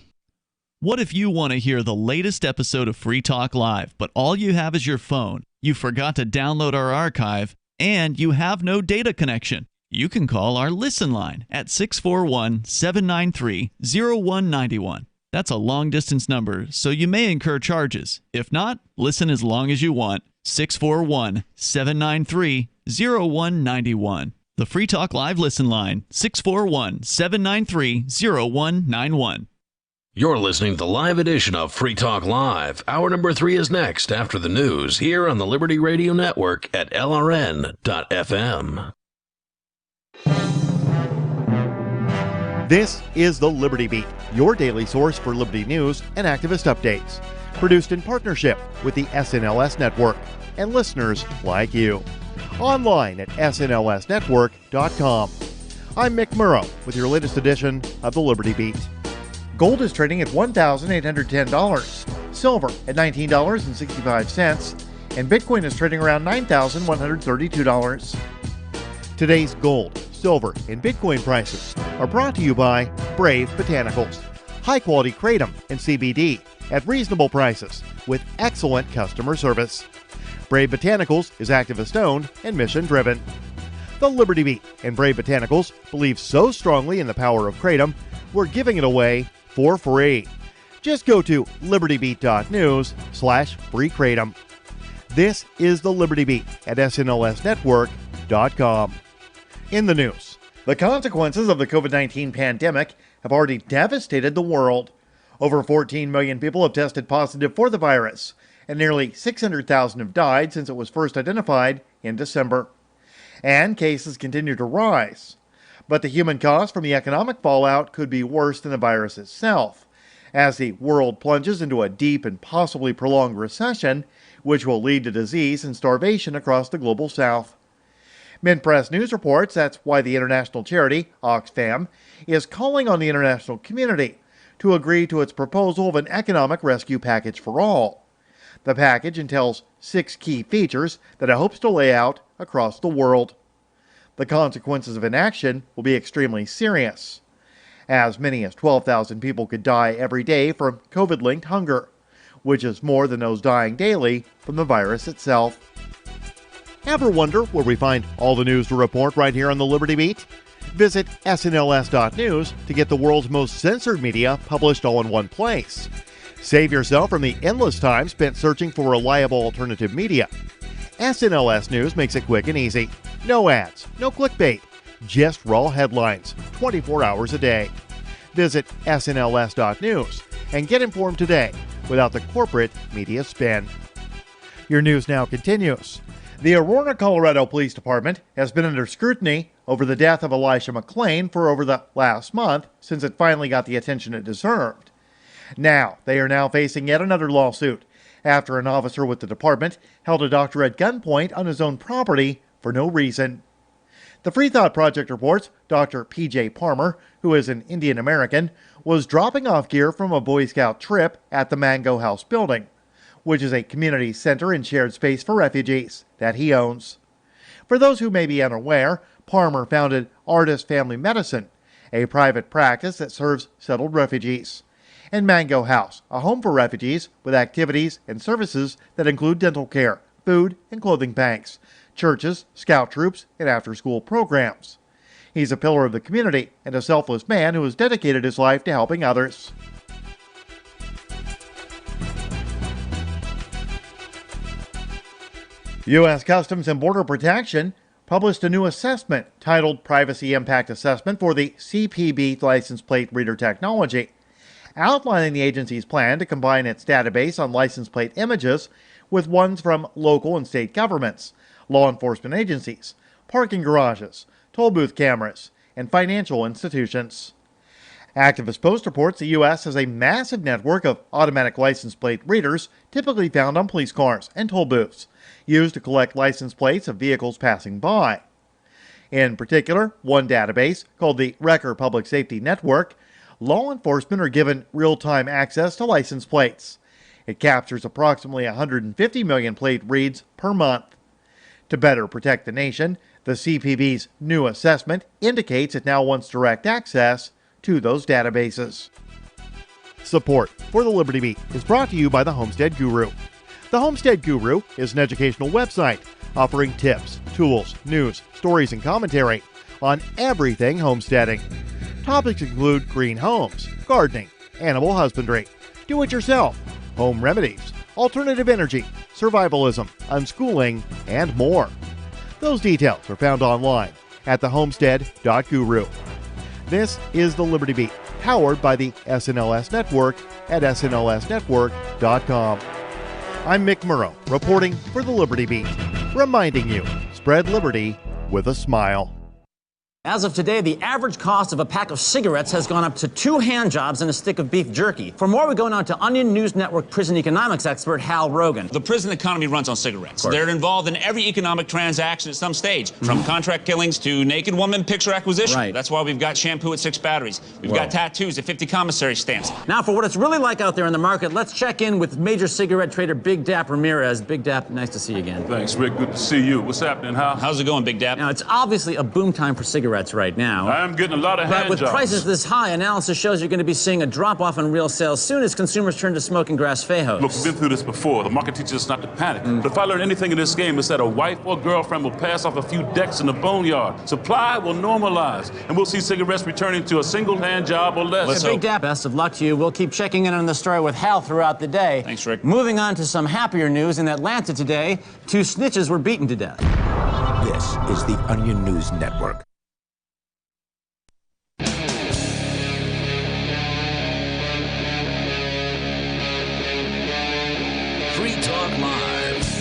What if you want to hear the latest episode of Free Talk Live, but all you have is your phone, you forgot to download our archive, and you have no data connection? You can call our Listen line at 641-793-0191. That's a long-distance number, so you may incur charges. If not, listen as long as you want. 641-793-0191. The Free Talk Live Listen line, 641-793-0191. You're listening to the live edition of Free Talk Live. Hour number 3 is next after the news here on the Liberty Radio Network at LRN.FM. This is the Liberty Beat, your daily source for liberty news and activist updates. Produced in partnership with the SNLS Network and listeners like you. Online at snlsnetwork.com. I'm Mick Murrow with your latest edition of the Liberty Beat. Gold is trading at $1,810, silver at $19.65, and Bitcoin is trading around $9,132. Today's gold silver, and Bitcoin prices are brought to you by Brave Botanicals. High-quality kratom and CBD at reasonable prices with excellent customer service. Brave Botanicals is activist-owned and mission-driven. The Liberty Beat and Brave Botanicals believe so strongly in the power of kratom, we're giving it away for free. Just go to libertybeat.news/free kratom. This is the Liberty Beat at snlsnetwork.com. In the news, the consequences of the COVID-19 pandemic have already devastated the world. Over 14 million people have tested positive for the virus, and nearly 600,000 have died since it was first identified in December. And cases continue to rise. But the human cost from the economic fallout could be worse than the virus itself, as the world plunges into a deep and possibly prolonged recession, which will lead to disease and starvation across the global south. Mint Press News reports that's why the international charity, Oxfam, is calling on the international community to agree to its proposal of an economic rescue package for all. The package entails 6 key features that it hopes to lay out across the world. The consequences of inaction will be extremely serious. As many as 12,000 people could die every day from COVID-linked hunger, which is more than those dying daily from the virus itself. Ever wonder where we find all the news to report right here on the Liberty Beat? Visit snls.news to get the world's most censored media published all in one place. Save yourself from the endless time spent searching for reliable alternative media. SNLS News makes it quick and easy. No ads, no clickbait, just raw headlines, 24 hours a day. Visit snls.news and get informed today without the corporate media spin. Your news now continues. The Aurora, Colorado Police Department has been under scrutiny over the death of Elisha McClain for over the last month since it finally got the attention it deserved. Now, they are now facing yet another lawsuit after an officer with the department held a doctor at gunpoint on his own property for no reason. The Free Thought Project reports Dr. P.J. Palmer, who is an Indian American, was dropping off gear from a Boy Scout trip at the Mango House building, which is a community center and shared space for refugees that he owns. For those who may be unaware, Palmer founded Artist Family Medicine, a private practice that serves settled refugees, and Mango House, a home for refugees with activities and services that include dental care, food and clothing banks, churches, scout troops, and after-school programs. He's a pillar of the community and a selfless man who has dedicated his life to helping others. U.S. Customs and Border Protection published a new assessment titled Privacy Impact Assessment for the CPB license plate reader technology, outlining the agency's plan to combine its database on license plate images with ones from local and state governments, law enforcement agencies, parking garages, toll booth cameras, and financial institutions. Activist Post reports the U.S. has a massive network of automatic license plate readers typically found on police cars and toll booths, used to collect license plates of vehicles passing by. In particular, one database, called the Wrecker Public Safety Network, law enforcement are given real-time access to license plates. It captures approximately 150 million plate reads per month. To better protect the nation, the CPB's new assessment indicates it now wants direct access to those databases. Support for the Liberty Beat is brought to you by the Homestead Guru. The Homestead Guru is an educational website offering tips, tools, news, stories, and commentary on everything homesteading. Topics include green homes, gardening, animal husbandry, do-it-yourself, home remedies, alternative energy, survivalism, unschooling, and more. Those details are found online at thehomestead.guru. This is the Liberty Beat, powered by the SNLS Network at snlsnetwork.com. I'm Mick Murrow, reporting for the Liberty Beat, reminding you, spread liberty with a smile. As of today, the average cost of a pack of cigarettes has gone up to 2 hand jobs and a stick of beef jerky. For more, we go now to Onion News Network prison economics expert Hal Rogan. The prison economy runs on cigarettes. They're involved in every economic transaction at some stage, from contract killings to naked woman picture acquisition. Right. That's why we've got shampoo at 6 batteries. We've got tattoos at 50 commissary stamps. Now, for what it's really like out there in the market, let's check in with major cigarette trader Big Dap Ramirez. Big Dap, nice to see you again. Thanks, Rick. Good to see you. What's happening, Hal? How's it going, Big Dap? Now, it's obviously a boom time for cigarettes. cigarettes right now. I'm getting a lot of But hand with jobs. prices this high, analysis shows you're going to be seeing a drop-off in real sales soon as consumers turn to smoking grass fajos. Look, we've been through this before. The market teaches us not to panic. But if I learn anything in this game, it's that a wife or girlfriend will pass off a few decks in the boneyard. Supply will normalize, and we'll see cigarettes returning to a single hand job or less. Big Dap, best of luck to you. We'll keep checking in on the story with Hal throughout the day. Thanks, Rick. Moving on to some happier news. In Atlanta today, 2 snitches were beaten to death. This is the Onion News Network. Free Talk Live.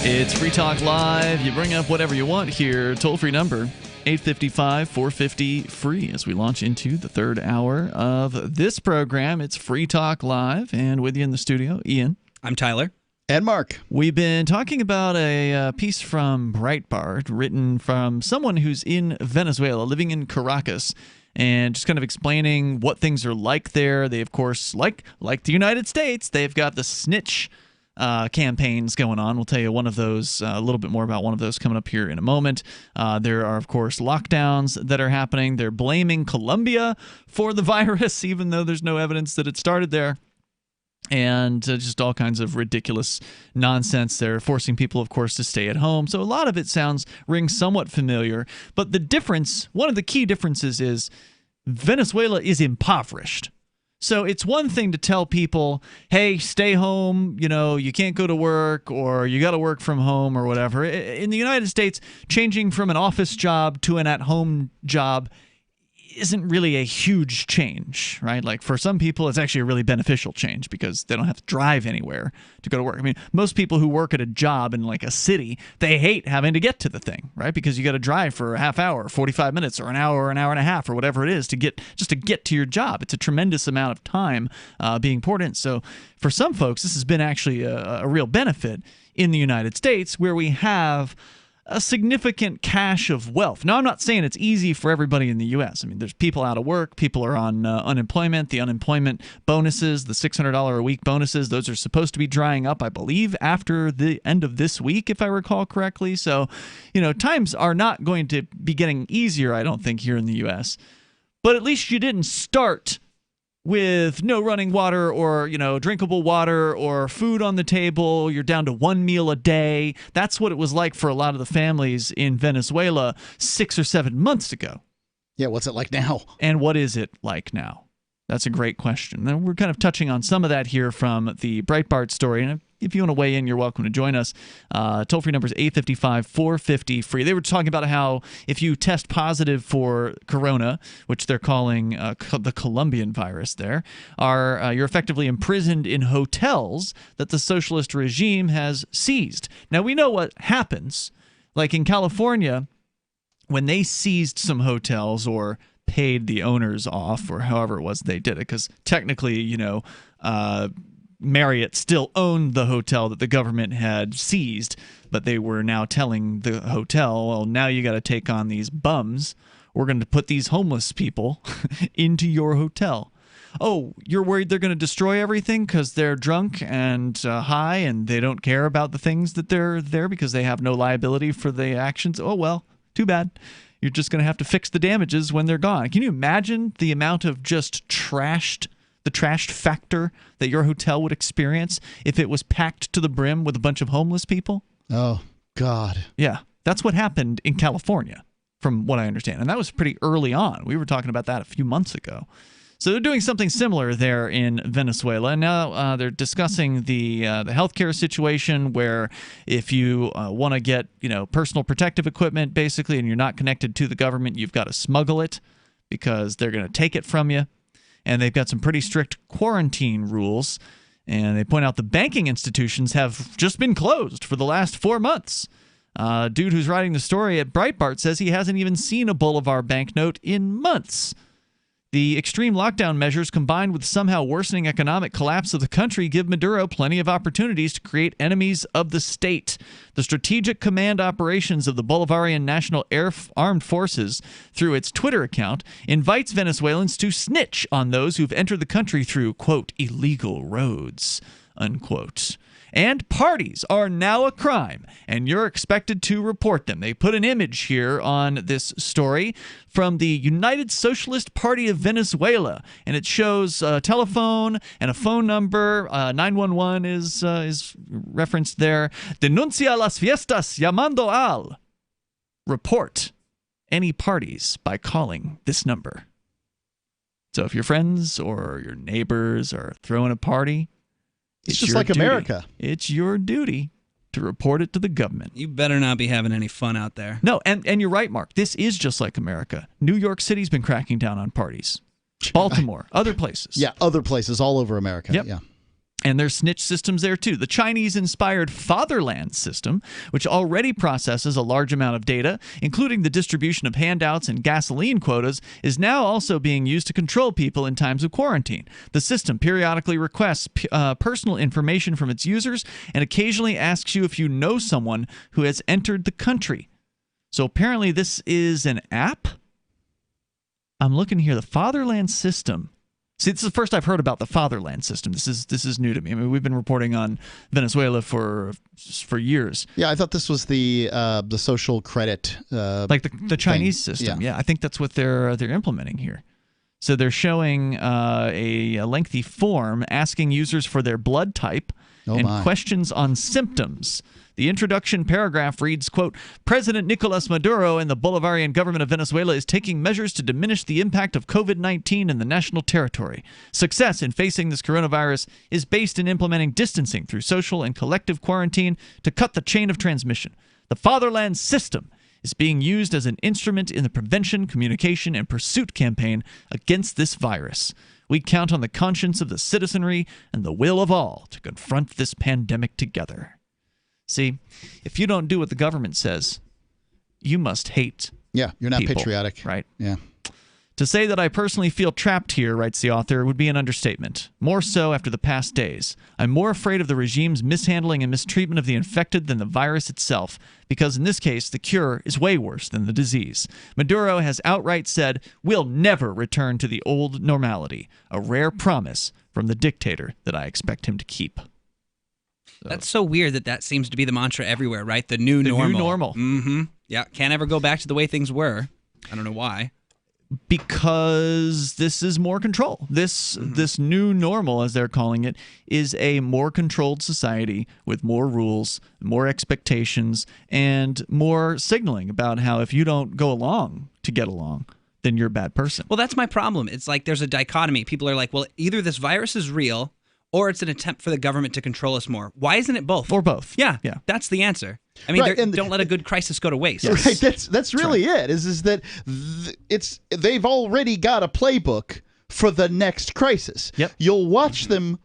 It's Free Talk Live. You bring up whatever you want here. Toll-free number, 855-450-FREE. As we launch into the third hour of this program, it's Free Talk Live. And with you in the studio, Ian. I'm Tyler. And Mark. We've been talking about a piece from Breitbart written from someone who's in Venezuela, living in Caracas, and just kind of explaining what things are like there. They, of course, like the United States, they've got the snitch campaigns going on. We'll tell you one of those, a little bit more about one of those coming up here in a moment. There are, of course, lockdowns that are happening. They're blaming Colombia for the virus, even though there's no evidence that it started there. And just all kinds of ridiculous nonsense. They're forcing people, of course, to stay at home. So a lot of it rings somewhat familiar. But the difference, one of the key differences is Venezuela is impoverished. So it's one thing to tell people, hey, stay home, you can't go to work, or you got to work from home or whatever. In the United States, changing from an office job to an at-home job isn't really a huge change, right? Like for some people, it's actually a really beneficial change because they don't have to drive anywhere to go to work. I mean, most people who work at a job in like a city, they hate having to get to the thing, right? Because you got to drive for a half hour, 45 minutes, or an hour and a half, or whatever it is to get to your job. It's a tremendous amount of time being poured in. So for some folks, this has been actually a real benefit in the United States, where we have a significant cache of wealth. Now, I'm not saying it's easy for everybody in the U.S. I mean, there's people out of work, people are on unemployment. The unemployment bonuses, the $600 a week bonuses, those are supposed to be drying up, I believe, after the end of this week, if I recall correctly. So, times are not going to be getting easier, I don't think, here in the U.S. But at least you didn't start with no running water or, drinkable water or food on the table. You're down to one meal a day. That's what it was like for a lot of the families in Venezuela 6 or 7 months ago. Yeah, what's it like now? And what is it like now? That's a great question. And we're kind of touching on some of that here from the Breitbart story. And if you want to weigh in, you're welcome to join us. Toll-free number is 855-450-FREE. They were talking about how if you test positive for corona, which they're calling the Colombian virus there, you're effectively imprisoned in hotels that the socialist regime has seized. Now, we know what happens. Like in California, when they seized some hotels or paid the owners off, or however it was they did it, because technically, Marriott still owned the hotel that the government had seized, but they were now telling the hotel, well, now you got to take on these bums. We're going to put these homeless people into your hotel. Oh, you're worried they're going to destroy everything because they're drunk and high and they don't care about the things that they're there because they have no liability for the actions? Oh, well, too bad. You're just going to have to fix the damages when they're gone. Can you imagine the amount of just trashed factor that your hotel would experience if it was packed to the brim with a bunch of homeless people? Oh, God. Yeah, that's what happened in California, from what I understand. And that was pretty early on. We were talking about that a few months ago. So they're doing something similar there in Venezuela. And now they're discussing the healthcare situation, where if you want to get personal protective equipment, basically, and you're not connected to the government, you've got to smuggle it because they're going to take it from you. And they've got some pretty strict quarantine rules. And they point out the banking institutions have just been closed for the last 4 months. Dude who's writing the story at Breitbart says he hasn't even seen a Bolivar banknote in months. The extreme lockdown measures, combined with somehow worsening economic collapse of the country, give Maduro plenty of opportunities to create enemies of the state. The Strategic Command Operations of the Bolivarian National Armed Forces, through its Twitter account, invites Venezuelans to snitch on those who've entered the country through, quote, illegal roads, unquote. And parties are now a crime, and you're expected to report them. They put an image here on this story from the United Socialist Party of Venezuela, and it shows a telephone and a phone number. 911 is referenced there. Denuncia las fiestas llamando al. Report any parties by calling this number. So if your friends or your neighbors are throwing a party, it's just like America. It's your duty to report it to the government. You better not be having any fun out there. No, and you're right, Mark. This is just like America. New York City's been cracking down on parties. Baltimore, other places. Yeah, other places all over America. Yep. Yeah. And there's snitch systems there, too. The Chinese-inspired Fatherland system, which already processes a large amount of data, including the distribution of handouts and gasoline quotas, is now also being used to control people in times of quarantine. The system periodically requests personal information from its users and occasionally asks you if you know someone who has entered the country. So apparently this is an app? I'm looking here. The Fatherland system. See, this is the first I've heard about the Fatherland system. This is new to me. I mean, we've been reporting on Venezuela for years. Yeah, I thought this was the social credit, like the Chinese system. Yeah, I think that's what they're implementing here. So they're showing a lengthy form asking users for their blood type and questions on symptoms. The introduction paragraph reads, quote, President Nicolas Maduro and the Bolivarian government of Venezuela is taking measures to diminish the impact of COVID-19 in the national territory. Success in facing this coronavirus is based in implementing distancing through social and collective quarantine to cut the chain of transmission. The Fatherland system is being used as an instrument in the prevention, communication, and pursuit campaign against this virus. We count on the conscience of the citizenry and the will of all to confront this pandemic together. See, if you don't do what the government says, you must hate. Yeah, you're not people, patriotic. Right. Yeah. To say that I personally feel trapped here, writes the author, would be an understatement. More so after the past days. I'm more afraid of the regime's mishandling and mistreatment of the infected than the virus itself, because in this case, the cure is way worse than the disease. Maduro has outright said, we'll never return to the old normality, a rare promise from the dictator that I expect him to keep. That's so weird that seems to be the mantra everywhere, right? The new normal. The new normal. Mm-hmm. Yeah, can't ever go back to the way things were. I don't know why. Because this is more control. This new normal, as they're calling it, is a more controlled society with more rules, more expectations, and more signaling about how if you don't go along to get along, then you're a bad person. Well, that's my problem. It's like there's a dichotomy. People are like, well, either this virus is real or it's an attempt for the government to control us more. Why isn't it both? Or both. Yeah, that's the answer. I mean, don't let a good crisis go to waste. Yes. Right, that's really it. Is that they've already got a playbook for the next crisis. Yep. You'll watch them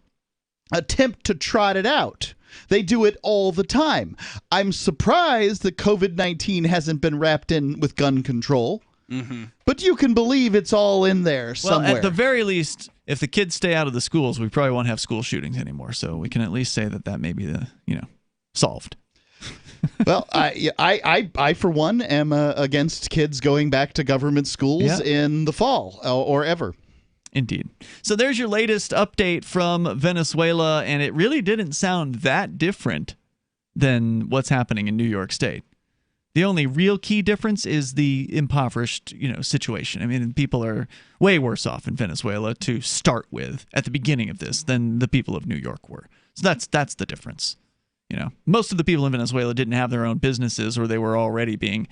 attempt to trot it out. They do it all the time. I'm surprised that COVID-19 hasn't been wrapped in with gun control. Mm-hmm. But you can believe it's all in there somewhere. Well, at the very least, if the kids stay out of the schools, we probably won't have school shootings anymore. So we can at least say that may be solved. Well, I for one am against kids going back to government schools in the fall or ever. Indeed. So there's your latest update from Venezuela, and it really didn't sound that different than what's happening in New York State. The only real key difference is the impoverished, situation. I mean, people are way worse off in Venezuela to start with at the beginning of this than the people of New York were. So that's the difference. Most of the people in Venezuela didn't have their own businesses, or they were already being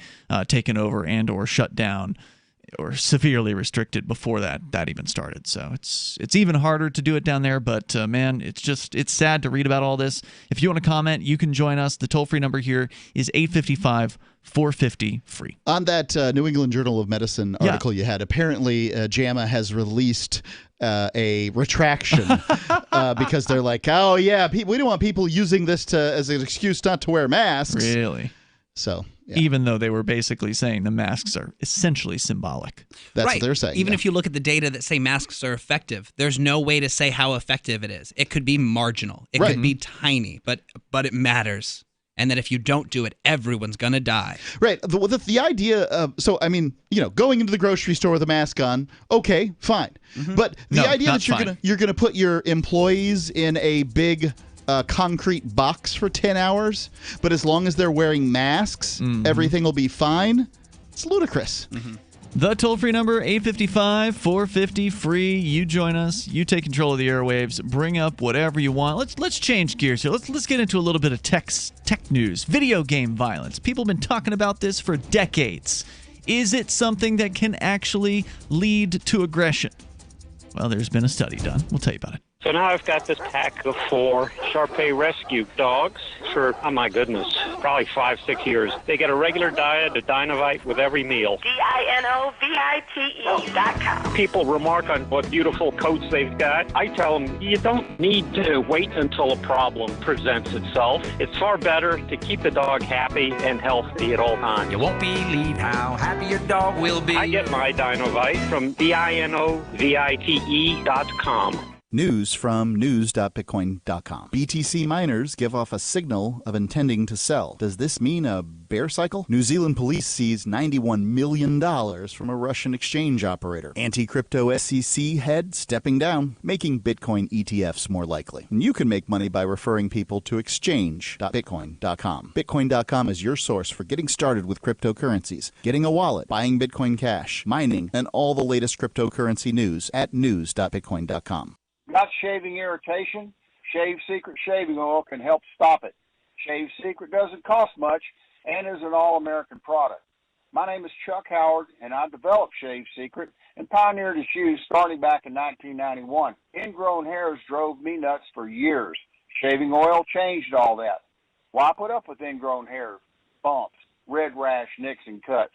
taken over and or shut down or severely restricted before that even started. So it's even harder to do it down there, but man, it's sad to read about all this. If you want to comment, you can join us. The toll-free number here is 855-450-FREE. On that New England Journal of Medicine article you had, apparently JAMA has released a retraction because they're like, oh yeah, we don't want people using this as an excuse not to wear masks. Really? So even though they were basically saying the masks are essentially symbolic. That's right. what they're saying. Even if you look at the data that say masks are effective, there's no way to say how effective it is. It could be marginal. It could be tiny, but it matters. And that if you don't do it, everyone's going to die. Right. The idea of, going into the grocery store with a mask on, okay, fine. But the idea that you're gonna put your employees in a big concrete box for 10 hours, but as long as they're wearing masks, everything will be fine, it's ludicrous. The toll-free number, 855-450-FREE. You join us. You take control of the airwaves. Bring up whatever you want. Let's change gears here. Let's get into a little bit of tech news. Video game violence. People have been talking about this for decades. Is it something that can actually lead to aggression? Well, there's been a study done. We'll tell you about it. So now I've got this pack of 4 Shar-Pei rescue dogs for, oh my goodness, probably 5-6 years. They get a regular diet of Dinovite with every meal. DINOVITE.com. People remark on what beautiful coats they've got. I tell them, you don't need to wait until a problem presents itself. It's far better to keep the dog happy and healthy at all times. You won't believe how happy your dog will be. I get my Dinovite from DINOVITE.com. News from news.bitcoin.com. BTC miners give off a signal of intending to sell. Does this mean a bear cycle? New Zealand police seized $91 million from a Russian exchange operator. Anti-crypto SEC head stepping down, making Bitcoin ETFs more likely. And you can make money by referring people to exchange.bitcoin.com. Bitcoin.com is your source for getting started with cryptocurrencies, getting a wallet, buying Bitcoin Cash, mining, and all the latest cryptocurrency news at news.bitcoin.com. Got shaving irritation? Shave Secret shaving oil can help stop it. Shave Secret doesn't cost much and is an all-American product. My name is Chuck Howard, and I developed Shave Secret and pioneered its use starting back in 1991. Ingrown hairs drove me nuts for years. Shaving oil changed all that. Why put up with ingrown hair, bumps, red rash, nicks, and cuts?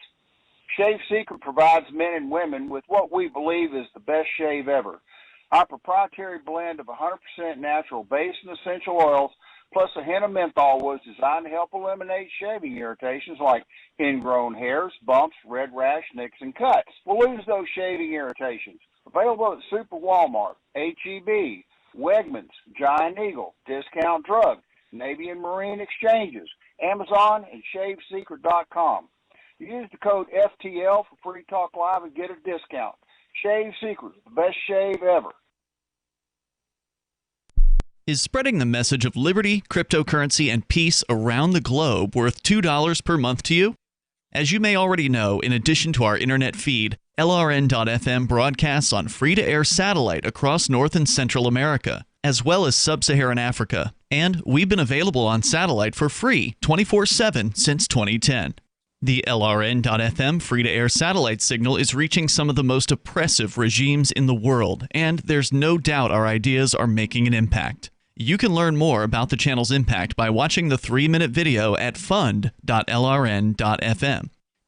Shave Secret provides men and women with what we believe is the best shave ever. Our proprietary blend of 100% natural base and essential oils, plus a hint of menthol, was designed to help eliminate shaving irritations like ingrown hairs, bumps, red rash, nicks, and cuts. We'll lose those shaving irritations. Available at Super Walmart, H-E-B, Wegmans, Giant Eagle, Discount Drug, Navy and Marine Exchanges, Amazon, and ShaveSecret.com. Use the code FTL for Free Talk Live and get a discount. Shave Secret, the best shave ever. Is spreading the message of liberty, cryptocurrency, and peace around the globe worth $2 per month to you? As you may already know, in addition to our internet feed, LRN.FM broadcasts on free-to-air satellite across North and Central America, as well as Sub-Saharan Africa. And we've been available on satellite for free 24/7 since 2010. The LRN.FM free-to-air satellite signal is reaching some of the most oppressive regimes in the world, and there's no doubt our ideas are making an impact. You can learn more about the channel's impact by watching the 3-minute video at fund.lrn.fm.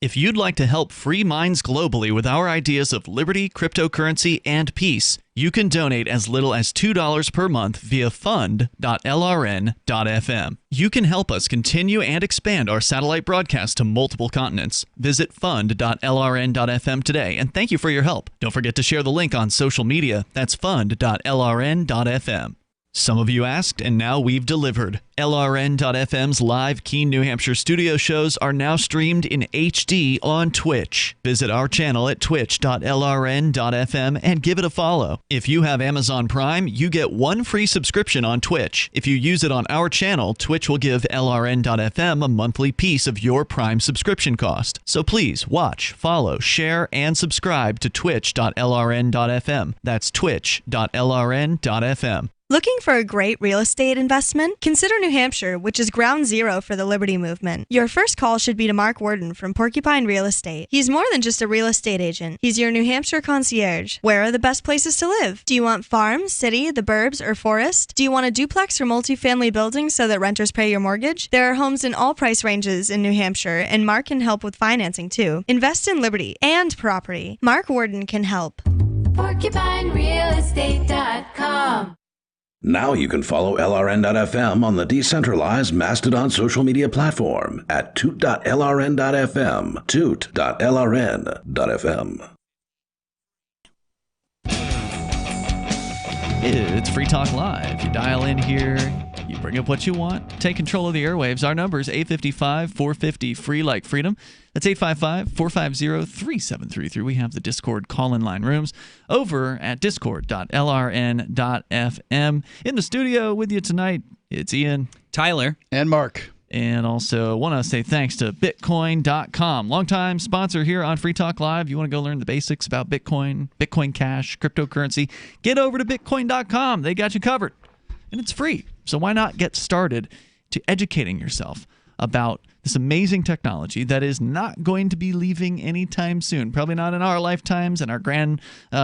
If you'd like to help free minds globally with our ideas of liberty, cryptocurrency, and peace, you can donate as little as $2 per month via fund.lrn.fm. You can help us continue and expand our satellite broadcast to multiple continents. Visit fund.lrn.fm today, and thank you for your help. Don't forget to share the link on social media. That's fund.lrn.fm. Some of you asked, and now we've delivered. LRN.FM's live Keene, New Hampshire studio shows are now streamed in HD on Twitch. Visit our channel at twitch.lrn.fm and give it a follow. If you have Amazon Prime, you get 1 free subscription on Twitch. If you use it on our channel, Twitch will give LRN.FM a monthly piece of your Prime subscription cost. So please watch, follow, share, and subscribe to twitch.lrn.fm. That's twitch.lrn.fm. Looking for a great real estate investment? Consider New Hampshire, which is ground zero for the Liberty Movement. Your first call should be to Mark Worden from Porcupine Real Estate. He's more than just a real estate agent. He's your New Hampshire concierge. Where are the best places to live? Do you want farm, city, the burbs, or forest? Do you want a duplex or multifamily building so that renters pay your mortgage? There are homes in all price ranges in New Hampshire, and Mark can help with financing too. Invest in liberty and property. Mark Worden can help. PorcupineRealestate.com. Now you can follow LRN.FM on the decentralized Mastodon social media platform at toot.lrn.fm, toot.lrn.fm. It's Free Talk Live. You dial in here, you bring up what you want, take control of the airwaves. Our number is 855-450-FREE like freedom. That's 855-450-3733. We have the Discord call-in line rooms over at discord.lrn.fm. In the studio with you tonight, it's Ian, Tyler, and Mark. And also want to say thanks to Bitcoin.com, longtime sponsor here on Free Talk Live. You want to go learn the basics about Bitcoin, Bitcoin Cash, cryptocurrency, get over to Bitcoin.com. They got you covered. And it's free. So why not get started to educating yourself about this amazing technology that is not going to be leaving anytime soon. Probably not in our lifetimes and our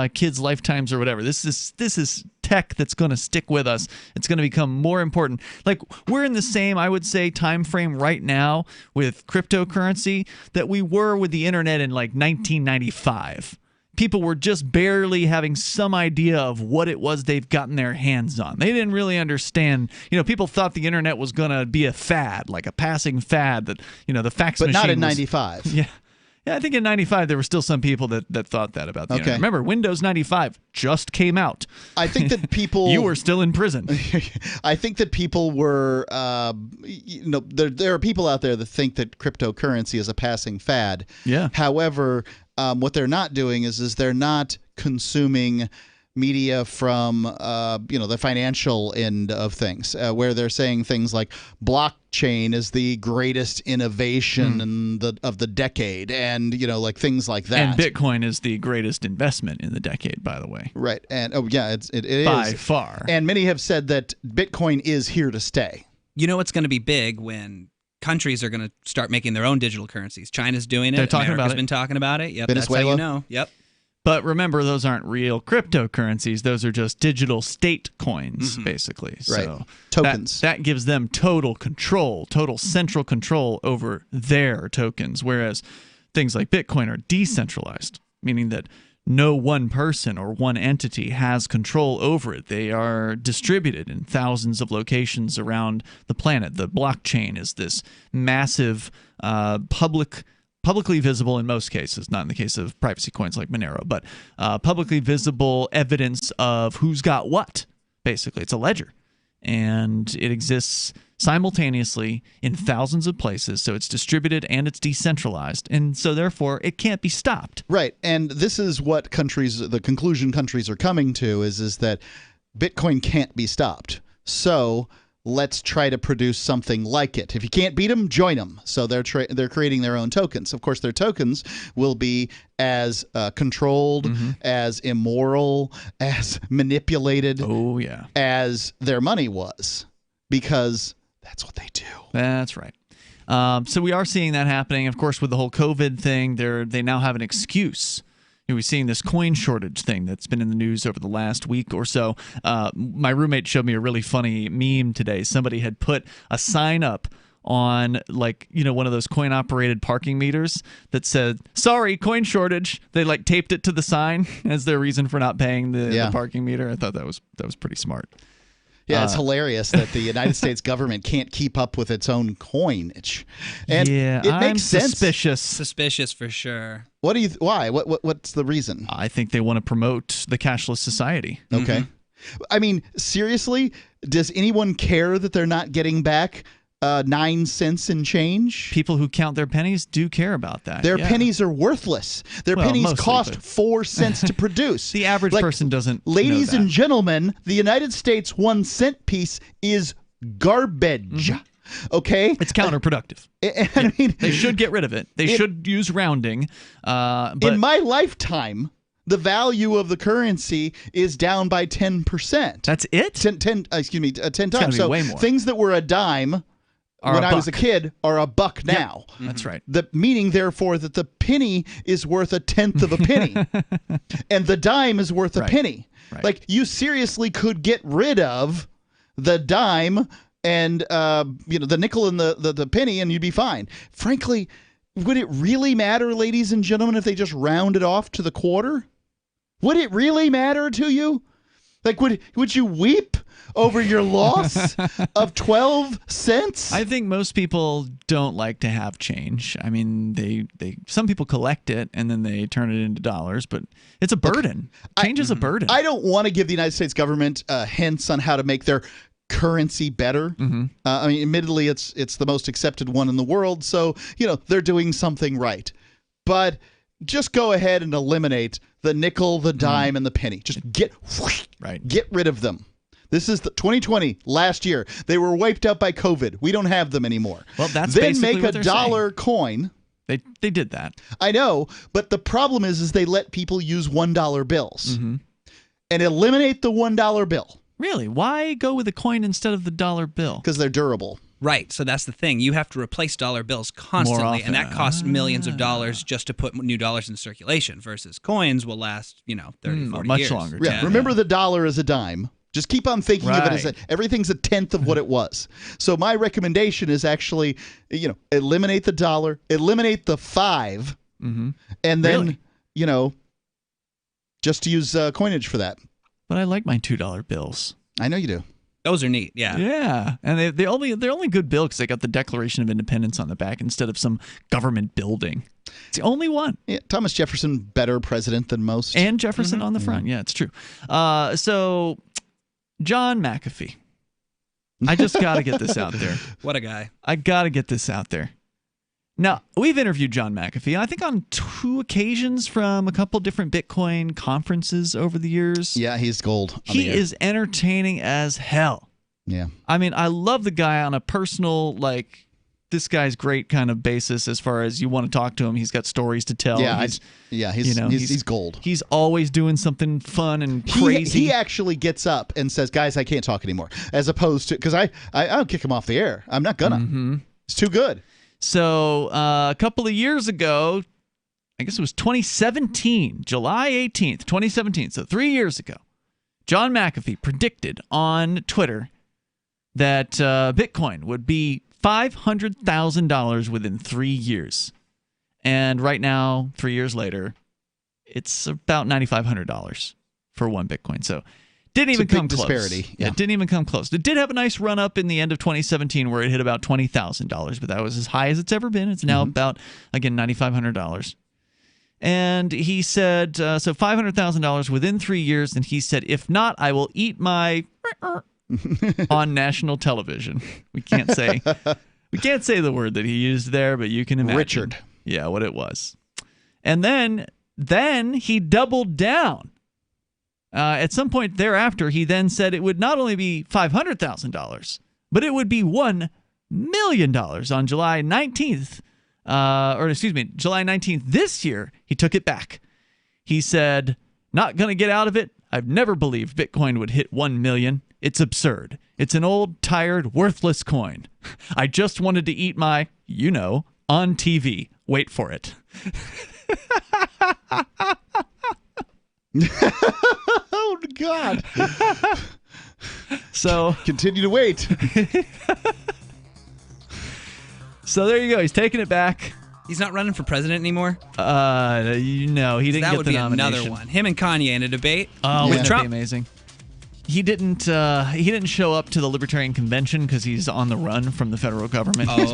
kids' lifetimes or whatever. This is tech that's going to stick with us. It's going to become more important. Like, we're in the same, I would say, time frame right now with cryptocurrency that we were with the internet in like 1995. People were just barely having some idea of what it was they've gotten their hands on. They didn't really understand. People thought the internet was going to be a fad, like a passing fad that, the fax machine. But not in 95. Yeah. Yeah, I think in 95 there were still some people that thought that about the internet. Remember, Windows 95 just came out. I think that people... You were still in prison. I think that people were... there are people out there that think that cryptocurrency is a passing fad. Yeah. However, what they're not doing is they're not consuming media from the financial end of things, where they're saying things like blockchain is the greatest innovation of the decade, and like things like that. And Bitcoin is the greatest investment in the decade, by the way. Right, and it is by far. And many have said that Bitcoin is here to stay. You know what's going to be big when countries are going to start making their own digital currencies. China's doing it. They're talking America's about it. been talking about it. Yep, Venezuela. That's how you know. Yep. But remember, those aren't real cryptocurrencies. Those are just digital state coins, basically. Right. So tokens. That gives them total control, total central control over their tokens, whereas things like Bitcoin are decentralized, meaning that no one person or one entity has control over it. They are distributed in thousands of locations around the planet. The blockchain is this massive publicly visible in most cases, not in the case of privacy coins like Monero, but publicly visible evidence of who's got what. Basically, it's a ledger, and it exists simultaneously in thousands of places, so it's distributed and it's decentralized, and so therefore it can't be stopped. Right, and this is what the conclusion countries are coming to is that Bitcoin can't be stopped. So let's try to produce something like it. If you can't beat them, join them. So they're creating their own tokens. Of course, their tokens will be as controlled, as immoral, as manipulated as their money was, because that's what they do. That's right. So we are seeing that happening. Of course, with the whole COVID thing, they now have an excuse. We're seeing this coin shortage thing that's been in the news over the last week or so. My roommate showed me a really funny meme today. Somebody had put a sign up on, one of those coin-operated parking meters that said, "Sorry, coin shortage." They taped it to the sign as their reason for not paying the parking meter. I thought that was pretty smart. Yeah, it's hilarious that the United States government can't keep up with its own coinage. And it makes sense. Suspicious for sure. Why? What's the reason? I think they want to promote the cashless society. Okay. I mean, seriously, does anyone care that they're not getting back 9 cents in change? People who count their pennies do care about that. Their pennies are worthless. Their pennies cost 4 cents to produce. The average person doesn't Ladies know that. and gentlemen, the United States 1 cent piece is garbage. Okay? It's counterproductive. I mean, they should get rid of it. They should use rounding. But in my lifetime, the value of the currency is down by 10%. That's it? 10 times. So way more. Things that were a dime when I was a kid are a buck now. Yep. That's right. Meaning, therefore, that the penny is worth 1/10 of a penny, and the dime is worth a penny. Right. You seriously could get rid of the dime and the nickel and the penny, and you'd be fine. Frankly, would it really matter, ladies and gentlemen, if they just rounded off to the quarter? Would it really matter to you? Like, would you weep over your loss of 12 cents? I think most people don't like to have change. I mean, some people collect it and then they turn it into dollars, but it's a burden. Change is a burden. I don't want to give the United States government hints on how to make their currency better. I mean, admittedly, it's the most accepted one in the world, so they're doing something right. But just go ahead and eliminate the nickel, the dime, and the penny. Just get rid of them. This is the 2020, last year. They were wiped out by COVID. We don't have them anymore. Well, that's then basically make what a they're dollar saying. coin. They did that. I know, but the problem is they let people use $1 bills and eliminate the $1 bill. Really? Why go with a coin instead of the dollar bill? Because they're durable. Right, so that's the thing. You have to replace dollar bills constantly, and that costs millions of dollars just to put new dollars in circulation, versus coins will last, 30, 40 much years. longer. Yeah. Remember the dollar is a dime. Just keep on thinking of it as everything's a tenth of what it was. So my recommendation is actually, eliminate the dollar, eliminate the 5, and then, just to use coinage for that. But I like my $2 bills. I know you do. Those are neat, yeah. Yeah, and they're only good bill because they got the Declaration of Independence on the back instead of some government building. It's the only one. Yeah, Thomas Jefferson, better president than most. And Jefferson on the front. Yeah, it's true. So, John McAfee. I just got to get this out there. What a guy. I got to get this out there. Now, we've interviewed John McAfee, I think on 2 occasions from a couple different Bitcoin conferences over the years. Yeah, he's gold. He is entertaining as hell. Yeah. I mean, I love the guy on a personal, this guy's great kind of basis as far as you want to talk to him. He's got stories to tell. Yeah, he's gold. He's always doing something fun and crazy. He actually gets up and says, guys, I can't talk anymore. As opposed to, because I'll kick him off the air. I'm not gonna. It's too good. So a couple of years ago, I guess it was 2017, July 18th, 2017, so 3 years ago, John McAfee predicted on Twitter that Bitcoin would be $500,000 within 3 years. And right now, 3 years later, it's about $9,500 for one Bitcoin. So didn't even come close. Disparity. Yeah. It didn't even come close. It did have a nice run up in the end of 2017 where it hit about $20,000, but that was as high as it's ever been. It's now about, again, $9,500. And he said, so $500,000 within 3 years. And he said, if not, I will eat my on national television. We can't say the word that he used there, but you can imagine. Richard. Yeah, what it was. And then he doubled down. At some point thereafter, he then said it would not only be $500,000, but it would be $1 million on July 19th. July 19th this year, he took it back. He said, not going to get out of it. I've never believed Bitcoin would hit 1 million. It's absurd. It's an old, tired, worthless coin. I just wanted to eat my, on TV. Wait for it. Oh, God. So continue to wait. So there you go. He's taking it back. He's not running for president anymore? No, he didn't get the nomination. That would be another one. Him and Kanye in a debate. Oh, with wouldn't Trump. that be amazing? He didn't show up to the Libertarian Convention because he's on the run from the federal government. He's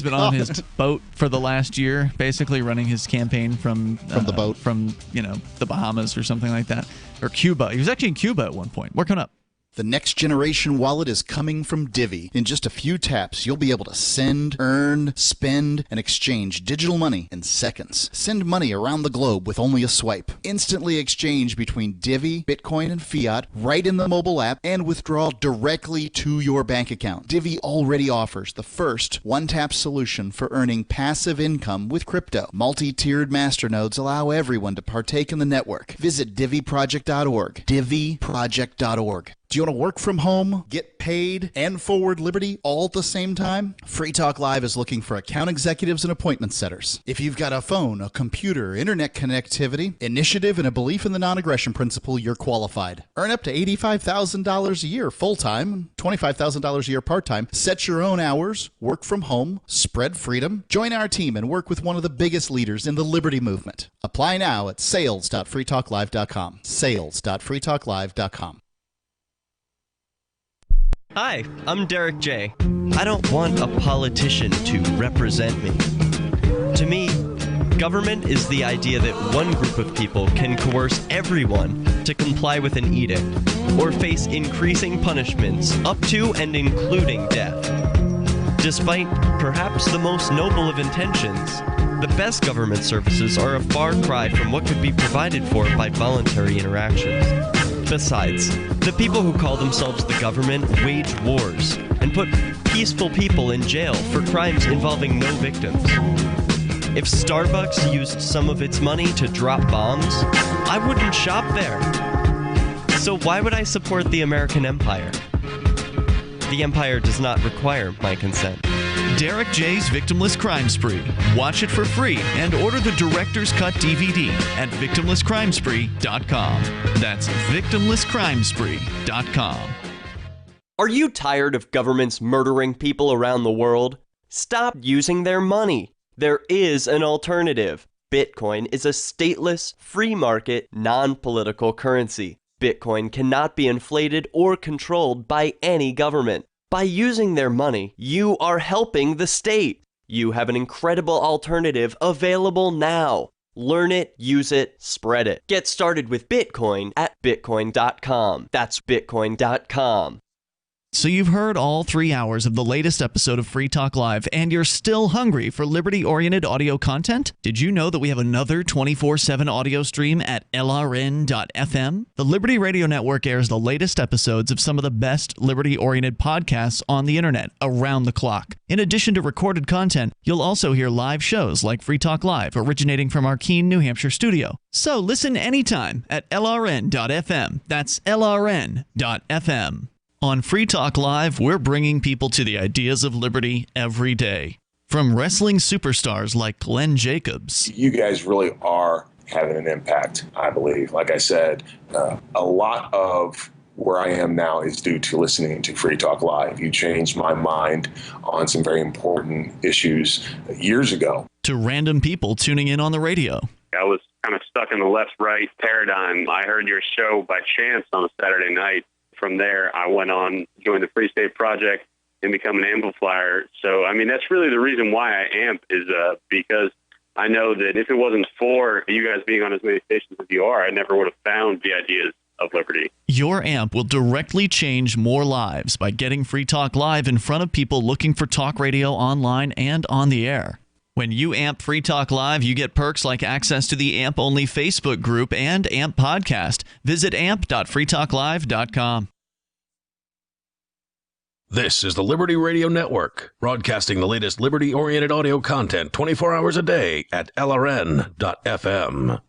been on his boat for the last year, basically running his campaign from the boat, from the Bahamas or something like that, or Cuba. He was actually in Cuba at one point. We're coming up. The next generation wallet is coming from Divvy. In just a few taps, you'll be able to send, earn, spend, and exchange digital money in seconds. Send money around the globe with only a swipe. Instantly exchange between Divvy, Bitcoin, and fiat right in the mobile app and withdraw directly to your bank account. Divvy already offers the first one-tap solution for earning passive income with crypto. Multi-tiered masternodes allow everyone to partake in the network. Visit DivvyProject.org. DivvyProject.org. Do you want to work from home, get paid, and forward liberty all at the same time? Free Talk Live is looking for account executives and appointment setters. If you've got a phone, a computer, internet connectivity, initiative, and a belief in the non-aggression principle, you're qualified. Earn up to $85,000 a year full-time, $25,000 a year part-time. Set your own hours, work from home, spread freedom. Join our team and work with one of the biggest leaders in the liberty movement. Apply now at sales.freetalklive.com. Sales.freetalklive.com. Hi, I'm Derek J. I don't want a politician to represent me. To me, government is the idea that one group of people can coerce everyone to comply with an edict or face increasing punishments up to and including death. Despite perhaps the most noble of intentions, the best government services are a far cry from what could be provided for by voluntary interactions. Besides, the people who call themselves the government wage wars and put peaceful people in jail for crimes involving no victims. If Starbucks used some of its money to drop bombs, I wouldn't shop there. So why would I support the American empire? The empire does not require my consent. Derek J's Victimless Crime Spree. Watch it for free and order the Director's Cut DVD at victimlesscrimespree.com. That's victimlesscrimespree.com. Are you tired of governments murdering people around the world? Stop using their money. There is an alternative. Bitcoin is a stateless, free market, non-political currency. Bitcoin cannot be inflated or controlled by any government. By using their money, you are helping the state. You have an incredible alternative available now. Learn it, use it, spread it. Get started with Bitcoin at Bitcoin.com. That's Bitcoin.com. So you've heard all 3 hours of the latest episode of Free Talk Live, and you're still hungry for liberty-oriented audio content? Did you know that we have another 24/7 audio stream at LRN.FM? The Liberty Radio Network airs the latest episodes of some of the best liberty-oriented podcasts on the internet around the clock. In addition to recorded content, you'll also hear live shows like Free Talk Live, originating from our Keene, New Hampshire studio. So listen anytime at LRN.FM. That's LRN.FM. On Free Talk Live, we're bringing people to the ideas of liberty every day. From wrestling superstars like Glenn Jacobs. You guys really are having an impact, I believe. Like I said, a lot of where I am now is due to listening to Free Talk Live. You changed my mind on some very important issues years ago. To random people tuning in on the radio. I was kind of stuck in the left-right paradigm. I heard your show by chance on a Saturday night. From there, I went on, joined the Free State Project, and become an amplifier. So, I mean, that's really the reason why I amp is because I know that if it wasn't for you guys being on as many stations as you are, I never would have found the ideas of liberty. Your amp will directly change more lives by getting Free Talk Live in front of people looking for talk radio online and on the air. When you amp Free Talk Live, you get perks like access to the AMP-only Facebook group and AMP podcast. Visit amp.freetalklive.com. This is the Liberty Radio Network, broadcasting the latest liberty-oriented audio content 24 hours a day at LRN.FM.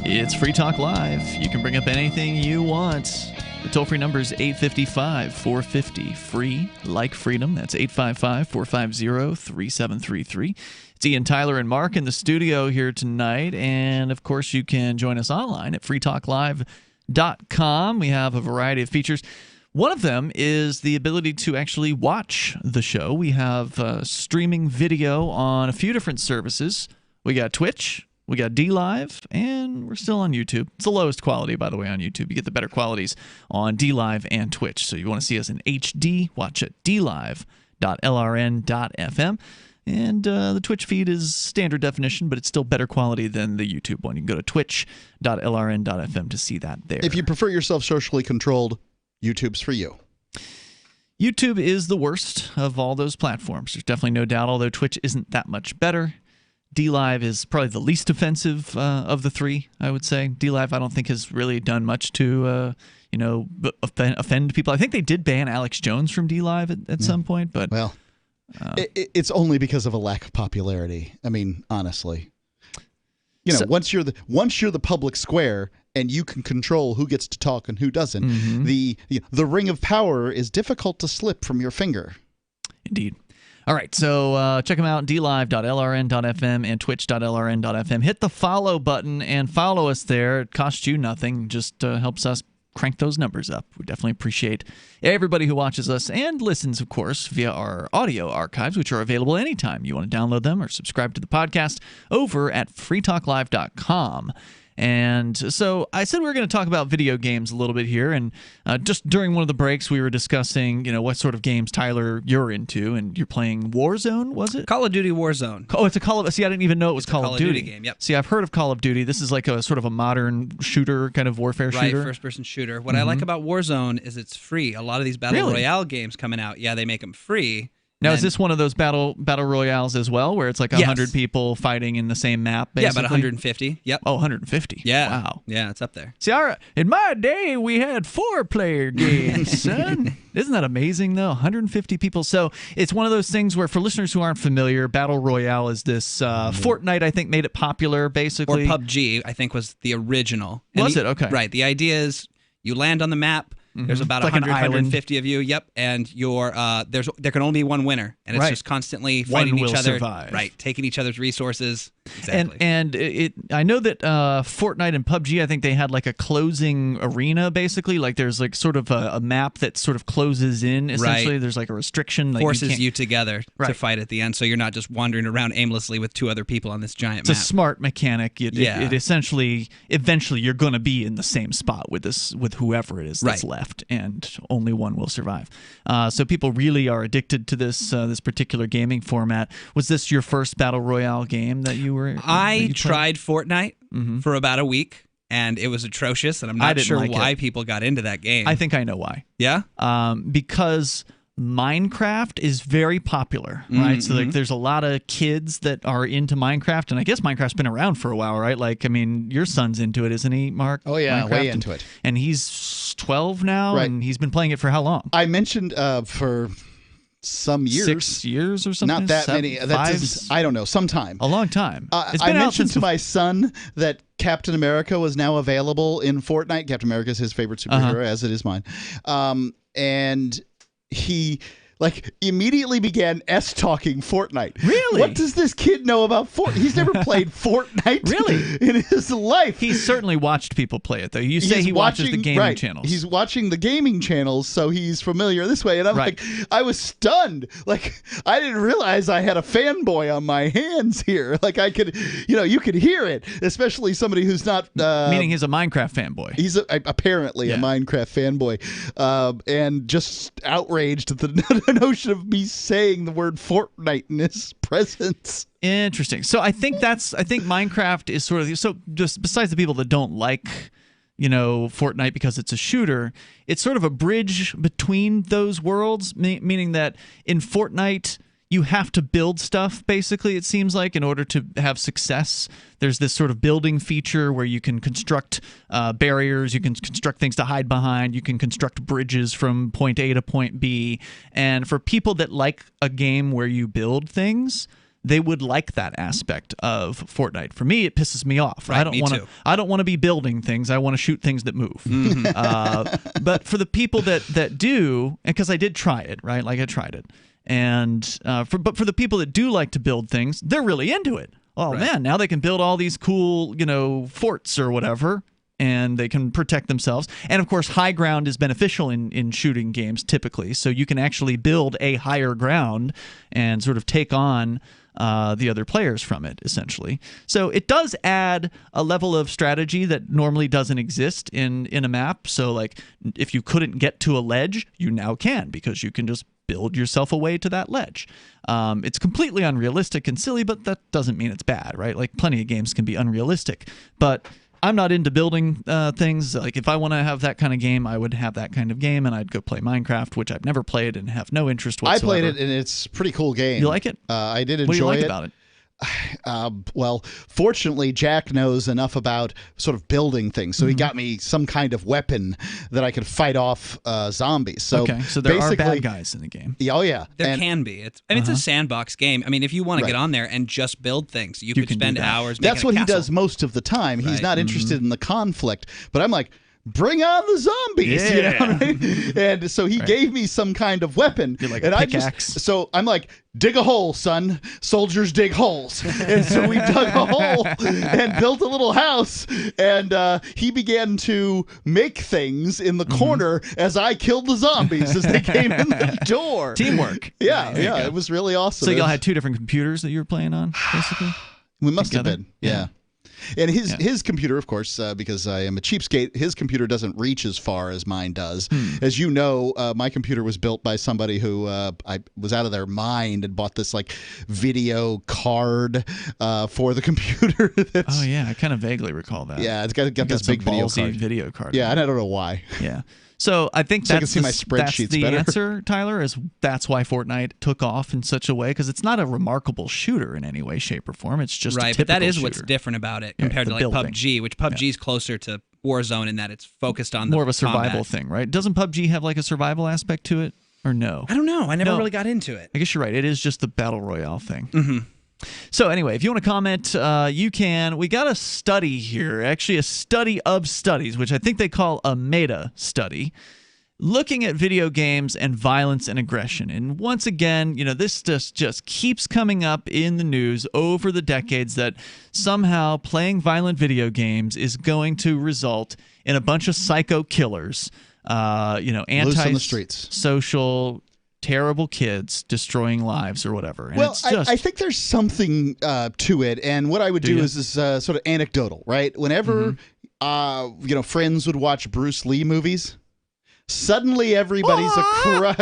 It's Free Talk Live. You can bring up anything you want. The toll-free number is 855-450-FREE, like freedom. That's 855-450-3733. It's Ian, Tyler, and Mark in the studio here tonight. And, of course, you can join us online at freetalklive.com. We have a variety of features. One of them is the ability to actually watch the show. We have streaming video on a few different services. We got Twitch. We got DLive, and we're still on YouTube. It's the lowest quality, by the way, on YouTube. You get the better qualities on DLive and Twitch. So you want to see us in HD, watch it, dlive.lrn.fm. And the Twitch feed is standard definition, but it's still better quality than the YouTube one. You can go to twitch.lrn.fm to see that there. If you prefer yourself socially controlled, YouTube's for you. YouTube is the worst of all those platforms. There's definitely no doubt, although Twitch isn't that much better. DLive is probably the least offensive of the three, I would say. DLive, I don't think, has really done much to, offend people. I think they did ban Alex Jones from DLive at some point, but it's only because of a lack of popularity. I mean, honestly, once you're the public square and you can control who gets to talk and who doesn't, the ring of power is difficult to slip from your finger. Indeed. All right, so check them out, dlive.lrn.fm and twitch.lrn.fm. Hit the follow button and follow us there. It costs you nothing, just helps us crank those numbers up. We definitely appreciate everybody who watches us and listens, of course, via our audio archives, which are available anytime you want to download them or subscribe to the podcast over at freetalklive.com. And so I said we were going to talk about video games a little bit here, and just during one of the breaks we were discussing, what sort of games, Tyler, you're into, and you're playing Warzone, was it? Call of Duty Warzone. Oh, it's a Call of... See, I didn't even know it was Call of Duty. Game, yep. See, I've heard of Call of Duty. This is like a sort of a modern shooter, kind of warfare shooter. Right, first-person shooter. What I like about Warzone is it's free. A lot of these Battle Royale games coming out, they make them free. Now, is this one of those battle royales as well, where it's like 100 people fighting in the same map, basically? Yeah, about 150. Yep. Oh, 150. Yeah. Wow. Yeah, it's up there. See, in my day, we had 4-player games, son. Isn't that amazing, though? 150 people. So it's one of those things where, for listeners who aren't familiar, Battle Royale is this... Fortnite, I think, made it popular, basically. Or PUBG, I think, was the original. Was it? Okay. Right. The idea is you land on the map... There's about like 100, 150 of you. Yep, and there can only be one winner, and it's just constantly fighting each other. Survive. Right, taking each other's resources. Exactly. And I know that Fortnite and PUBG, I think they had like a closing arena, basically. Like there's like sort of a map that sort of closes in. Essentially, right. There's like a restriction. Like forces you together to fight at the end, so you're not just wandering around aimlessly with two other people on this giant map. It's a smart mechanic. It essentially, eventually, you're going to be in the same spot with whoever it is that's left. And only one will survive. So people really are addicted to this particular gaming format. Was this your first Battle Royale game that you were? I tried Fortnite for about a week, and it was atrocious. And I'm not sure why people got into that game. I think I know why. Yeah, because Minecraft is very popular, right? So like, there's a lot of kids that are into Minecraft, and I guess Minecraft's been around for a while, right? Like, I mean, your son's into it, isn't he, Mark? Oh yeah, Minecraft? way into it. And he's 12 now, right. And he's been playing it for how long? I mentioned for some years. 6 years or something? Not that many. I don't know. Sometime. A long time. I mentioned to my son that Captain America was now available in Fortnite. Captain America is his favorite superhero, as it is mine. And he immediately began talking Fortnite. Really? What does this kid know about Fortnite? He's never played Fortnite in his life. He's certainly watched people play it, though. You say he watches the gaming channels. He's watching the gaming channels, so he's familiar this way. And I'm like, I was stunned. Like, I didn't realize I had a fanboy on my hands here. Like, I could, you could hear it, especially somebody who's not... meaning he's a Minecraft fanboy. He's apparently a Minecraft fanboy. And just outraged at the notion of me saying the word Fortnite in his presence. Interesting. So I think Minecraft is sort of, so just besides the people that don't like Fortnite because it's a shooter, it's sort of a bridge between those worlds, meaning that in Fortnite you have to build stuff, basically, it seems like, in order to have success. There's this sort of building feature where you can construct barriers, you can construct things to hide behind, you can construct bridges from point A to point B. And for people that like a game where you build things, they would like that aspect of Fortnite. For me, it pisses me off. Right, I don't want to be building things. I want to shoot things that move. But for the people that do, because I did try it, right? Like, I tried it. And but for the people that do like to build things, they're really into it. Oh man, now they can build all these cool, forts or whatever, and they can protect themselves. And of course, high ground is beneficial in shooting games typically. So you can actually build a higher ground and sort of take on the other players from it, essentially. So it does add a level of strategy that normally doesn't exist in a map. So like, if you couldn't get to a ledge, you now can, because you can just build yourself a way to that ledge. It's completely unrealistic and silly, but that doesn't mean it's bad, right? Like, plenty of games can be unrealistic. But I'm not into building things. Like, if I want to have that kind of game, I would have that kind of game, and I'd go play Minecraft, which I've never played and have no interest whatsoever. I played it, and it's a pretty cool game. You like it? I did enjoy it. What do you like about it? Well, fortunately, Jack knows enough about sort of building things, so he got me some kind of weapon that I could fight off zombies. So so there are bad guys in the game. Yeah, oh yeah, There can be. It's a sandbox game. I mean, if you want to get on there and just build things, you could spend hours making That's what a he castle. does most of the time. He's Right. not interested in the conflict, but I'm like, bring on the zombies, you know what I mean? And so he gave me some kind of weapon. You're like and a pickaxe. So I'm like, dig a hole, son. Soldiers dig holes. And so we dug a hole and built a little house. And he began to make things in the corner as I killed the zombies as they came in the door. Teamwork. Yeah, it was really awesome. So y'all had 2 different computers that you were playing on, basically? We must Together? have been, yeah. And his computer, of course, because I am a cheapskate, his computer doesn't reach as far as mine does. As you know, my computer was built by somebody who I was out of their mind and bought this like video card for the computer. Oh yeah, I kind of vaguely recall that. Yeah, it's got this big video card. Yeah, and I don't know why. Yeah. So I think So I that's can see my spreadsheets that's the better. answer, Tyler, that's why Fortnite took off in such a way, because it's not a remarkable shooter in any way, shape, or form. It's just a right, typical but that is shooter. what's different about it Yeah, compared the to like building. PUBG, which PUBG is closer to Warzone in that it's focused on more the of a survival combat. thing, right? Doesn't PUBG have like a survival aspect to it, or no? I don't know. I never No. really got into it. I guess you're right. It is just the battle royale thing. Mm-hmm. So anyway, if you want to comment, you can. We got a study here, actually a study of studies, which I think they call a meta study, looking at video games and violence and aggression. And once again, this just keeps coming up in the news over the decades that somehow playing violent video games is going to result in a bunch of psycho killers, Loose on the streets. Social, terrible kids destroying lives or whatever. And Well, it's just, I think there's something to it, and what I would do is sort of anecdotal, right? Whenever friends would watch Bruce Lee movies, suddenly everybody's a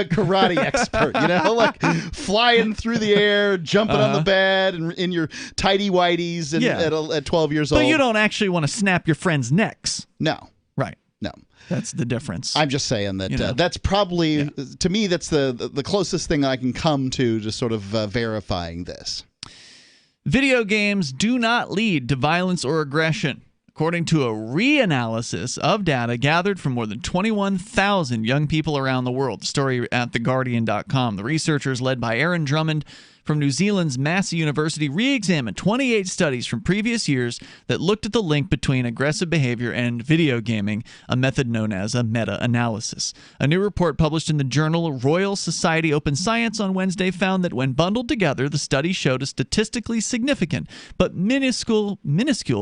karate expert, like flying through the air, jumping on the bed, and in your tidy whities, and at 12 years old. But you don't actually want to snap your friends' necks. No. Right. No. That's the difference. I'm just saying that that's probably, to me, that's the closest thing I can come to sort of verifying this. Video games do not lead to violence or aggression. According to a reanalysis of data gathered from more than 21,000 young people around the world, the story at theguardian.com, the researchers led by Aaron Drummond from New Zealand's Massey University re-examined 28 studies from previous years that looked at the link between aggressive behavior and video gaming, a method known as a meta-analysis. A new report published in the journal Royal Society Open Science on Wednesday found that when bundled together, the study showed a statistically significant but minuscule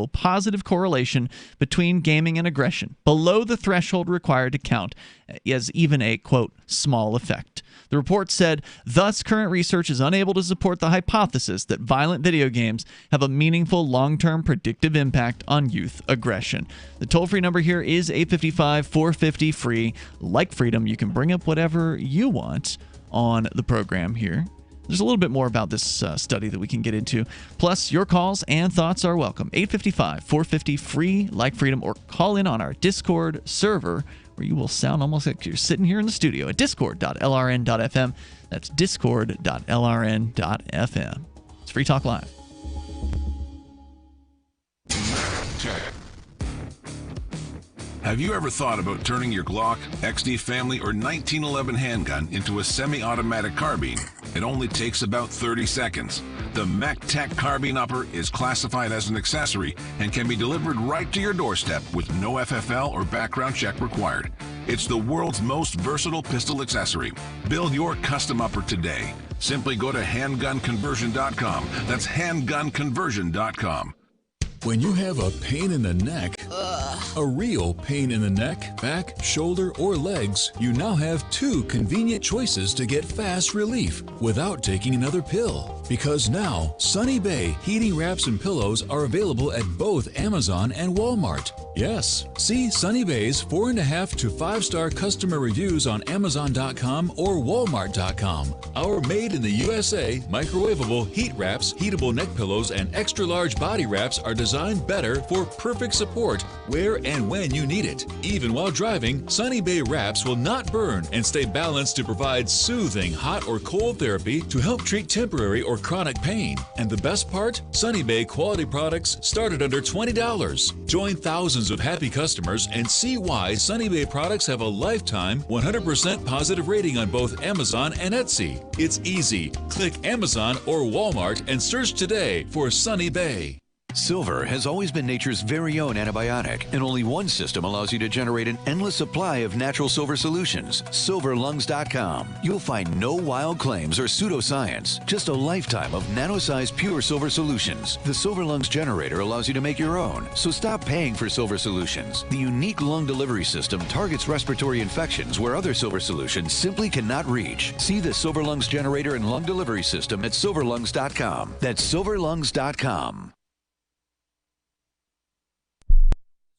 positive correlation between gaming and aggression, below the threshold required to count as even a, quote, small effect. The report said, thus, current research is unable to support the hypothesis that violent video games have a meaningful long-term predictive impact on youth aggression. The toll-free number here is 855-450-FREE. Like freedom, you can bring up whatever you want on the program here. There's a little bit more about this study that we can get into. Plus, your calls and thoughts are welcome. 855-450-FREE, like freedom, or call in on our Discord server, where you will sound almost like you're sitting here in the studio at discord.lrn.fm. That's discord.lrn.fm. It's Free Talk Live. Have you ever thought about turning your Glock, XD Family, or 1911 handgun into a semi-automatic carbine? It only takes about 30 seconds. The MacTac Carbine Upper is classified as an accessory and can be delivered right to your doorstep with no FFL or background check required. It's the world's most versatile pistol accessory. Build your custom upper today. Simply go to handgunconversion.com. That's handgunconversion.com. When you have a pain in the neck, a real pain in the neck, back, shoulder, or legs, you now have two convenient choices to get fast relief without taking another pill. Because now, Sunny Bay heating wraps and pillows are available at both Amazon and Walmart. Yes, see Sunny Bay's 4.5 to 5-star customer reviews on Amazon.com or Walmart.com. Our made in the USA microwavable heat wraps, heatable neck pillows, and extra large body wraps are designed designed better for perfect support where and when you need it. Even while driving, Sunny Bay wraps will not burn and stay balanced to provide soothing hot or cold therapy to help treat temporary or chronic pain. And the best part? Sunny Bay quality products start at under $20. Join thousands of happy customers and see why Sunny Bay products have a lifetime 100% positive rating on both Amazon and Etsy. It's easy. Click Amazon or Walmart and search today for Sunny Bay. Silver has always been nature's very own antibiotic, and only one system allows you to generate an endless supply of natural silver solutions. Silverlungs.com. You'll find no wild claims or pseudoscience, just a lifetime of nano-sized pure silver solutions. The Silver Lungs generator allows you to make your own, so stop paying for silver solutions. The unique lung delivery system targets respiratory infections where other silver solutions simply cannot reach. See the Silver Lungs generator and lung delivery system at silverlungs.com. That's silverlungs.com.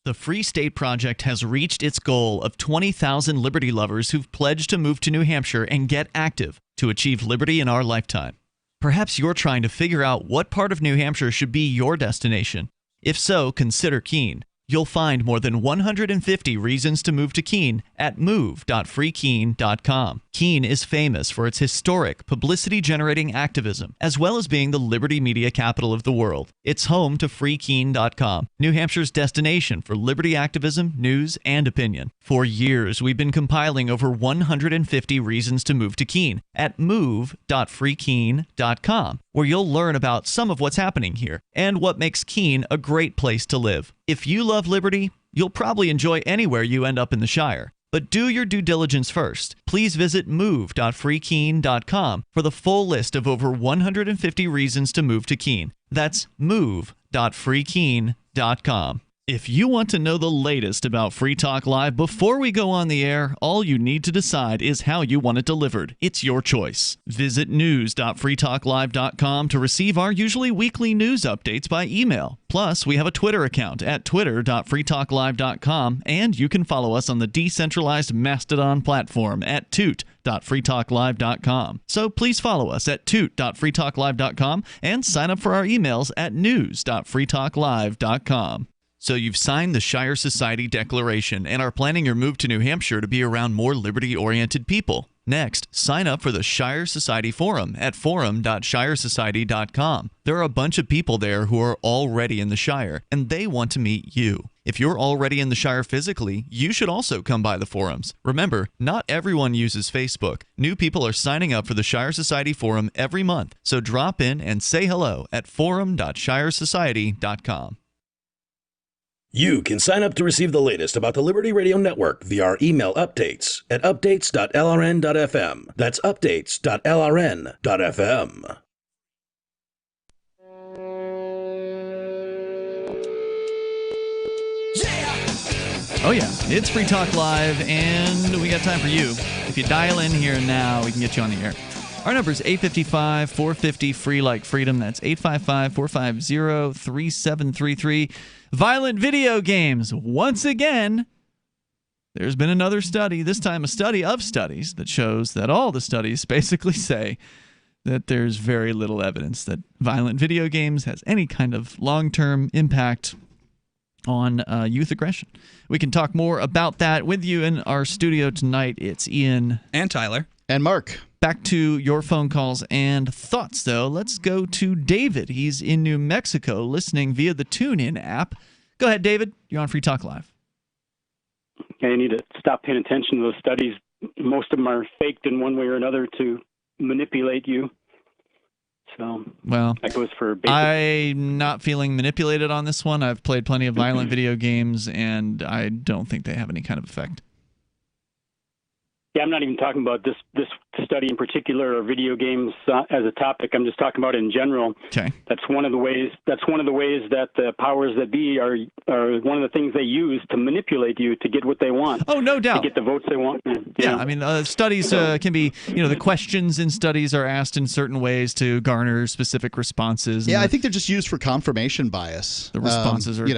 The Free State Project has reached its goal of 20,000 liberty lovers who've pledged to move to New Hampshire and get active to achieve liberty in our lifetime. Perhaps you're trying to figure out what part of New Hampshire should be your destination. If so, consider Keene. You'll find more than 150 reasons to move to Keene at move.freekeene.com. Keene is famous for its historic, publicity-generating activism, as well as being the liberty media capital of the world. It's home to freekeene.com, New Hampshire's destination for liberty activism, news, and opinion. For years, we've been compiling over 150 reasons to move to Keene at move.freekeene.com, where you'll learn about some of what's happening here and what makes Keene a great place to live. If you love liberty, you'll probably enjoy anywhere you end up in the Shire. But do your due diligence first. Please visit move.freekeene.com for the full list of over 150 reasons to move to Keene. That's move.freekeene.com. If you want to know the latest about Free Talk Live before we go on the air, all you need to decide is how you want it delivered. It's your choice. Visit news.freetalklive.com to receive our usually weekly news updates by email. Plus, we have a Twitter account at twitter.freetalklive.com, and you can follow us on the decentralized Mastodon platform at toot.freetalklive.com. So please follow us at toot.freetalklive.com and sign up for our emails at news.freetalklive.com. So you've signed the Shire Society Declaration and are planning your move to New Hampshire to be around more liberty-oriented people. Next, sign up for the Shire Society Forum at forum.shiresociety.com. There are a bunch of people there who are already in the Shire, and they want to meet you. If you're already in the Shire physically, you should also come by the forums. Remember, not everyone uses Facebook. New people are signing up for the Shire Society Forum every month, so drop in and say hello at forum.shiresociety.com. You can sign up to receive the latest about the Liberty Radio Network via our email updates at updates.lrn.fm. That's updates.lrn.fm. Oh yeah, it's Free Talk Live, and we got time for you. If you dial in here now, we can get you on the air. Our number is 855-450 free like freedom. That's 855-450-3733. Violent video games. Once again, there's been another study, this time a study of studies, that shows that all the studies basically say that there's very little evidence that violent video games has any kind of long-term impact on youth aggression. We can talk more about that with you in our studio tonight. It's Ian. And Tyler. And Mark. Back to your phone calls and thoughts, though. Let's go to David. He's in New Mexico listening via the TuneIn app. Go ahead, David. You're on Free Talk Live. Okay, you need to stop paying attention to those studies. Most of them are faked in one way or another to manipulate you. So well, that goes for basic. I'm not feeling manipulated on this one. I've played plenty of violent video games, and I don't think they have any kind of effect. Yeah, I'm not even talking about this study in particular or video games as a topic. I'm just talking about it in general. Okay. That's one of the ways that the powers that be are one of the things they use to manipulate you to get what they want. Oh, no doubt. To get the votes they want. Yeah, I mean, studies can be, the questions in studies are asked in certain ways to garner specific responses. Yeah, I think they're just used for confirmation bias. The responses are you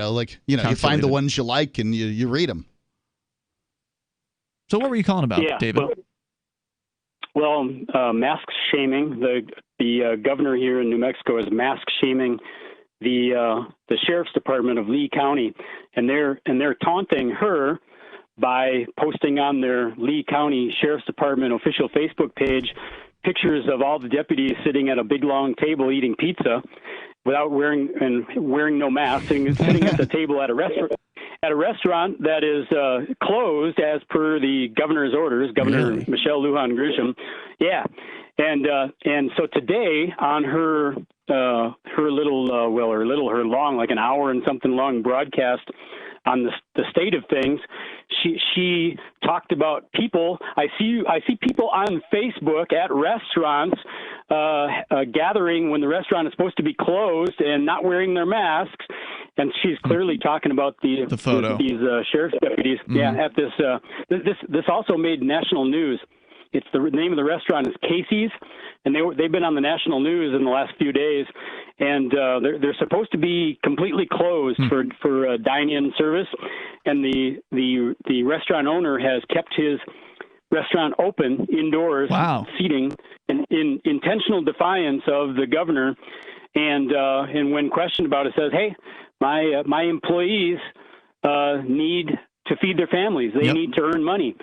find the ones you like and you read them. So what were you calling about, David? Well, mask shaming. The governor here in New Mexico is mask shaming the sheriff's department of Lee County, and they're taunting her by posting on their Lee County Sheriff's Department official Facebook page pictures of all the deputies sitting at a big long table eating pizza without wearing no mask, sitting at the table at a restaurant that is closed as per the governor's orders, Governor Michelle Lujan Grisham. Yeah, and so today on her long, like an hour and something long broadcast on the state of things, she talked about people. I see people on Facebook at restaurants gathering when the restaurant is supposed to be closed and not wearing their masks. And she's clearly talking about the photo. These sheriff's deputies. Mm-hmm. Yeah, at this also made national news. It's the name of the restaurant is Casey's, and they've been on the national news in the last few days, and they're supposed to be completely closed for dine-in service, and the restaurant owner has kept his restaurant open indoors, seating in intentional defiance of the governor, and when questioned about it, says, "Hey, my employees need to feed their families. They need to earn money."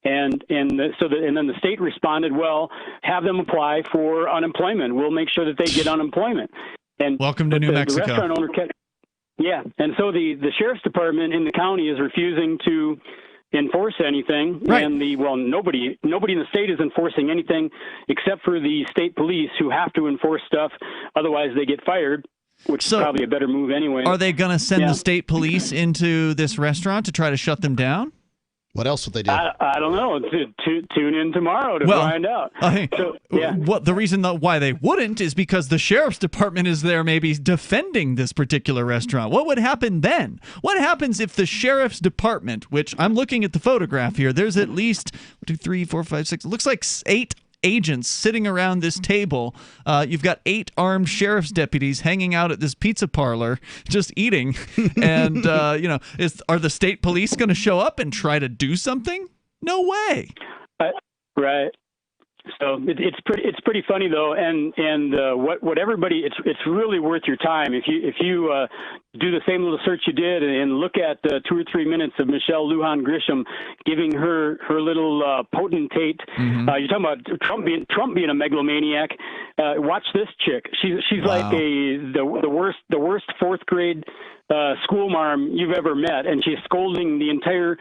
And then the state responded, well, have them apply for unemployment. We'll make sure that they get unemployment. And welcome to New Mexico. The restaurant owner and so the sheriff's department in the county is refusing to enforce anything, and nobody in the state is enforcing anything except for the state police, who have to enforce stuff, otherwise they get fired. Which is probably a better move anyway. Are they going to send the state police into this restaurant to try to shut them down? What else would they do? I don't know. Tune in tomorrow to find out. The reason why they wouldn't is because the sheriff's department is there maybe defending this particular restaurant. What would happen then? What happens if the sheriff's department, which I'm looking at the photograph here, there's at least 1, 2, 3, 4, 5, 6, it looks like 8 agents sitting around this table. You've got 8 armed sheriff's deputies hanging out at this pizza parlor just eating. And, are the state police going to show up and try to do something? No way. Right. So it's pretty funny though, and what everybody, it's really worth your time if you do the same little search you did and look at 2 or 3 minutes of Michelle Lujan Grisham giving her little potentate. Mm-hmm. You're talking about Trump being a megalomaniac. Watch this chick. She's like the worst 4th grade school marm you've ever met, and she's scolding the entire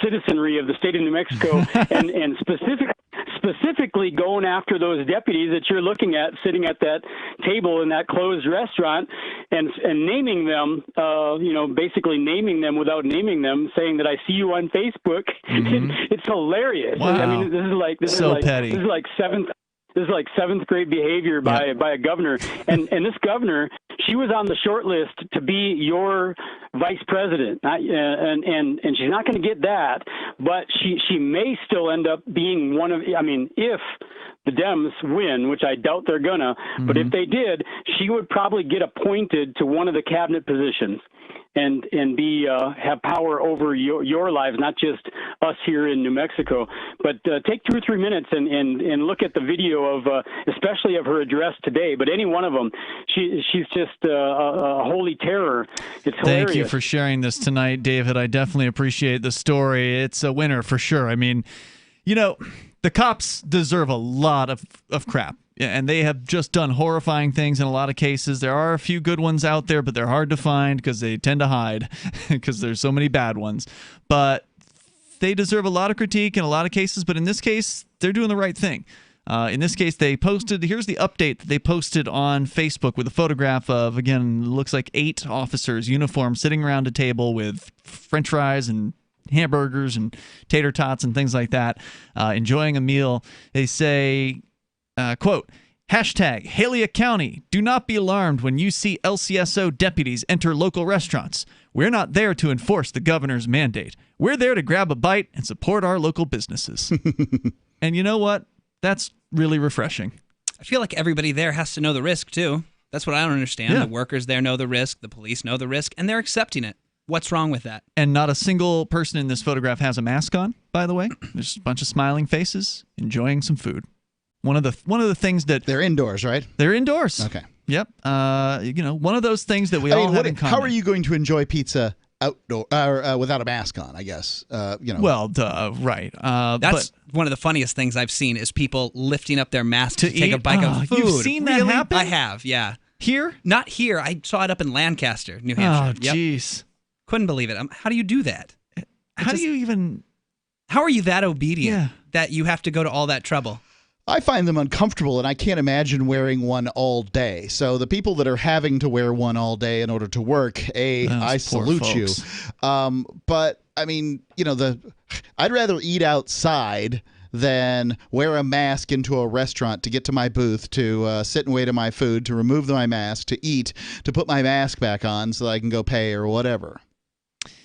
citizenry of the state of New Mexico, and specifically going after those deputies that you're looking at sitting at that table in that closed restaurant, and naming them, basically naming them without naming them, saying that I see you on Facebook. Mm-hmm. It's hilarious. Wow. I mean, this is petty. This is like seventh grade behavior by a governor, and this governor, she was on the short list to be your vice president, and she's not going to get that, but she may still end up being one of. I mean, if the Dems win, which I doubt they're gonna, but if they did, she would probably get appointed to one of the cabinet positions. And be have power over your lives, not just us here in New Mexico. But take 2 or 3 minutes and look at the video of, especially of her address today. But any one of them, she's just a holy terror. It's hilarious. Thank you for sharing this tonight, David. I definitely appreciate the story. It's a winner for sure. I mean, the cops deserve a lot of crap. And they have just done horrifying things in a lot of cases. There are a few good ones out there, but they're hard to find because they tend to hide because there's so many bad ones. But they deserve a lot of critique in a lot of cases. But in this case, they're doing the right thing. In this case, they posted, here's the update that they posted on Facebook with a photograph of, again, looks like 8 officers, uniformed, sitting around a table with French fries and hamburgers and tater tots and things like that, enjoying a meal. They say... quote, hashtag Halia County, do not be alarmed when you see LCSO deputies enter local restaurants. We're not there to enforce the governor's mandate. We're there to grab a bite and support our local businesses. And you know what? That's really refreshing. I feel like everybody there has to know the risk, too. That's what I don't understand. Yeah. The workers there know the risk, the police know the risk, and they're accepting it. What's wrong with that? And not a single person in this photograph has a mask on, by the way. There's a bunch of smiling faces enjoying some food. One of the things that they're indoors, right? They're indoors. Okay. Yep. One of those things that we all have in common. How are you going to enjoy pizza outdoor without a mask on? I guess. Well, duh, right. That's one of the funniest things I've seen is people lifting up their mask to take a bite of food. You've seen that happen? I have. Yeah. Here? Not here. I saw it up in Lancaster, New Hampshire. Oh, jeez. Couldn't believe it. How do you do that? How are you that obedient that you have to go to all that trouble? I find them uncomfortable, and I can't imagine wearing one all day. So the people that are having to wear one all day in order to work, I salute you. But I mean, I'd rather eat outside than wear a mask into a restaurant to get to my booth, to sit and wait on my food, to remove my mask, to eat, to put my mask back on so that I can go pay or whatever.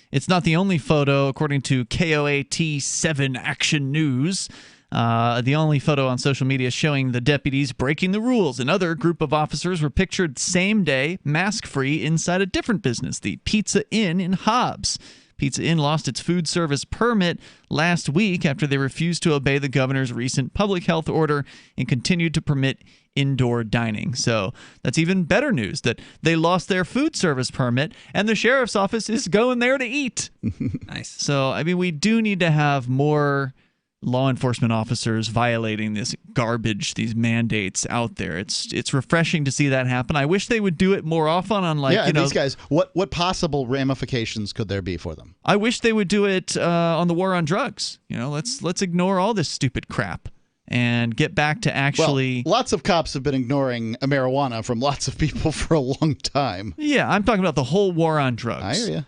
It's not the only photo, according to KOAT7 Action News. The only photo on social media showing the deputies breaking the rules. Another group of officers were pictured same day, mask-free, inside a different business, the Pizza Inn in Hobbs. Pizza Inn lost its food service permit last week after they refused to obey the governor's recent public health order and continued to permit indoor dining. So that's even better news that they lost their food service permit and the sheriff's office is going there to eat. Nice. So, I mean, we do need to have more law enforcement officers violating this garbage, these mandates out there. It's refreshing to see that happen. I wish they would do it more often on these guys, what possible ramifications could there be for them? I wish they would do it on the war on drugs. Let's ignore all this stupid crap and get back to actually... Well, lots of cops have been ignoring marijuana from lots of people for a long time. Yeah, I'm talking about the whole war on drugs. I hear you.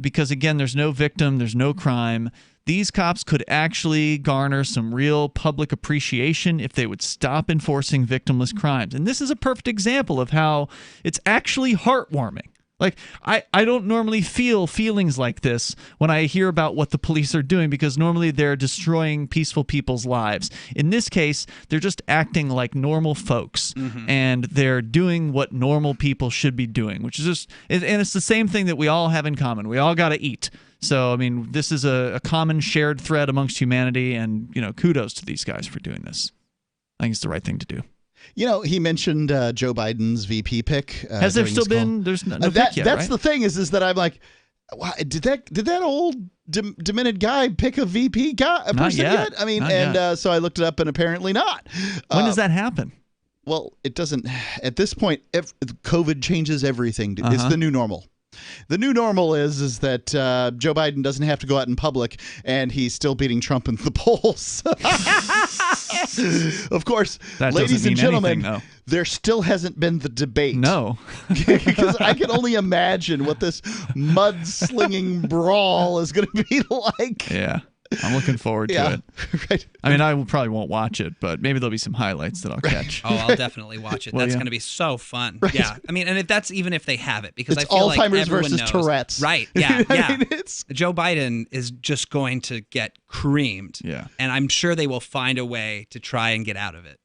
Because, again, there's no victim, there's no crime. These cops could actually garner some real public appreciation if they would stop enforcing victimless crimes. And this is a perfect example of how it's actually heartwarming. Like, I don't normally feel feelings like this when I hear about what the police are doing, because normally they're destroying peaceful people's lives. In this case, they're just acting like normal folks, and they're doing what normal people should be doing, which is just, and it's the same thing that we all have in common. We all got to eat. So, I mean, this is a common shared thread amongst humanity, and, kudos to these guys for doing this. I think it's the right thing to do. He mentioned Joe Biden's VP pick. Has there still been? There's no pick yet, That's right? the thing is that I'm like, did that old demented guy pick a VP person yet? I mean, so I looked it up, and apparently not. When does that happen? Well, it doesn't. At this point, COVID changes everything. It's the new normal. The new normal is that Joe Biden doesn't have to go out in public, and he's still beating Trump in the polls. Of course, ladies and gentlemen, there still hasn't been the debate. No. Because I can only imagine what this mudslinging brawl is going to be like. Yeah. I'm looking forward to it. Right. I mean, I probably won't watch it, but maybe there'll be some highlights that I'll catch. Oh, I'll definitely watch it. That's going to be so fun. Right. Yeah. I mean, and that's even if they have it, because it's I feel Alzheimer's like everyone versus knows. Tourette's. Right. Yeah. Yeah. I mean, Joe Biden is just going to get creamed. Yeah. And I'm sure they will find a way to try and get out of it.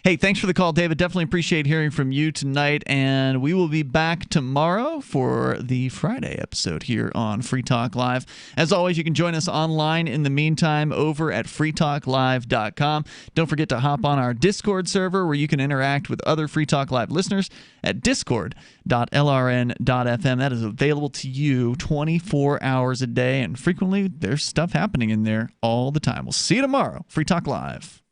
Hey, thanks for the call, David. Definitely appreciate hearing from you tonight, and we will be back tomorrow for the Friday episode here on Free Talk Live. As always, you can join us online in the meantime over at freetalklive.com. Don't forget to hop on our Discord server where you can interact with other Free Talk Live listeners at discord.lrn.fm. That is available to you 24 hours a day, and frequently there's stuff happening in there all the time. We'll see you tomorrow. Free Talk Live.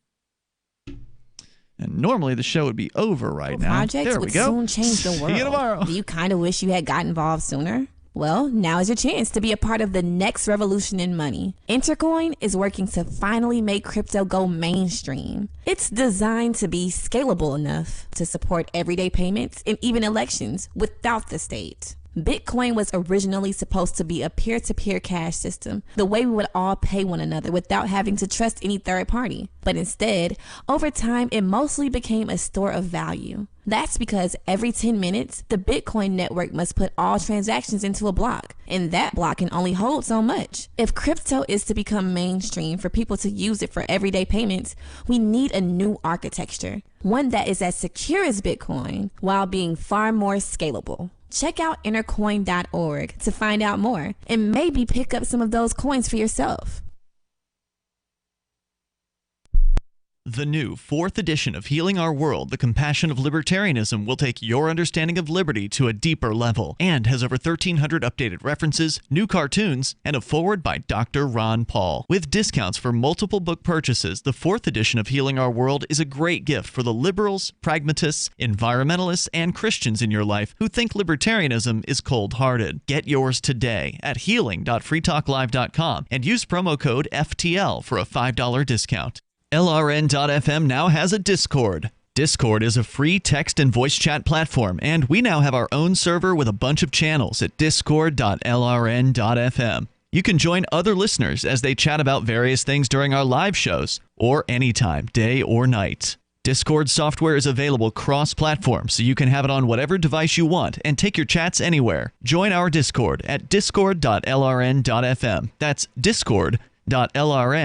And normally the show would be over right now. Projects There we would go. soon change the world. See you tomorrow. Do you kind of wish you had got involved sooner? Well, now is your chance to be a part of the next revolution in money. Intercoin is working to finally make crypto go mainstream. It's designed to be scalable enough to support everyday payments and even elections without the state. Bitcoin was originally supposed to be a peer-to-peer cash system, the way we would all pay one another without having to trust any third party. But instead, over time, it mostly became a store of value. That's because every 10 minutes, the Bitcoin network must put all transactions into a block, and that block can only hold so much. If crypto is to become mainstream for people to use it for everyday payments, we need a new architecture, one that is as secure as Bitcoin while being far more scalable. Check out intercoin.org to find out more and maybe pick up some of those coins for yourself. The new 4th edition of Healing Our World, The Compassion of Libertarianism will take your understanding of liberty to a deeper level and has over 1,300 updated references, new cartoons, and a foreword by Dr. Ron Paul. With discounts for multiple book purchases, the 4th edition of Healing Our World is a great gift for the liberals, pragmatists, environmentalists, and Christians in your life who think libertarianism is cold-hearted. Get yours today at healing.freetalklive.com and use promo code FTL for a $5 discount. LRN.FM now has a Discord. Discord is a free text and voice chat platform, and we now have our own server with a bunch of channels at discord.lrn.fm. You can join other listeners as they chat about various things during our live shows, or anytime, day or night. Discord software is available cross-platform, so you can have it on whatever device you want and take your chats anywhere. Join our Discord at discord.lrn.fm. That's discord.lrn.fm.